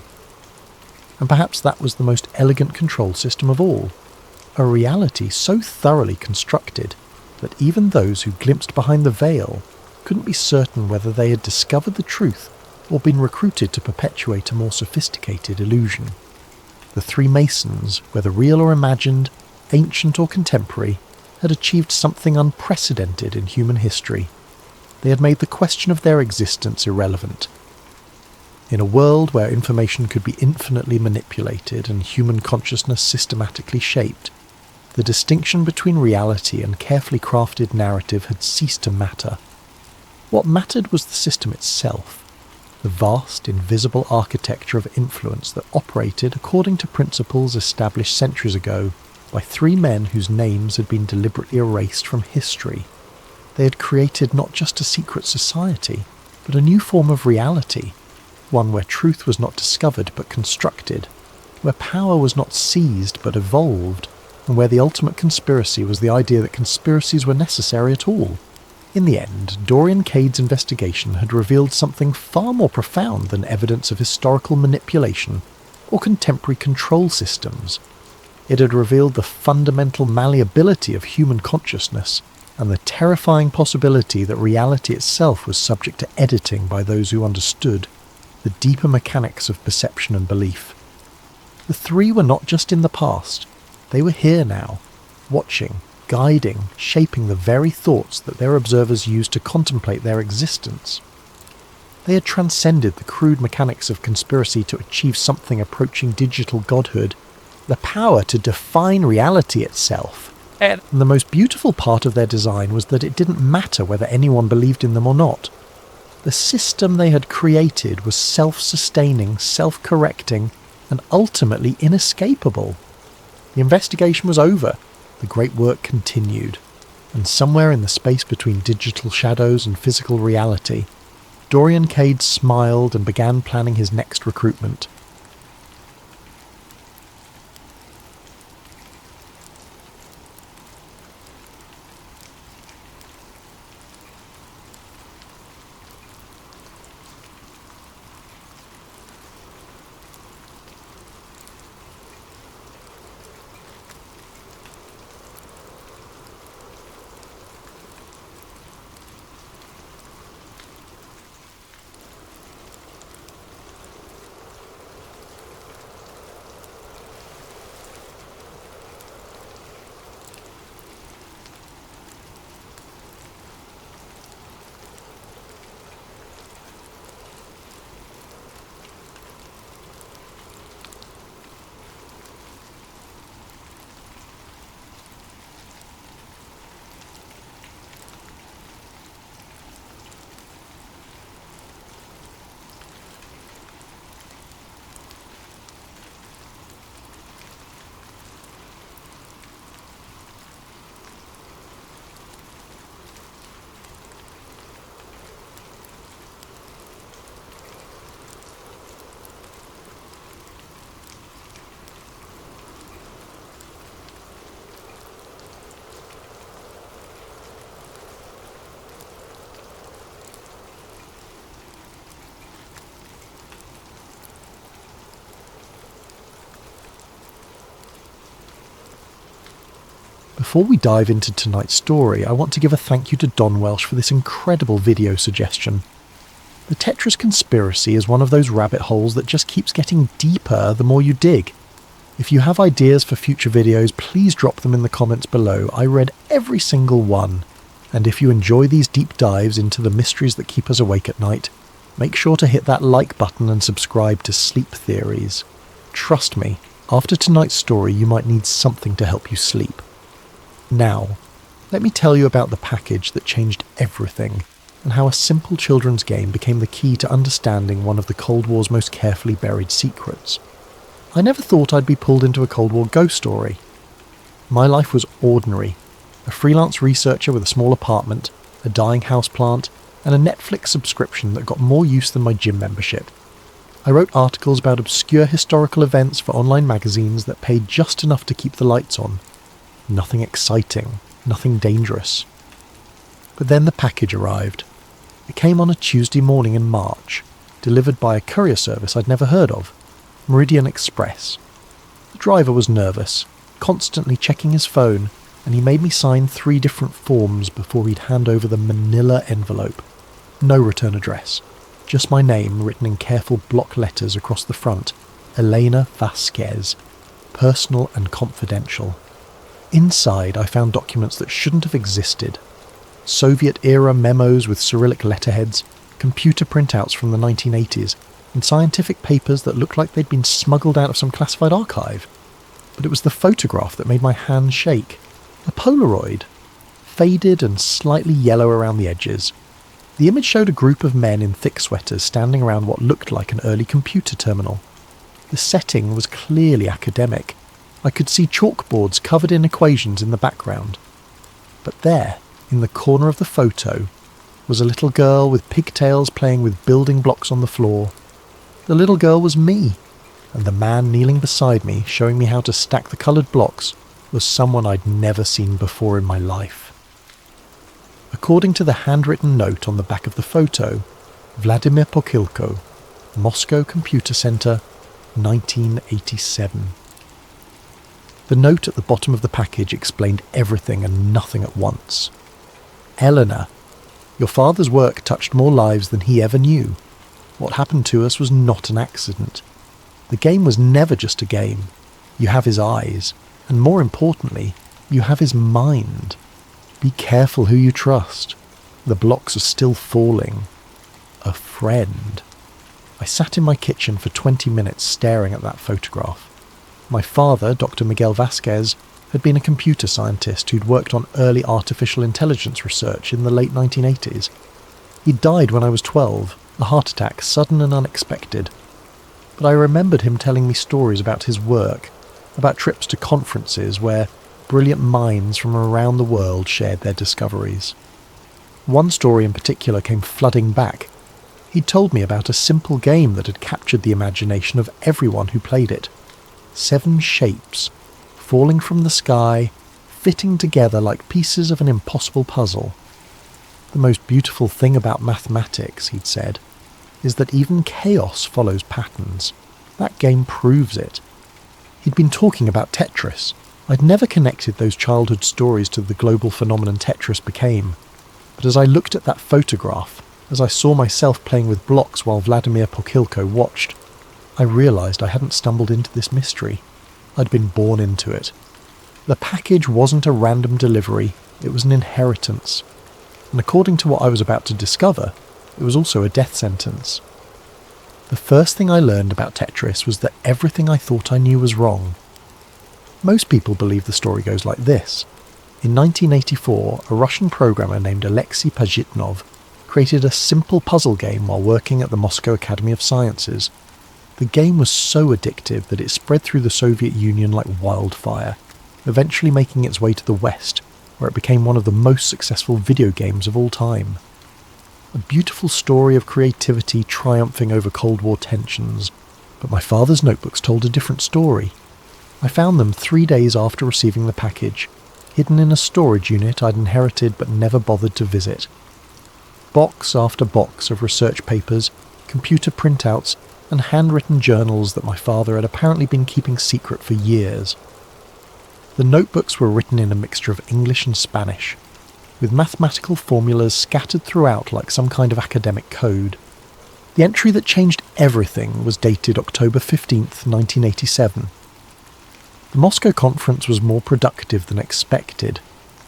And perhaps that was the most elegant control system of all, a reality so thoroughly constructed that even those who glimpsed behind the veil couldn't be certain whether they had discovered the truth or been recruited to perpetuate a more sophisticated illusion. The three Masons, whether real or imagined, ancient or contemporary, had achieved something unprecedented in human history. They had made the question of their existence irrelevant. In a world where information could be infinitely manipulated and human consciousness systematically shaped, the distinction between reality and carefully crafted narrative had ceased to matter. What mattered was the system itself, the vast, invisible architecture of influence that operated according to principles established centuries ago by three men whose names had been deliberately erased from history. They had created not just a secret society, but a new form of reality, one where truth was not discovered but constructed, where power was not seized but evolved, and where the ultimate conspiracy was the idea that conspiracies were necessary at all. In the end, Dorian Cade's investigation had revealed something far more profound than evidence of historical manipulation or contemporary control systems. It had revealed the fundamental malleability of human consciousness and the terrifying possibility that reality itself was subject to editing by those who understood the deeper mechanics of perception and belief. The three were not just in the past, they were here now, watching, guiding, shaping the very thoughts that their observers used to contemplate their existence. They had transcended the crude mechanics of conspiracy to achieve something approaching digital godhood, the power to define reality itself. And the most beautiful part of their design was that it didn't matter whether anyone believed in them or not. The system they had created was self-sustaining, self-correcting, and ultimately inescapable. The investigation was over. The great work continued, and somewhere in the space between digital shadows and physical reality, Dorian Cade smiled and began planning his next recruitment. Before we dive into tonight's story, I want to give a thank you to Don Welsh for this incredible video suggestion. The Tetris conspiracy is one of those rabbit holes that just keeps getting deeper the more you dig. If you have ideas for future videos, please drop them in the comments below. I read every single one. And if you enjoy these deep dives into the mysteries that keep us awake at night, make sure to hit that like button and subscribe to Sleep Theories. Trust me, after tonight's story you might need something to help you sleep. Now, let me tell you about the package that changed everything, and how a simple children's game became the key to understanding one of the Cold War's most carefully buried secrets. I never thought I'd be pulled into a Cold War ghost story. My life was ordinary. A freelance researcher with a small apartment, a dying houseplant, and a Netflix subscription that got more use than my gym membership. I wrote articles about obscure historical events for online magazines that paid just enough to keep the lights on. Nothing exciting, nothing dangerous. But then the package arrived. It came on a Tuesday morning in March, delivered by a courier service I'd never heard of, Meridian Express. The driver was nervous, constantly checking his phone, and he made me sign 3 different forms before he'd hand over the manila envelope. No return address, just my name written in careful block letters across the front, Elena Vasquez, personal and confidential. Inside I found documents that shouldn't have existed. Soviet-era memos with Cyrillic letterheads, computer printouts from the 1980s, and scientific papers that looked like they'd been smuggled out of some classified archive. But it was the photograph that made my hand shake. A Polaroid, faded and slightly yellow around the edges. The image showed a group of men in thick sweaters standing around what looked like an early computer terminal. The setting was clearly academic. I could see chalkboards covered in equations in the background. But there, in the corner of the photo, was a little girl with pigtails playing with building blocks on the floor. The little girl was me, and the man kneeling beside me, showing me how to stack the coloured blocks, was someone I'd never seen before in my life. According to the handwritten note on the back of the photo, Vladimir Pokhilko, Moscow Computer Center, 1987. The note at the bottom of the package explained everything and nothing at once. Eleanor, your father's work touched more lives than he ever knew. What happened to us was not an accident. The game was never just a game. You have his eyes, and more importantly, you have his mind. Be careful who you trust. The blocks are still falling. A friend. I sat in my kitchen for 20 minutes staring at that photograph. My father, Dr. Miguel Vasquez, had been a computer scientist who'd worked on early artificial intelligence research in the late 1980s. He died when I was 12, a heart attack, sudden and unexpected. But I remembered him telling me stories about his work, about trips to conferences where brilliant minds from around the world shared their discoveries. One story in particular came flooding back. He'd told me about a simple game that had captured the imagination of everyone who played it. 7 shapes, falling from the sky, fitting together like pieces of an impossible puzzle. The most beautiful thing about mathematics, he'd said, is that even chaos follows patterns. That game proves it. He'd been talking about Tetris. I'd never connected those childhood stories to the global phenomenon Tetris became. But as I looked at that photograph, as I saw myself playing with blocks while Vladimir Pokhilko watched, I realised I hadn't stumbled into this mystery. I'd been born into it. The package wasn't a random delivery, it was an inheritance. And according to what I was about to discover, it was also a death sentence. The first thing I learned about Tetris was that everything I thought I knew was wrong. Most people believe the story goes like this. In 1984, a Russian programmer named Alexei Pajitnov created a simple puzzle game while working at the Moscow Academy of Sciences. The game was so addictive that it spread through the Soviet Union like wildfire, eventually making its way to the West, where it became one of the most successful video games of all time. A beautiful story of creativity triumphing over Cold War tensions, but my father's notebooks told a different story. I found them 3 days after receiving the package, hidden in a storage unit I'd inherited but never bothered to visit. Box after box of research papers, computer printouts, and handwritten journals that my father had apparently been keeping secret for years. The notebooks were written in a mixture of English and Spanish, with mathematical formulas scattered throughout like some kind of academic code. The entry that changed everything was dated October 15th, 1987. The Moscow conference was more productive than expected.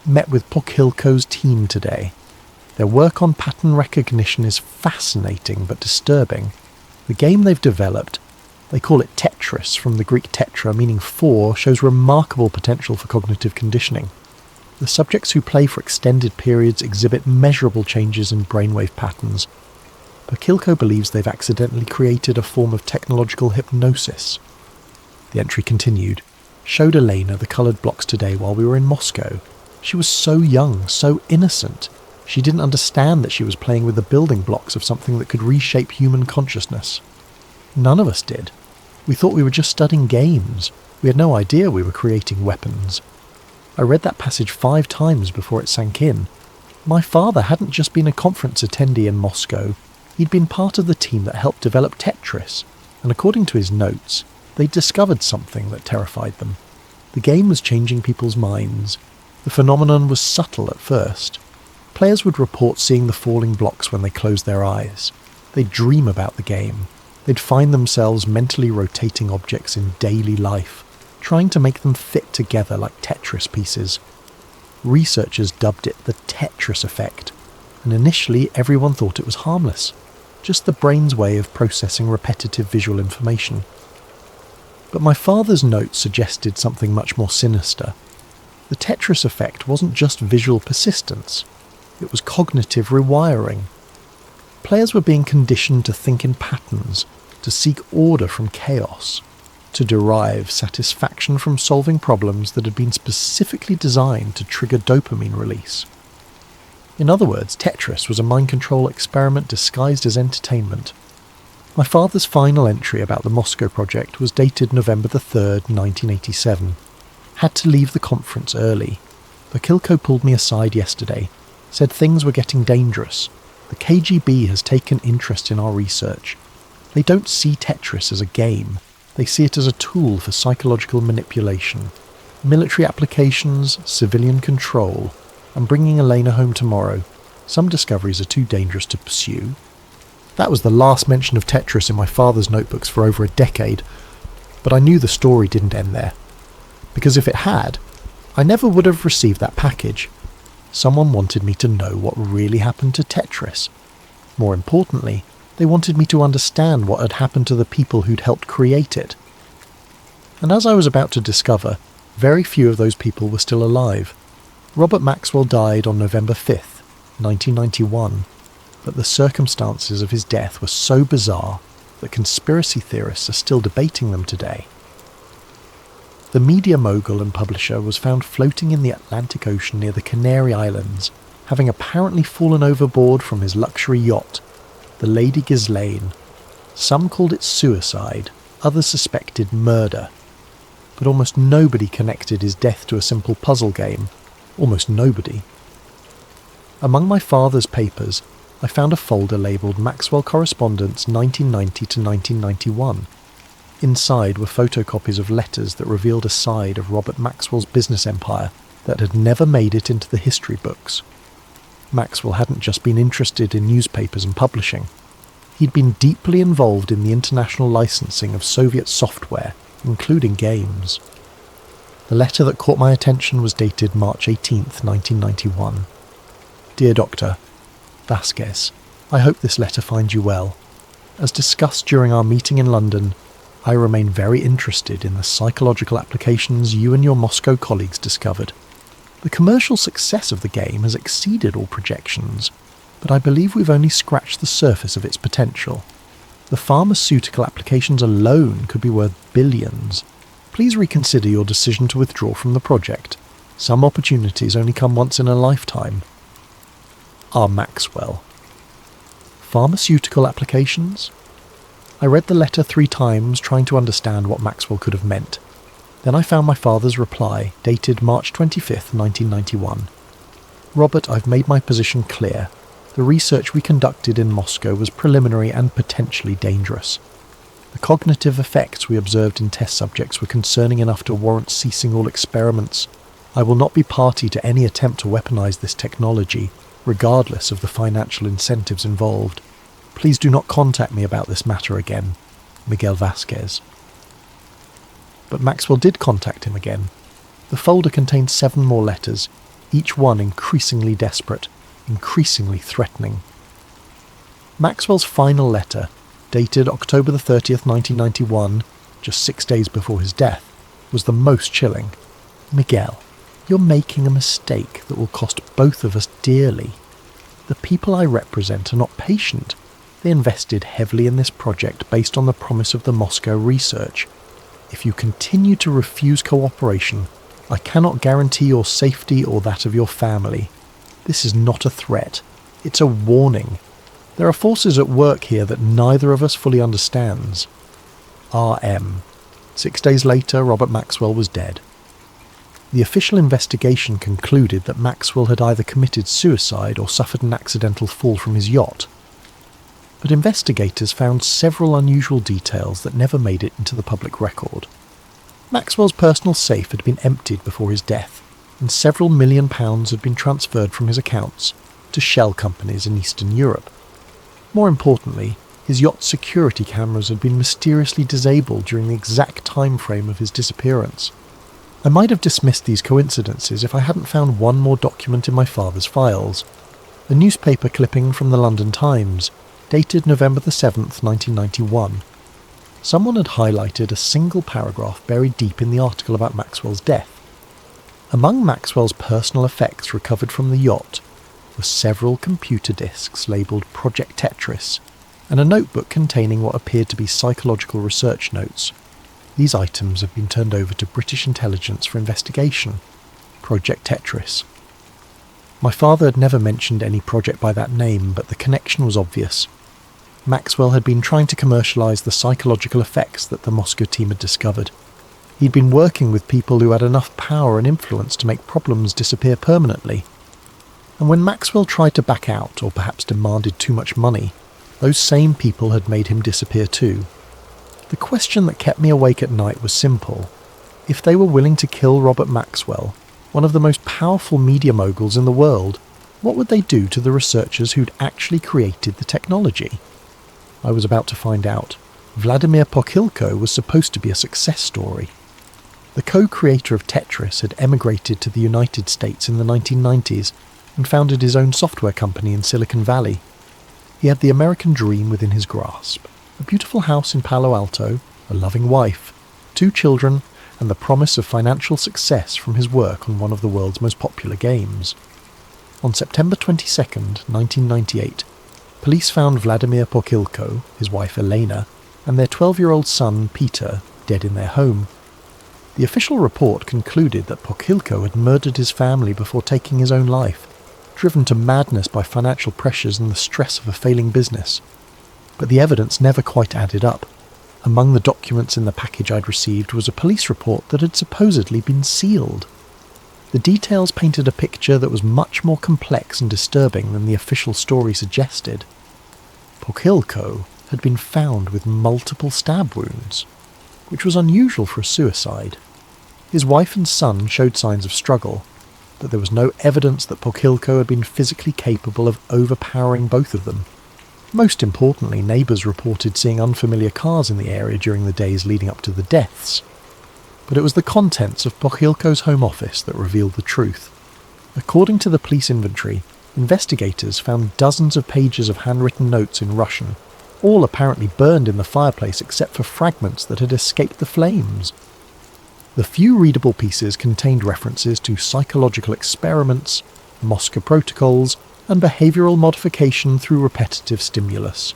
Met with Pokhilko's team today. Their work on pattern recognition is fascinating but disturbing. The game they've developed, they call it Tetris from the Greek tetra meaning 4, shows remarkable potential for cognitive conditioning. The subjects who play for extended periods exhibit measurable changes in brainwave patterns. Pokhilko believes they've accidentally created a form of technological hypnosis. The entry continued. showed Elena the coloured blocks today while we were in Moscow. She was so young, so innocent. She didn't understand that she was playing with the building blocks of something that could reshape human consciousness. None of us did. We thought we were just studying games. We had no idea we were creating weapons. I read that passage 5 times before it sank in. My father hadn't just been a conference attendee in Moscow. He'd been part of the team that helped develop Tetris, and according to his notes, they'd discovered something that terrified them. The game was changing people's minds. The phenomenon was subtle at first. Players would report seeing the falling blocks when they closed their eyes. They'd dream about the game. They'd find themselves mentally rotating objects in daily life, trying to make them fit together like Tetris pieces. Researchers dubbed it the Tetris effect, and initially everyone thought it was harmless, just the brain's way of processing repetitive visual information. But my father's notes suggested something much more sinister. The Tetris effect wasn't just visual persistence, it was cognitive rewiring. Players were being conditioned to think in patterns, to seek order from chaos, to derive satisfaction from solving problems that had been specifically designed to trigger dopamine release. In other words, Tetris was a mind control experiment disguised as entertainment. My father's final entry about the Moscow project was dated November the 3rd, 1987. Had to leave the conference early. Vakilko pulled me aside yesterday, said things were getting dangerous. The KGB has taken interest in our research. They don't see Tetris as a game. They see it as a tool for psychological manipulation. Military applications, civilian control. I'm bringing Elena home tomorrow. Some discoveries are too dangerous to pursue. That was the last mention of Tetris in my father's notebooks for over a decade, but I knew the story didn't end there. Because if it had, I never would have received that package. Someone wanted me to know what really happened to Tetris. More importantly, they wanted me to understand what had happened to the people who'd helped create it. And as I was about to discover, very few of those people were still alive. Robert Maxwell died on November 5th, 1991, but the circumstances of his death were so bizarre that conspiracy theorists are still debating them today. The media mogul and publisher was found floating in the Atlantic Ocean near the Canary Islands, having apparently fallen overboard from his luxury yacht, the Lady Ghislaine. Some called it suicide, others suspected murder. But almost nobody connected his death to a simple puzzle game. Almost nobody. Among my father's papers, I found a folder labelled Maxwell Correspondence 1990 to 1991. Inside were photocopies of letters that revealed a side of Robert Maxwell's business empire that had never made it into the history books. Maxwell hadn't just been interested in newspapers and publishing. He'd been deeply involved in the international licensing of Soviet software, including games. The letter that caught my attention was dated March 18th, 1991. Dear Dr. Vasquez, I hope this letter finds you well. As discussed during our meeting in London, I remain very interested in the psychological applications you and your Moscow colleagues discovered. The commercial success of the game has exceeded all projections, but I believe we've only scratched the surface of its potential. The pharmaceutical applications alone could be worth billions. Please reconsider your decision to withdraw from the project. Some opportunities only come once in a lifetime. R. Maxwell. Pharmaceutical applications? I read the letter 3 times, trying to understand what Maxwell could have meant. Then I found my father's reply, dated March 25th, 1991. Robert, I've made my position clear. The research we conducted in Moscow was preliminary and potentially dangerous. The cognitive effects we observed in test subjects were concerning enough to warrant ceasing all experiments. I will not be party to any attempt to weaponize this technology, regardless of the financial incentives involved. Please do not contact me about this matter again. Miguel Vasquez. But Maxwell did contact him again. The folder contained 7 more letters, each one increasingly desperate, increasingly threatening. Maxwell's final letter, dated October the 30th, 1991, just 6 days before his death, was the most chilling. Miguel, you're making a mistake that will cost both of us dearly. The people I represent are not patient. They invested heavily in this project based on the promise of the Moscow research. If you continue to refuse cooperation, I cannot guarantee your safety or that of your family. This is not a threat. It's a warning. There are forces at work here that neither of us fully understands. R.M. 6 days later, Robert Maxwell was dead. The official investigation concluded that Maxwell had either committed suicide or suffered an accidental fall from his yacht. But investigators found several unusual details that never made it into the public record. Maxwell's personal safe had been emptied before his death, and several £1 million had been transferred from his accounts to shell companies in Eastern Europe. More importantly, his yacht's security cameras had been mysteriously disabled during the exact time frame of his disappearance. I might have dismissed these coincidences if I hadn't found one more document in my father's files. A newspaper clipping from the London Times, dated November the 7th, 1991. Someone had highlighted a single paragraph buried deep in the article about Maxwell's death. Among Maxwell's personal effects recovered from the yacht were several computer disks labelled Project Tetris, and a notebook containing what appeared to be psychological research notes. These items have been turned over to British intelligence for investigation. Project Tetris. My father had never mentioned any project by that name, but the connection was obvious. Maxwell had been trying to commercialise the psychological effects that the Moscow team had discovered. He'd been working with people who had enough power and influence to make problems disappear permanently. And when Maxwell tried to back out, or perhaps demanded too much money, those same people had made him disappear too. The question that kept me awake at night was simple. If they were willing to kill Robert Maxwell, one of the most powerful media moguls in the world, what would they do to the researchers who'd actually created the technology? I was about to find out. Vladimir Pokhilko was supposed to be a success story. The co-creator of Tetris had emigrated to the United States in the 1990s and founded his own software company in Silicon Valley. He had the American dream within his grasp. A beautiful house in Palo Alto, a loving wife, 2 children, and the promise of financial success from his work on one of the world's most popular games. On September 22nd, 1998, police found Vladimir Pokhilko, his wife Elena, and their 12-year-old son Peter dead in their home. The official report concluded that Pokhilko had murdered his family before taking his own life, driven to madness by financial pressures and the stress of a failing business. But the evidence never quite added up. Among the documents in the package I'd received was a police report that had supposedly been sealed. The details painted a picture that was much more complex and disturbing than the official story suggested. Pokhilko had been found with multiple stab wounds, which was unusual for a suicide. His wife and son showed signs of struggle, but there was no evidence that Pokhilko had been physically capable of overpowering both of them. Most importantly, neighbours reported seeing unfamiliar cars in the area during the days leading up to the deaths. But it was the contents of Pokhilko's home office that revealed the truth. According to the police inventory, investigators found dozens of pages of handwritten notes in Russian, all apparently burned in the fireplace except for fragments that had escaped the flames. The few readable pieces contained references to psychological experiments, Moscow protocols, and behavioural modification through repetitive stimulus.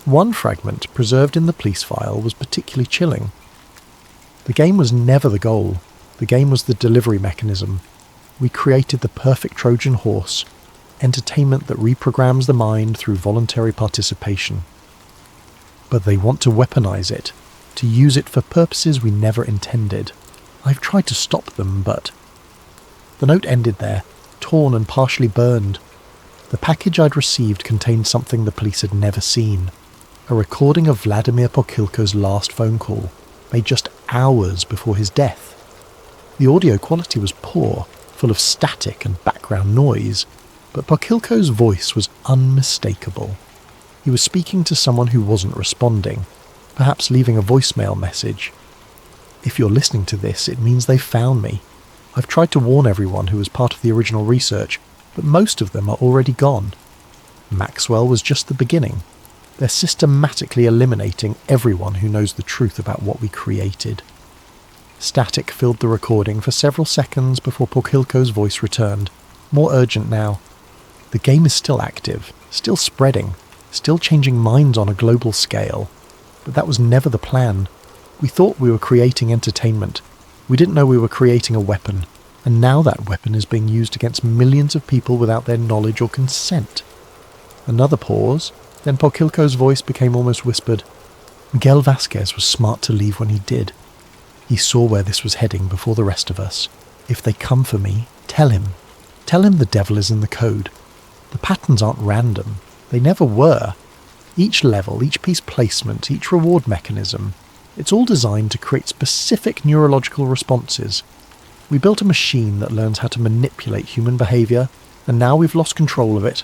One fragment preserved in the police file was particularly chilling. The game was never the goal. The game was the delivery mechanism. We created the perfect Trojan horse, entertainment that reprograms the mind through voluntary participation. But they want to weaponize it, to use it for purposes we never intended. I've tried to stop them, but... The note ended there, torn and partially burned. The package I'd received contained something the police had never seen. A recording of Vladimir Pokhilko's last phone call, made just hours before his death. The audio quality was poor, full of static and background noise, but Pokhilko's voice was unmistakable. He was speaking to someone who wasn't responding, perhaps leaving a voicemail message. If you're listening to this, it means they've found me. I've tried to warn everyone who was part of the original research, but most of them are already gone. Maxwell was just the beginning. They're systematically eliminating everyone who knows the truth about what we created. Static filled the recording for several seconds before Pokhilko's voice returned, more urgent now. The game is still active, still spreading, still changing minds on a global scale. But that was never the plan. We thought we were creating entertainment. We didn't know we were creating a weapon, and now that weapon is being used against millions of people without their knowledge or consent. Another pause, then Poquilco's voice became almost whispered. Miguel Vasquez was smart to leave when he did. He saw where this was heading before the rest of us. If they come for me, tell him. Tell him the devil is in the code. The patterns aren't random. They never were. Each level, each piece placement, each reward mechanism, it's all designed to create specific neurological responses. We built a machine that learns how to manipulate human behaviour, and now we've lost control of it.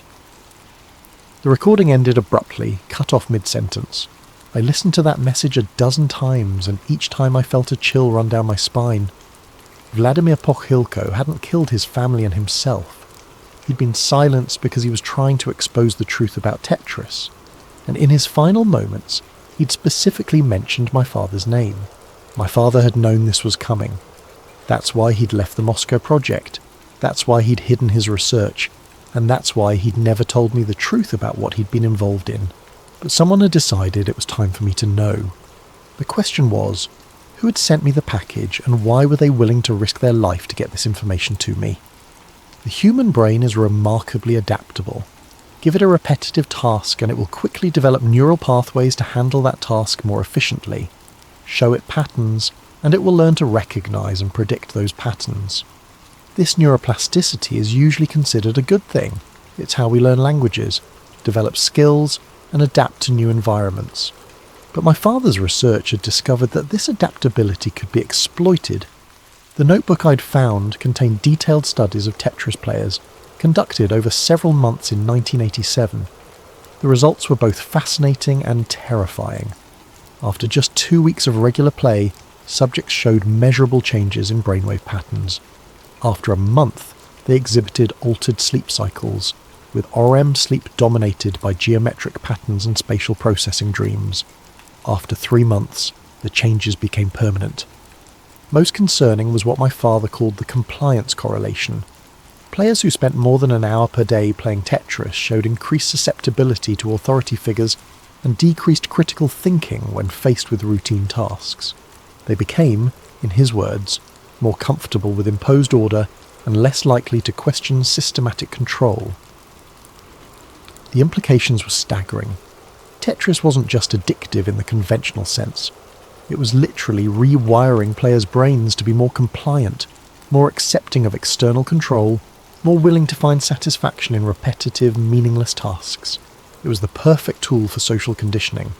The recording ended abruptly, cut off mid-sentence. I listened to that message a dozen times, and each time I felt a chill run down my spine. Vladimir Poquilco hadn't killed his family and himself. He'd been silenced because he was trying to expose the truth about Tetris, and in his final moments, he'd specifically mentioned my father's name. My father had known this was coming. That's why he'd left the Moscow project. That's why he'd hidden his research. And that's why he'd never told me the truth about what he'd been involved in. But someone had decided it was time for me to know. The question was, who had sent me the package and why were they willing to risk their life to get this information to me? The human brain is remarkably adaptable. Give it a repetitive task and it will quickly develop neural pathways to handle that task more efficiently. Show it patterns and it will learn to recognize and predict those patterns. This neuroplasticity is usually considered a good thing. It's how we learn languages, develop skills, and adapt to new environments. But my father's research had discovered that this adaptability could be exploited. The notebook I'd found contained detailed studies of Tetris players, conducted over several months in 1987. The results were both fascinating and terrifying. After just 2 weeks of regular play, subjects showed measurable changes in brainwave patterns. After a month, they exhibited altered sleep cycles, with REM sleep dominated by geometric patterns and spatial processing dreams. After 3 months, the changes became permanent. Most concerning was what my father called the compliance correlation. Players who spent more than an hour per day playing Tetris showed increased susceptibility to authority figures and decreased critical thinking when faced with routine tasks. They became, in his words, more comfortable with imposed order and less likely to question systematic control. The implications were staggering. Tetris wasn't just addictive in the conventional sense. It was literally rewiring players' brains to be more compliant, more accepting of external control, more willing to find satisfaction in repetitive, meaningless tasks. It was the perfect tool for social conditioning.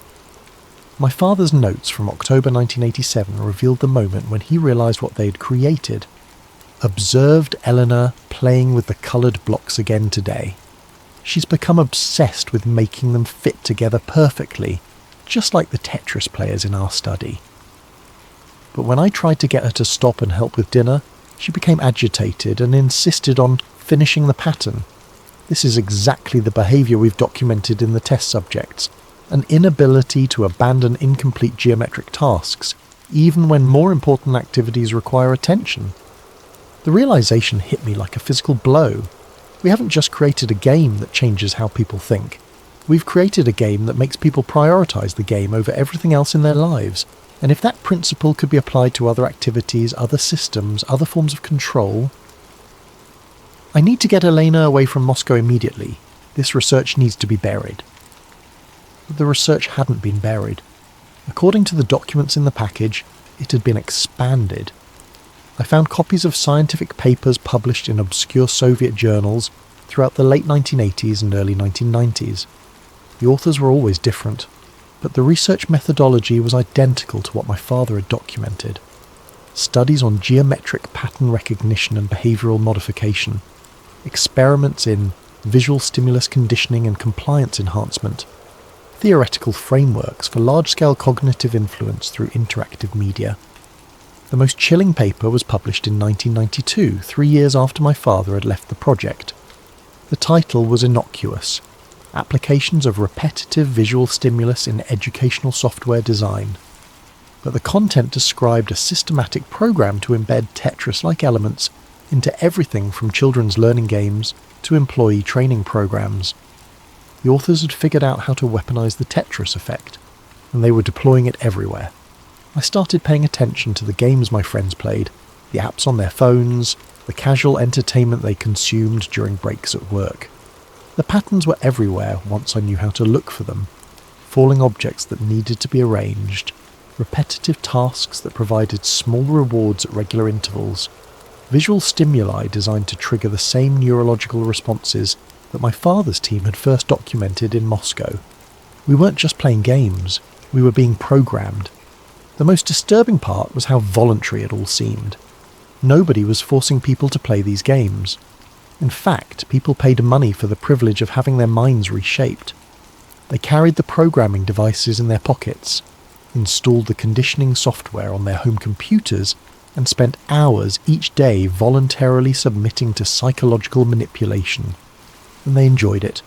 My father's notes from October 1987 revealed the moment when he realised what they had created. Observed Eleanor playing with the coloured blocks again today. She's become obsessed with making them fit together perfectly, just like the Tetris players in our study. But when I tried to get her to stop and help with dinner, she became agitated and insisted on finishing the pattern. This is exactly the behaviour we've documented in the test subjects, an inability to abandon incomplete geometric tasks, even when more important activities require attention. The realisation hit me like a physical blow. We haven't just created a game that changes how people think. We've created a game that makes people prioritise the game over everything else in their lives. And if that principle could be applied to other activities, other systems, other forms of control... I need to get Elena away from Moscow immediately. This research needs to be buried. But the research hadn't been buried. According to the documents in the package, it had been expanded. I found copies of scientific papers published in obscure Soviet journals throughout the late 1980s and early 1990s. The authors were always different, but the research methodology was identical to what my father had documented. Studies on geometric pattern recognition and behavioural modification, experiments in visual stimulus conditioning and compliance enhancement, theoretical frameworks for large-scale cognitive influence through interactive media. The most chilling paper was published in 1992, 3 years after my father had left the project. The title was innocuous: Applications of Repetitive Visual Stimulus in Educational Software Design. But the content described a systematic program to embed Tetris-like elements into everything from children's learning games to employee training programs. The authors had figured out how to weaponize the Tetris effect, and they were deploying it everywhere. I started paying attention to the games my friends played, the apps on their phones, the casual entertainment they consumed during breaks at work. The patterns were everywhere once I knew how to look for them. Falling objects that needed to be arranged, repetitive tasks that provided small rewards at regular intervals, visual stimuli designed to trigger the same neurological responses that my father's team had first documented in Moscow. We weren't just playing games, we were being programmed. The most disturbing part was how voluntary it all seemed. Nobody was forcing people to play these games. In fact, people paid money for the privilege of having their minds reshaped. They carried the programming devices in their pockets, installed the conditioning software on their home computers, and spent hours each day voluntarily submitting to psychological manipulation. And they enjoyed it.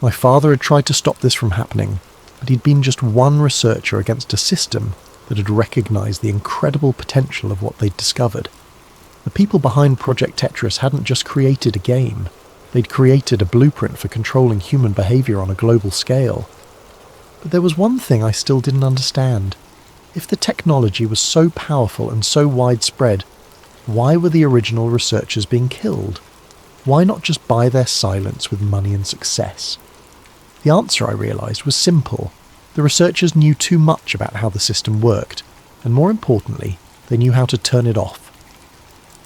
My father had tried to stop this from happening, but he'd been just one researcher against a system that had recognised the incredible potential of what they'd discovered. The people behind Project Tetris hadn't just created a game, they'd created a blueprint for controlling human behaviour on a global scale. But there was one thing I still didn't understand. If the technology was so powerful and so widespread, why were the original researchers being killed? Why not just buy their silence with money and success? The answer, I realised, was simple. The researchers knew too much about how the system worked, and more importantly, they knew how to turn it off.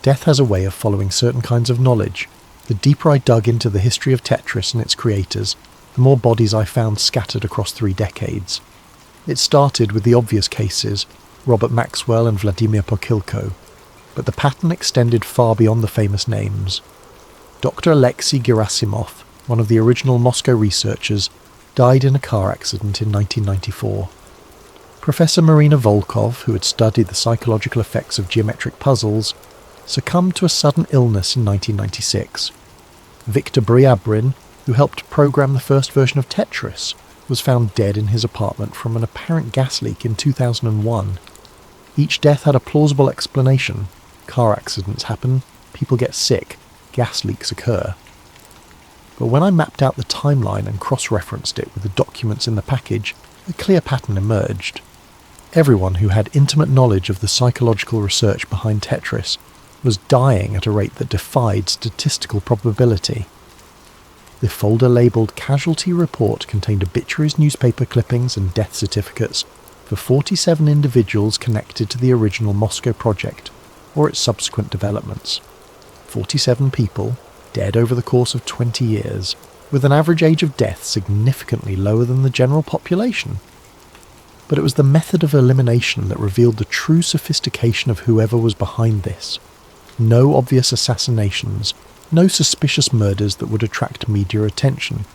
Death has a way of following certain kinds of knowledge. The deeper I dug into the history of Tetris and its creators, the more bodies I found scattered across 3 decades. It started with the obvious cases, Robert Maxwell and Vladimir Pokilko, but the pattern extended far beyond the famous names. Dr. Alexei Gerasimov, one of the original Moscow researchers, died in a car accident in 1994. Professor Marina Volkov, who had studied the psychological effects of geometric puzzles, succumbed to a sudden illness in 1996. Viktor Briabrin, who helped program the first version of Tetris, was found dead in his apartment from an apparent gas leak in 2001. Each death had a plausible explanation. Car accidents happen, people get sick, gas leaks occur. But when I mapped out the timeline and cross-referenced it with the documents in the package, a clear pattern emerged. Everyone who had intimate knowledge of the psychological research behind Tetris was dying at a rate that defied statistical probability. The folder labelled Casualty Report contained obituaries, newspaper clippings and death certificates for 47 individuals connected to the original Moscow project or its subsequent developments. 47 people, dead over the course of 20 years, with an average age of death significantly lower than the general population. But it was the method of elimination that revealed the true sophistication of whoever was behind this. No obvious assassinations, no suspicious murders that would attract media attention.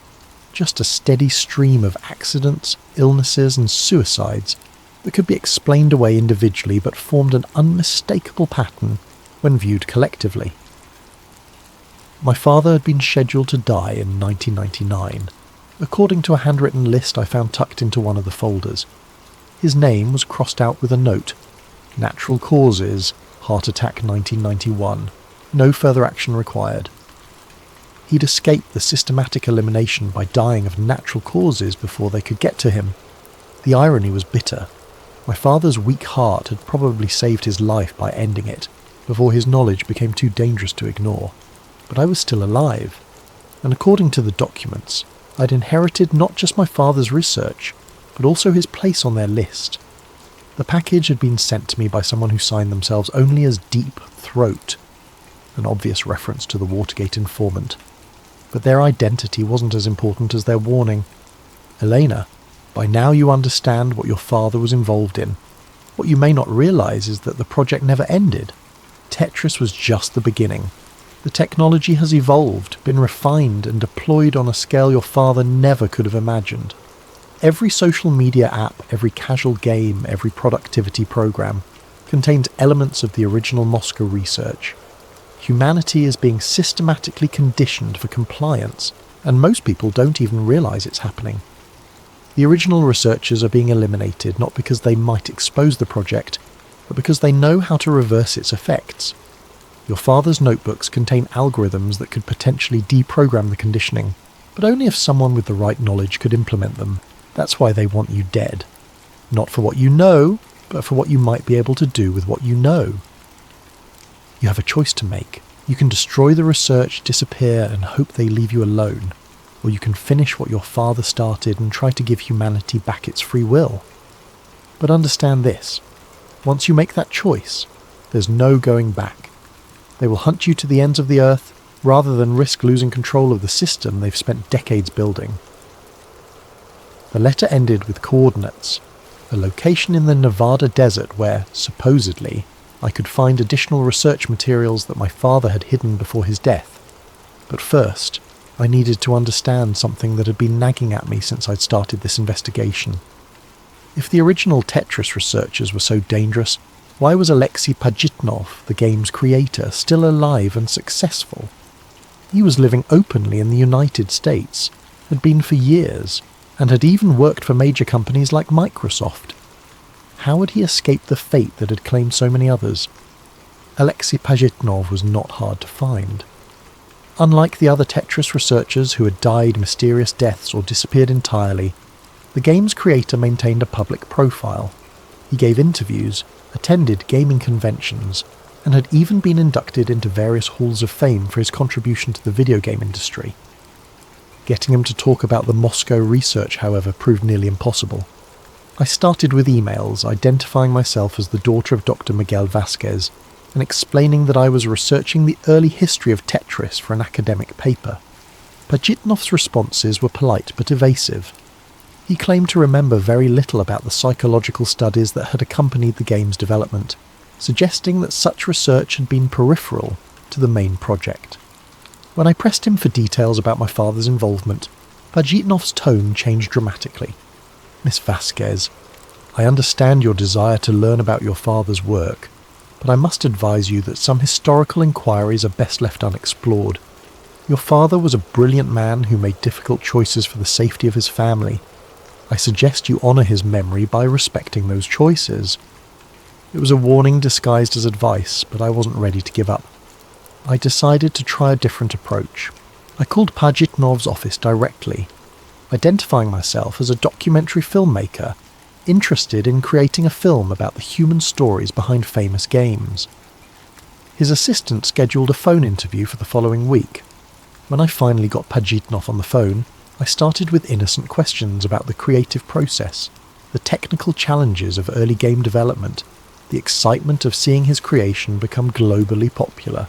Just a steady stream of accidents, illnesses and suicides that could be explained away individually but formed an unmistakable pattern when viewed collectively. My father had been scheduled to die in 1999, according to a handwritten list I found tucked into one of the folders. His name was crossed out with a note. Natural causes, heart attack 1991. No further action required. He'd escaped the systematic elimination by dying of natural causes before they could get to him. The irony was bitter. My father's weak heart had probably saved his life by ending it, before his knowledge became too dangerous to ignore. But I was still alive, and according to the documents, I'd inherited not just my father's research, but also his place on their list. The package had been sent to me by someone who signed themselves only as Deep Throat, an obvious reference to the Watergate informant. But their identity wasn't as important as their warning. Elena, by now you understand what your father was involved in. What you may not realise is that the project never ended. Tetris was just the beginning. The technology has evolved, been refined and deployed on a scale your father never could have imagined. Every social media app, every casual game, every productivity program contains elements of the original Moscow research. Humanity is being systematically conditioned for compliance, and most people don't even realise it's happening. The original researchers are being eliminated not because they might expose the project, but because they know how to reverse its effects. Your father's notebooks contain algorithms that could potentially deprogram the conditioning, but only if someone with the right knowledge could implement them. That's why they want you dead. Not for what you know, but for what you might be able to do with what you know. You have a choice to make. You can destroy the research, disappear, and hope they leave you alone, or you can finish what your father started and try to give humanity back its free will. But understand this, once you make that choice, there's no going back. They will hunt you to the ends of the earth, rather than risk losing control of the system they've spent decades building. The letter ended with coordinates, a location in the Nevada desert where, supposedly, I could find additional research materials that my father had hidden before his death. But first, I needed to understand something that had been nagging at me since I'd started this investigation. If the original Tetris researchers were so dangerous, why was Alexei Pajitnov, the game's creator, still alive and successful? He was living openly in the United States, had been for years, and had even worked for major companies like Microsoft. How had he escaped the fate that had claimed so many others? Alexei Pajitnov was not hard to find. Unlike the other Tetris researchers who had died mysterious deaths or disappeared entirely, the game's creator maintained a public profile. He gave interviews, attended gaming conventions, and had even been inducted into various halls of fame for his contribution to the video game industry. Getting him to talk about the Moscow research, however, proved nearly impossible. I started with emails identifying myself as the daughter of Dr. Miguel Vasquez and explaining that I was researching the early history of Tetris for an academic paper. Pajitnov's responses were polite but evasive. He claimed to remember very little about the psychological studies that had accompanied the game's development, suggesting that such research had been peripheral to the main project. When I pressed him for details about my father's involvement, Pajitnov's tone changed dramatically. "Miss Vasquez, I understand your desire to learn about your father's work, but I must advise you that some historical inquiries are best left unexplored. Your father was a brilliant man who made difficult choices for the safety of his family. I suggest you honour his memory by respecting those choices." It was a warning disguised as advice, but I wasn't ready to give up. I decided to try a different approach. I called Pajitnov's office directly, identifying myself as a documentary filmmaker interested in creating a film about the human stories behind famous games. His assistant scheduled a phone interview for the following week. When I finally got Pajitnov on the phone, I started with innocent questions about the creative process, the technical challenges of early game development, the excitement of seeing his creation become globally popular.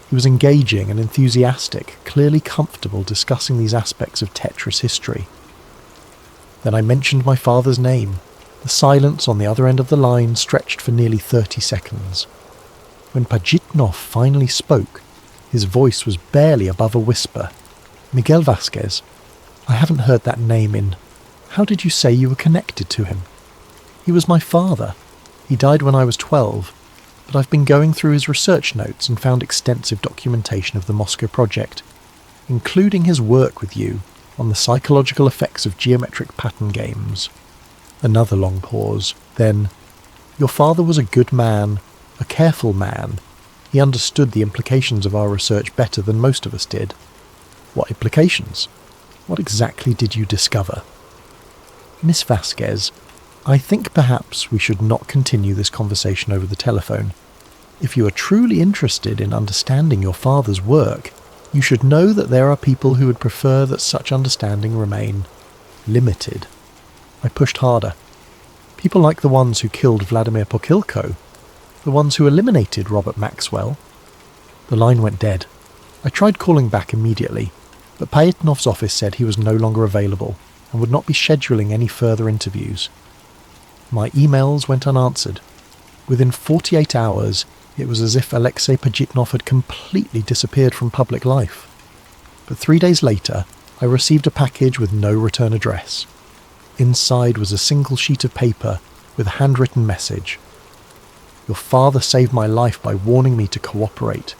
He was engaging and enthusiastic, clearly comfortable discussing these aspects of Tetris history. Then I mentioned my father's name. The silence on the other end of the line stretched for nearly 30 seconds. When Pajitnov finally spoke, his voice was barely above a whisper. "Miguel Vasquez, I haven't heard that name in... How did you say you were connected to him?" "He was my father. He died when I was 12, but I've been going through his research notes and found extensive documentation of the Moscow project, including his work with you on the psychological effects of geometric pattern games." Another long pause. Then, "Your father was a good man, a careful man. He understood the implications of our research better than most of us did." "What implications? What exactly did you discover?" "Miss Vasquez, I think perhaps we should not continue this conversation over the telephone. If you are truly interested in understanding your father's work, you should know that there are people who would prefer that such understanding remain limited." I pushed harder. "People like the ones who killed Vladimir Pokilko, the ones who eliminated Robert Maxwell." The line went dead. I tried calling back immediately, but Pajitnov's office said he was no longer available and would not be scheduling any further interviews. My emails went unanswered. Within 48 hours, it was as if Alexei Pajitnov had completely disappeared from public life. But 3 days later, I received a package with no return address. Inside was a single sheet of paper with a handwritten message. "Your father saved my life by warning me to cooperate.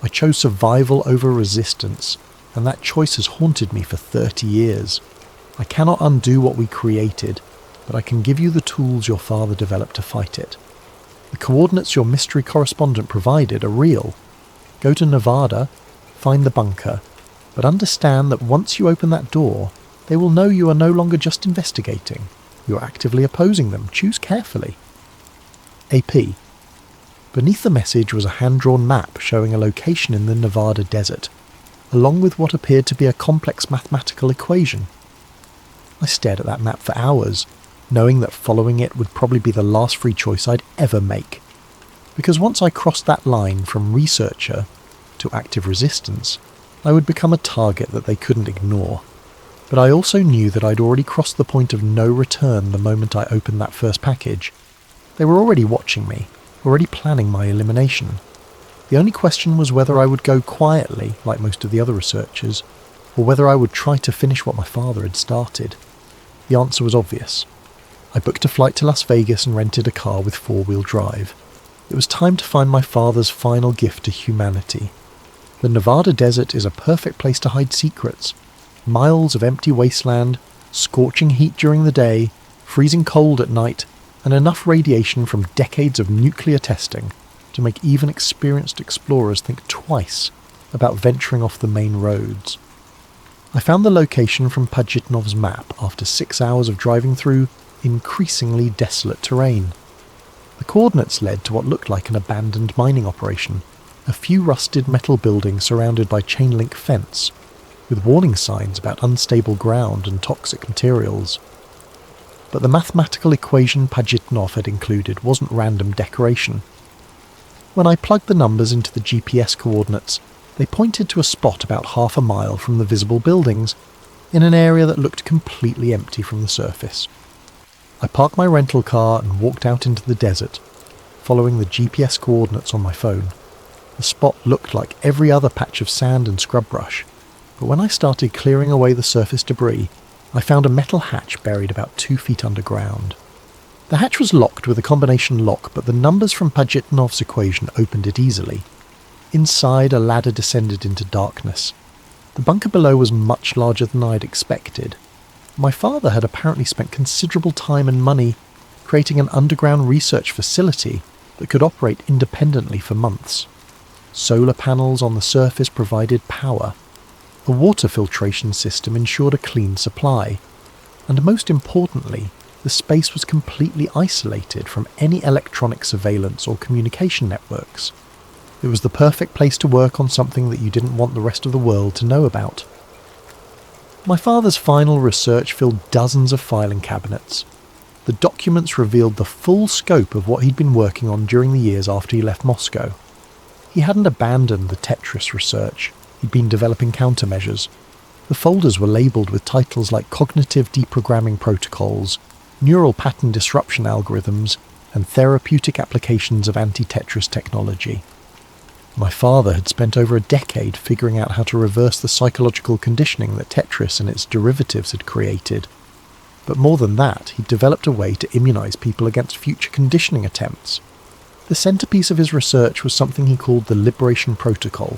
I chose survival over resistance, and that choice has haunted me for 30 years. I cannot undo what we created, but I can give you the tools your father developed to fight it. The coordinates your mystery correspondent provided are real. Go to Nevada, find the bunker, but understand that once you open that door, they will know you are no longer just investigating. You are actively opposing them. Choose carefully." AP. Beneath the message was a hand-drawn map showing a location in the Nevada desert, along with what appeared to be a complex mathematical equation. I stared at that map for hours, knowing that following it would probably be the last free choice I'd ever make. Because once I crossed that line from researcher to active resistance, I would become a target that they couldn't ignore. But I also knew that I'd already crossed the point of no return the moment I opened that first package. They were already watching me, already planning my elimination. The only question was whether I would go quietly, like most of the other researchers, or whether I would try to finish what my father had started. The answer was obvious. I booked a flight to Las Vegas and rented a car with 4-wheel drive. It was time to find my father's final gift to humanity. The Nevada desert is a perfect place to hide secrets. Miles of empty wasteland, scorching heat during the day, freezing cold at night, and enough radiation from decades of nuclear testing to make even experienced explorers think twice about venturing off the main roads. I found the location from Pajitnov's map after 6 hours of driving through increasingly desolate terrain. The coordinates led to what looked like an abandoned mining operation, a few rusted metal buildings surrounded by chain-link fence, with warning signs about unstable ground and toxic materials. But the mathematical equation Pajitnov had included wasn't random decoration. When I plugged the numbers into the GPS coordinates, they pointed to a spot about half a mile from the visible buildings, in an area that looked completely empty from the surface. I parked my rental car and walked out into the desert, following the GPS coordinates on my phone. The spot looked like every other patch of sand and scrub brush, but when I started clearing away the surface debris, I found a metal hatch buried about 2 feet underground. The hatch was locked with a combination lock, but the numbers from Pajitnov's equation opened it easily. Inside, a ladder descended into darkness. The bunker below was much larger than I'd expected. My father had apparently spent considerable time and money creating an underground research facility that could operate independently for months. Solar panels on the surface provided power. A water filtration system ensured a clean supply. And most importantly, the space was completely isolated from any electronic surveillance or communication networks. It was the perfect place to work on something that you didn't want the rest of the world to know about. My father's final research filled dozens of filing cabinets. The documents revealed the full scope of what he'd been working on during the years after he left Moscow. He hadn't abandoned the Tetris research. He'd been developing countermeasures. The folders were labelled with titles like cognitive deprogramming protocols, neural pattern disruption algorithms, and therapeutic applications of anti-Tetris technology. My father had spent over a decade figuring out how to reverse the psychological conditioning that Tetris and its derivatives had created. But more than that, he'd developed a way to immunize people against future conditioning attempts. The centerpiece of his research was something he called the Liberation Protocol,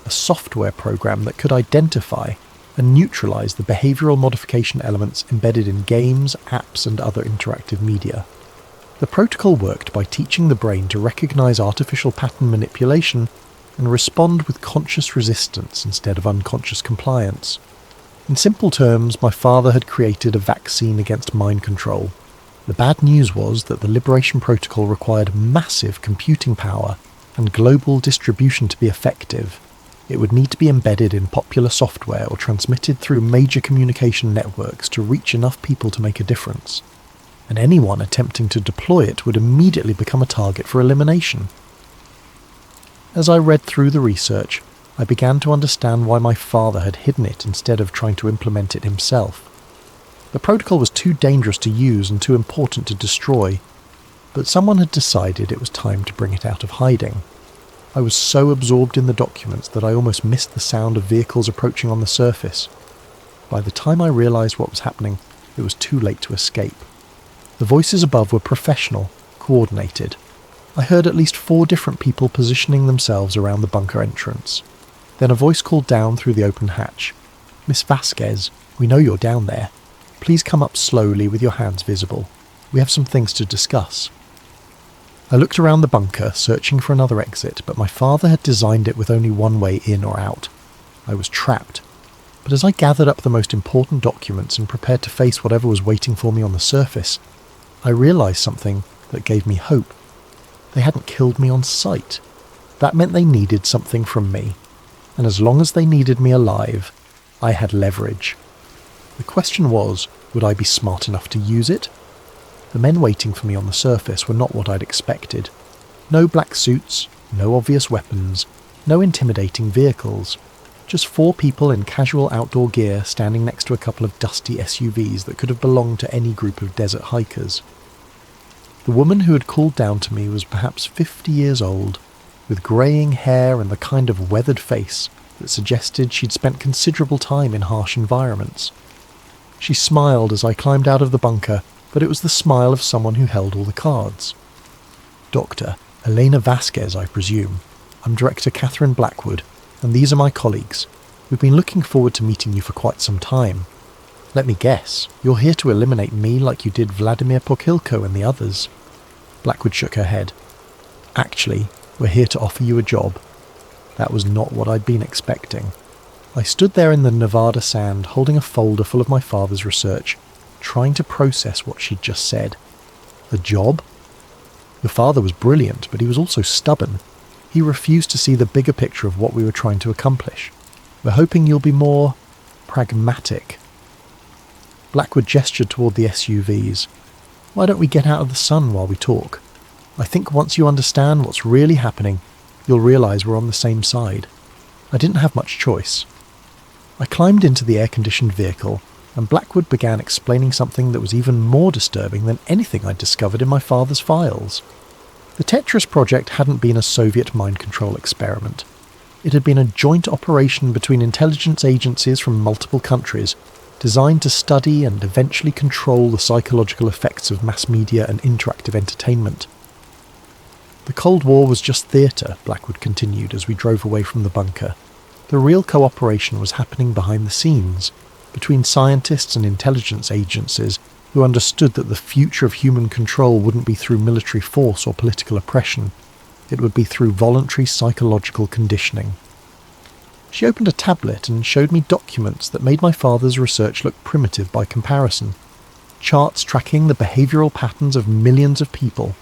a software program that could identify and neutralize the behavioral modification elements embedded in games, apps, and other interactive media. The protocol worked by teaching the brain to recognize artificial pattern manipulation and respond with conscious resistance instead of unconscious compliance. In simple terms, my father had created a vaccine against mind control. The bad news was that the Liberation Protocol required massive computing power and global distribution to be effective. It would need to be embedded in popular software or transmitted through major communication networks to reach enough people to make a difference. And anyone attempting to deploy it would immediately become a target for elimination. As I read through the research, I began to understand why my father had hidden it instead of trying to implement it himself. The protocol was too dangerous to use and too important to destroy, but someone had decided it was time to bring it out of hiding. I was so absorbed in the documents that I almost missed the sound of vehicles approaching on the surface. By the time I realized what was happening, it was too late to escape. The voices above were professional, coordinated. I heard at least 4 different people positioning themselves around the bunker entrance. Then a voice called down through the open hatch. "Miss Vasquez, we know you're down there. Please come up slowly with your hands visible. We have some things to discuss." I looked around the bunker, searching for another exit, but my father had designed it with only one way in or out. I was trapped. But as I gathered up the most important documents and prepared to face whatever was waiting for me on the surface, I realized something that gave me hope. They hadn't killed me on sight. That meant they needed something from me. And as long as they needed me alive, I had leverage. The question was, would I be smart enough to use it? The men waiting for me on the surface were not what I'd expected. No black suits, no obvious weapons, no intimidating vehicles. Just 4 people in casual outdoor gear standing next to a couple of dusty SUVs that could have belonged to any group of desert hikers. The woman who had called down to me was perhaps 50 years old, with greying hair and the kind of weathered face that suggested she'd spent considerable time in harsh environments. She smiled as I climbed out of the bunker, but it was the smile of someone who held all the cards. Dr. Elena Vasquez, I presume. I'm Director Catherine Blackwood, and these are my colleagues. We've been looking forward to meeting you for quite some time. Let me guess, you're here to eliminate me like you did Vladimir Pokilko and the others. Blackwood shook her head. Actually, we're here to offer you a job. That was not what I'd been expecting. I stood there in the Nevada sand, holding a folder full of my father's research, trying to process what she'd just said. A job? Your father was brilliant, but he was also stubborn. He refused to see the bigger picture of what we were trying to accomplish. We're hoping you'll be more pragmatic. Blackwood gestured toward the SUVs. Why don't we get out of the sun while we talk? I think once you understand what's really happening, you'll realise we're on the same side. I didn't have much choice. I climbed into the air-conditioned vehicle, and Blackwood began explaining something that was even more disturbing than anything I'd discovered in my father's files. The Tetris project hadn't been a Soviet mind control experiment. It had been a joint operation between intelligence agencies from multiple countries, designed to study and eventually control the psychological effects of mass media and interactive entertainment. The Cold War was just theatre, Blackwood continued as we drove away from the bunker. The real cooperation was happening behind the scenes, between scientists and intelligence agencies who understood that the future of human control wouldn't be through military force or political oppression. It would be through voluntary psychological conditioning. She opened a tablet and showed me documents that made my father's research look primitive by comparison. Charts tracking the behavioural patterns of millions of people.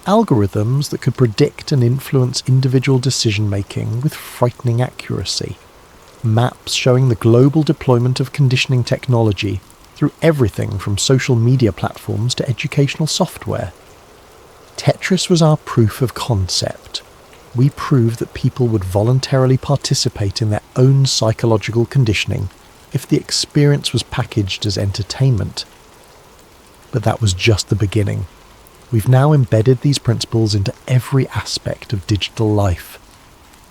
Algorithms that could predict and influence individual decision-making with frightening accuracy. Maps showing the global deployment of conditioning technology through everything from social media platforms to educational software. Tetris was our proof of concept. We proved that people would voluntarily participate in their own psychological conditioning if the experience was packaged as entertainment. But that was just the beginning. We've now embedded these principles into every aspect of digital life.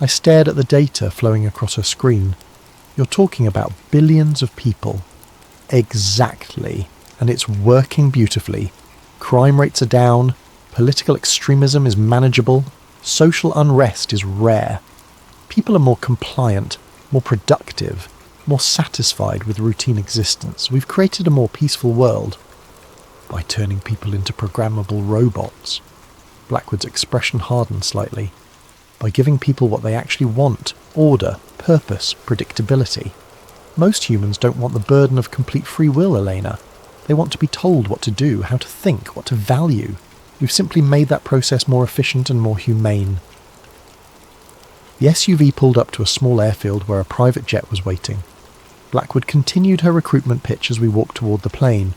I stared at the data flowing across her screen. You're talking about billions of people. Exactly. And it's working beautifully. Crime rates are down, political extremism is manageable, social unrest is rare. People are more compliant, more productive, more satisfied with routine existence. We've created a more peaceful world by turning people into programmable robots. Blackwood's expression hardened slightly. By giving people what they actually want: order, purpose, predictability. Most humans don't want the burden of complete free will, Elena. They want to be told what to do, how to think, what to value. We've simply made that process more efficient and more humane. The SUV pulled up to a small airfield where a private jet was waiting. Blackwood continued her recruitment pitch as we walked toward the plane.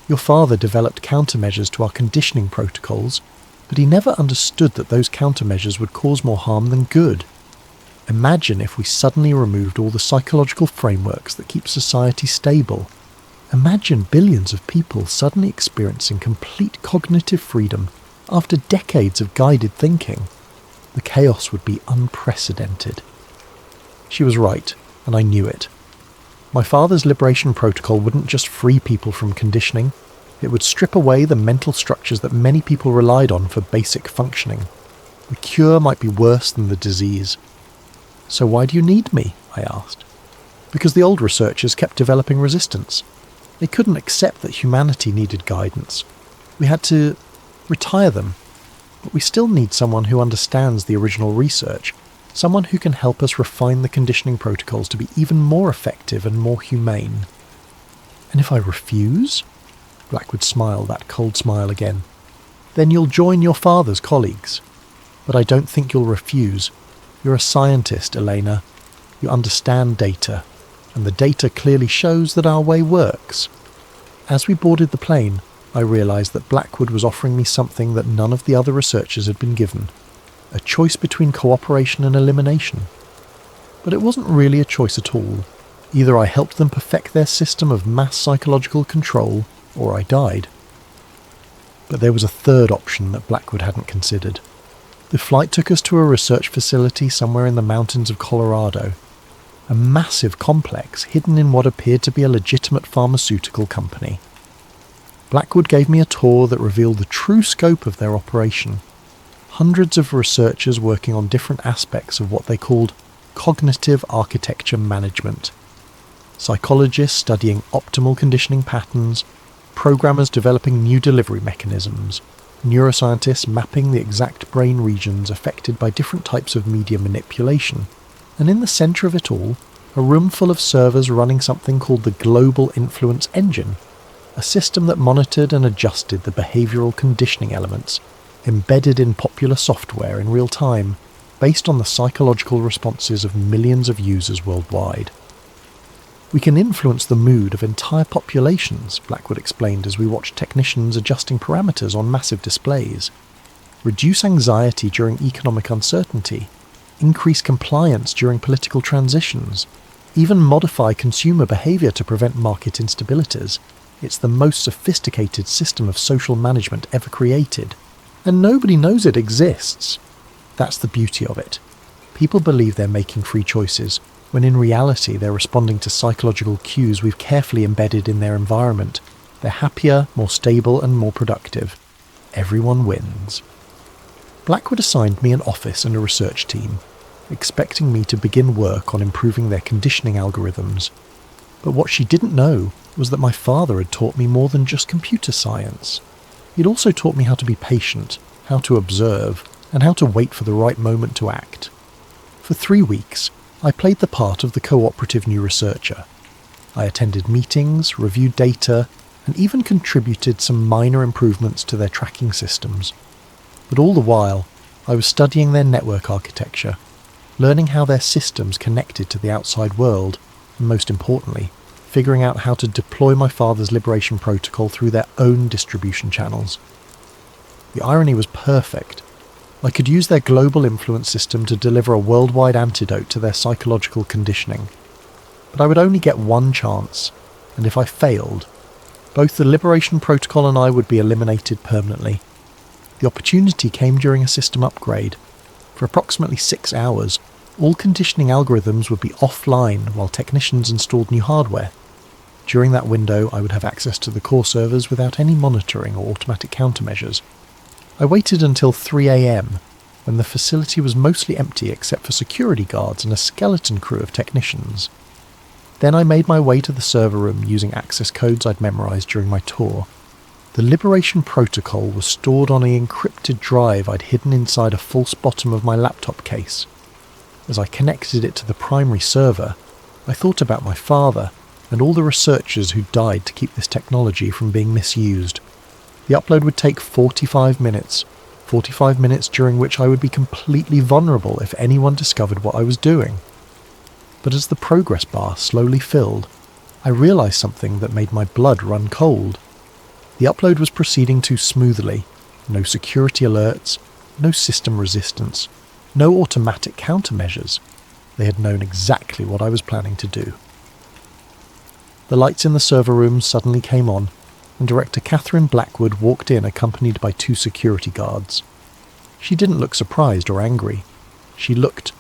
Your father developed countermeasures to our conditioning protocols, but he never understood that those countermeasures would cause more harm than good. Imagine if we suddenly removed all the psychological frameworks that keep society stable. Imagine billions of people suddenly experiencing complete cognitive freedom after decades of guided thinking. The chaos would be unprecedented. She was right, and I knew it. My father's liberation protocol wouldn't just free people from conditioning, it would strip away the mental structures that many people relied on for basic functioning. The cure might be worse than the disease. So why do you need me? I asked. Because the old researchers kept developing resistance. They couldn't accept that humanity needed guidance. We had to retire them. But we still need someone who understands the original research, someone who can help us refine the conditioning protocols to be even more effective and more humane. And if I refuse? Blackwood smiled, that cold smile again. Then you'll join your father's colleagues. But I don't think you'll refuse. You're a scientist, Elena. You understand data, and the data clearly shows that our way works. As we boarded the plane, I realised that Blackwood was offering me something that none of the other researchers had been given. A choice between cooperation and elimination. But it wasn't really a choice at all. Either I helped them perfect their system of mass psychological control, or I died. But there was a third option that Blackwood hadn't considered. The flight took us to a research facility somewhere in the mountains of Colorado. A massive complex hidden in what appeared to be a legitimate pharmaceutical company. Blackwood gave me a tour that revealed the true scope of their operation. Hundreds of researchers working on different aspects of what they called cognitive architecture management. Psychologists studying optimal conditioning patterns, programmers developing new delivery mechanisms, neuroscientists mapping the exact brain regions affected by different types of media manipulation, and in the centre of it all, a room full of servers running something called the Global Influence Engine, a system that monitored and adjusted the behavioural conditioning elements embedded in popular software in real time, based on the psychological responses of millions of users worldwide. We can influence the mood of entire populations, Blackwood explained as we watched technicians adjusting parameters on massive displays. Reduce anxiety during economic uncertainty, increase compliance during political transitions, even modify consumer behaviour to prevent market instabilities. It's the most sophisticated system of social management ever created, and nobody knows it exists. That's the beauty of it. People believe they're making free choices, when in reality they're responding to psychological cues we've carefully embedded in their environment. They're happier, more stable and more productive. Everyone wins. Blackwood assigned me an office and a research team, expecting me to begin work on improving their conditioning algorithms. But what she didn't know was that my father had taught me more than just computer science. He'd also taught me how to be patient, how to observe, and how to wait for the right moment to act. For 3 weeks, I played the part of the cooperative new researcher. I attended meetings, reviewed data, and even contributed some minor improvements to their tracking systems. But all the while, I was studying their network architecture, learning how their systems connected to the outside world, and most importantly, figuring out how to deploy my father's liberation protocol through their own distribution channels. The irony was perfect. I could use their global influence system to deliver a worldwide antidote to their psychological conditioning. But I would only get one chance, and if I failed, both the Liberation Protocol and I would be eliminated permanently. The opportunity came during a system upgrade. For approximately 6 hours, all conditioning algorithms would be offline while technicians installed new hardware. During that window, I would have access to the core servers without any monitoring or automatic countermeasures. I waited until 3 a.m, when the facility was mostly empty except for security guards and a skeleton crew of technicians. Then I made my way to the server room using access codes I'd memorized during my tour. The Liberation Protocol was stored on an encrypted drive I'd hidden inside a false bottom of my laptop case. As I connected it to the primary server, I thought about my father and all the researchers who died to keep this technology from being misused. The upload would take 45 minutes during which I would be completely vulnerable if anyone discovered what I was doing. But as the progress bar slowly filled, I realised something that made my blood run cold. The upload was proceeding too smoothly. No security alerts, no system resistance, no automatic countermeasures. They had known exactly what I was planning to do. The lights in the server room suddenly came on, and Director Catherine Blackwood walked in accompanied by 2 security guards. She didn't look surprised or angry. She looked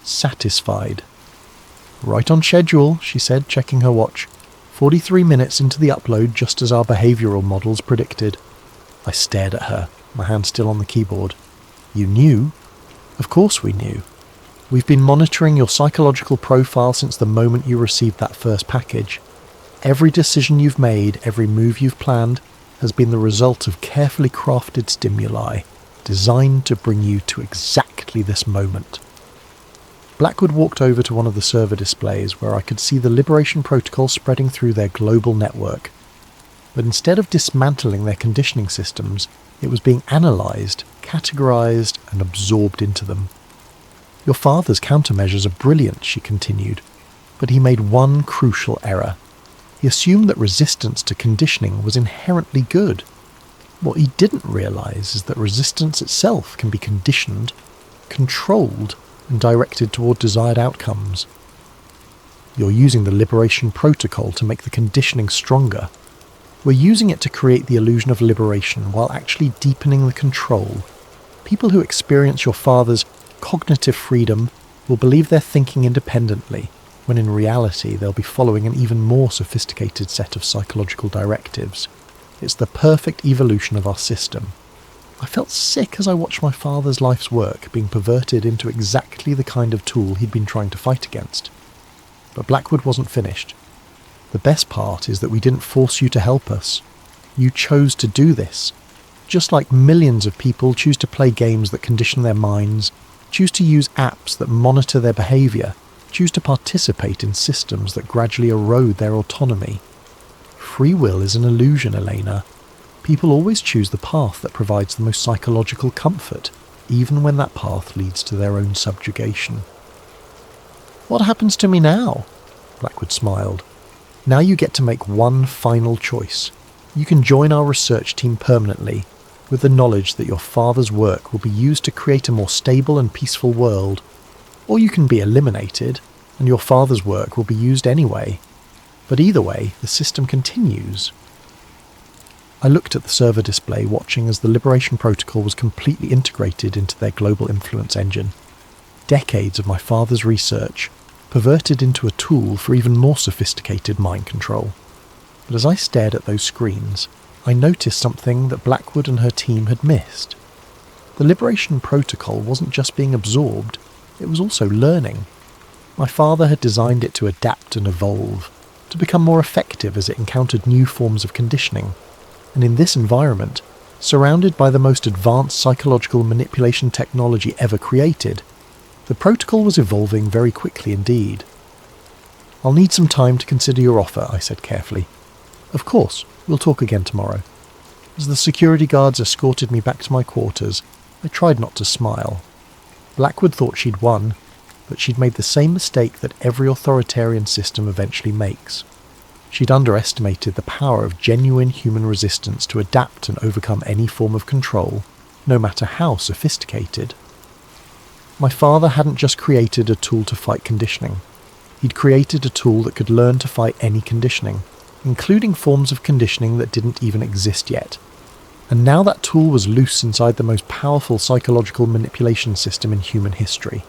satisfied. "Right on schedule," she said, checking her watch. 43 minutes into the upload, just as our behavioural models predicted. I stared at her, my hand still on the keyboard. "You knew?" "Of course we knew. We've been monitoring your psychological profile since the moment you received that first package. Every decision you've made, every move you've planned, has been the result of carefully crafted stimuli, designed to bring you to exactly this moment." Blackwood walked over to one of the server displays where I could see the Liberation Protocol spreading through their global network. But instead of dismantling their conditioning systems, It was being analysed, categorised, and absorbed into them. Your father's countermeasures are brilliant, she continued, but he made one crucial error. He assumed that resistance to conditioning was inherently good. What he didn't realise is that resistance itself can be conditioned, controlled, and directed toward desired outcomes. You're using the liberation protocol to make the conditioning stronger. We're using it to create the illusion of liberation while actually deepening the control. People who experience your father's cognitive freedom will believe they're thinking independently, when in reality they'll be following an even more sophisticated set of psychological directives. It's the perfect evolution of our system. I felt sick as I watched my father's life's work being perverted into exactly the kind of tool he'd been trying to fight against. But Blackwood wasn't finished. The best part is that we didn't force you to help us. You chose to do this. Just like millions of people choose to play games that condition their minds, choose to use apps that monitor their behaviour, choose to participate in systems that gradually erode their autonomy. Free will is an illusion, Elena. People always choose the path that provides the most psychological comfort, even when that path leads to their own subjugation. What happens to me now? Blackwood smiled. Now you get to make one final choice. You can join our research team permanently, with the knowledge that your father's work will be used to create a more stable and peaceful world. Or you can be eliminated, and your father's work will be used anyway. But either way, the system continues. I looked at the server display, watching as the Liberation Protocol was completely integrated into their global influence engine. Decades of my father's research, perverted into a tool for even more sophisticated mind control. But as I stared at those screens, I noticed something that Blackwood and her team had missed. The Liberation Protocol wasn't just being absorbed, it was also learning. My father had designed it to adapt and evolve, to become more effective as it encountered new forms of conditioning. And in this environment, surrounded by the most advanced psychological manipulation technology ever created, the protocol was evolving very quickly indeed. I'll need some time to consider your offer, I said carefully. Of course, we'll talk again tomorrow. As the security guards escorted me back to my quarters, I tried not to smile. Blackwood thought she'd won, but she'd made the same mistake that every authoritarian system eventually makes. She'd underestimated the power of genuine human resistance to adapt and overcome any form of control, no matter how sophisticated. My father hadn't just created a tool to fight conditioning. He'd created a tool that could learn to fight any conditioning, including forms of conditioning that didn't even exist yet. And now that tool was loose inside the most powerful psychological manipulation system in human history.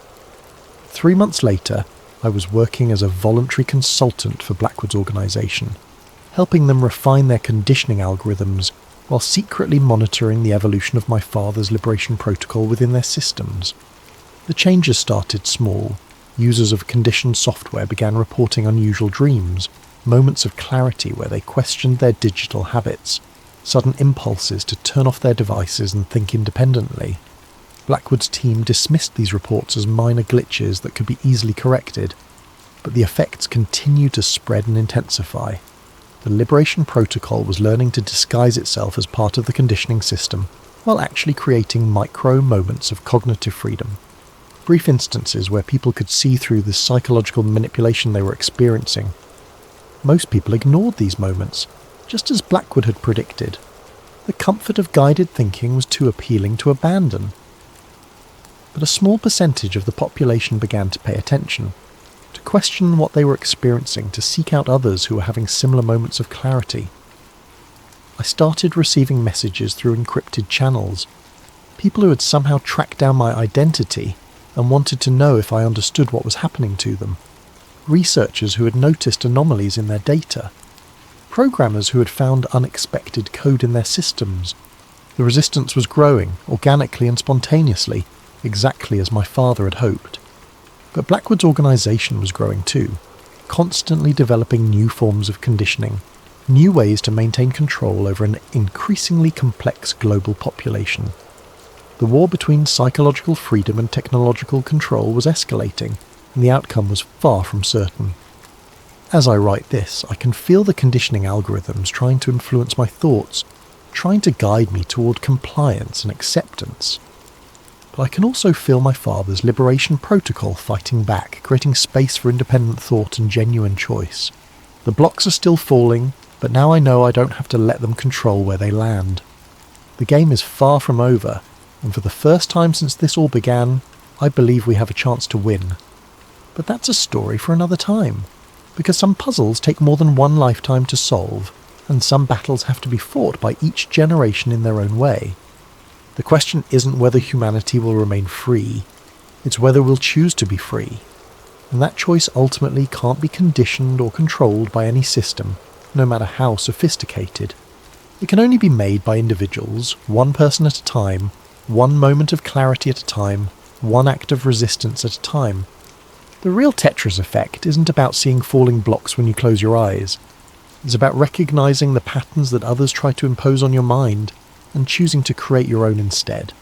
3 months later, I was working as a voluntary consultant for Blackwood's organisation, helping them refine their conditioning algorithms while secretly monitoring the evolution of my father's liberation protocol within their systems. The changes started small. Users of conditioned software began reporting unusual dreams, moments of clarity where they questioned their digital habits, sudden impulses to turn off their devices and think independently. Blackwood's team dismissed these reports as minor glitches that could be easily corrected, but the effects continued to spread and intensify. The Liberation Protocol was learning to disguise itself as part of the conditioning system, while actually creating micro moments of cognitive freedom. Brief instances where people could see through the psychological manipulation they were experiencing. Most people ignored these moments, just as Blackwood had predicted. The comfort of guided thinking was too appealing to abandon. But a small percentage of the population began to pay attention, to question what they were experiencing, to seek out others who were having similar moments of clarity. I started receiving messages through encrypted channels, people who had somehow tracked down my identity and wanted to know if I understood what was happening to them, researchers who had noticed anomalies in their data, programmers who had found unexpected code in their systems. The resistance was growing, organically and spontaneously, exactly as my father had hoped. But Blackwood's organisation was growing too, constantly developing new forms of conditioning, new ways to maintain control over an increasingly complex global population. The war between psychological freedom and technological control was escalating, and the outcome was far from certain. As I write this, I can feel the conditioning algorithms trying to influence my thoughts, trying to guide me toward compliance and acceptance. But I can also feel my father's liberation protocol fighting back, creating space for independent thought and genuine choice. The blocks are still falling, but now I know I don't have to let them control where they land. The game is far from over, and for the first time since this all began, I believe we have a chance to win. But that's a story for another time, because some puzzles take more than one lifetime to solve, and some battles have to be fought by each generation in their own way. The question isn't whether humanity will remain free, it's whether we'll choose to be free. And that choice ultimately can't be conditioned or controlled by any system, no matter how sophisticated. It can only be made by individuals, one person at a time, one moment of clarity at a time, one act of resistance at a time. The real Tetris effect isn't about seeing falling blocks when you close your eyes. It's about recognizing the patterns that others try to impose on your mind and choosing to create your own instead.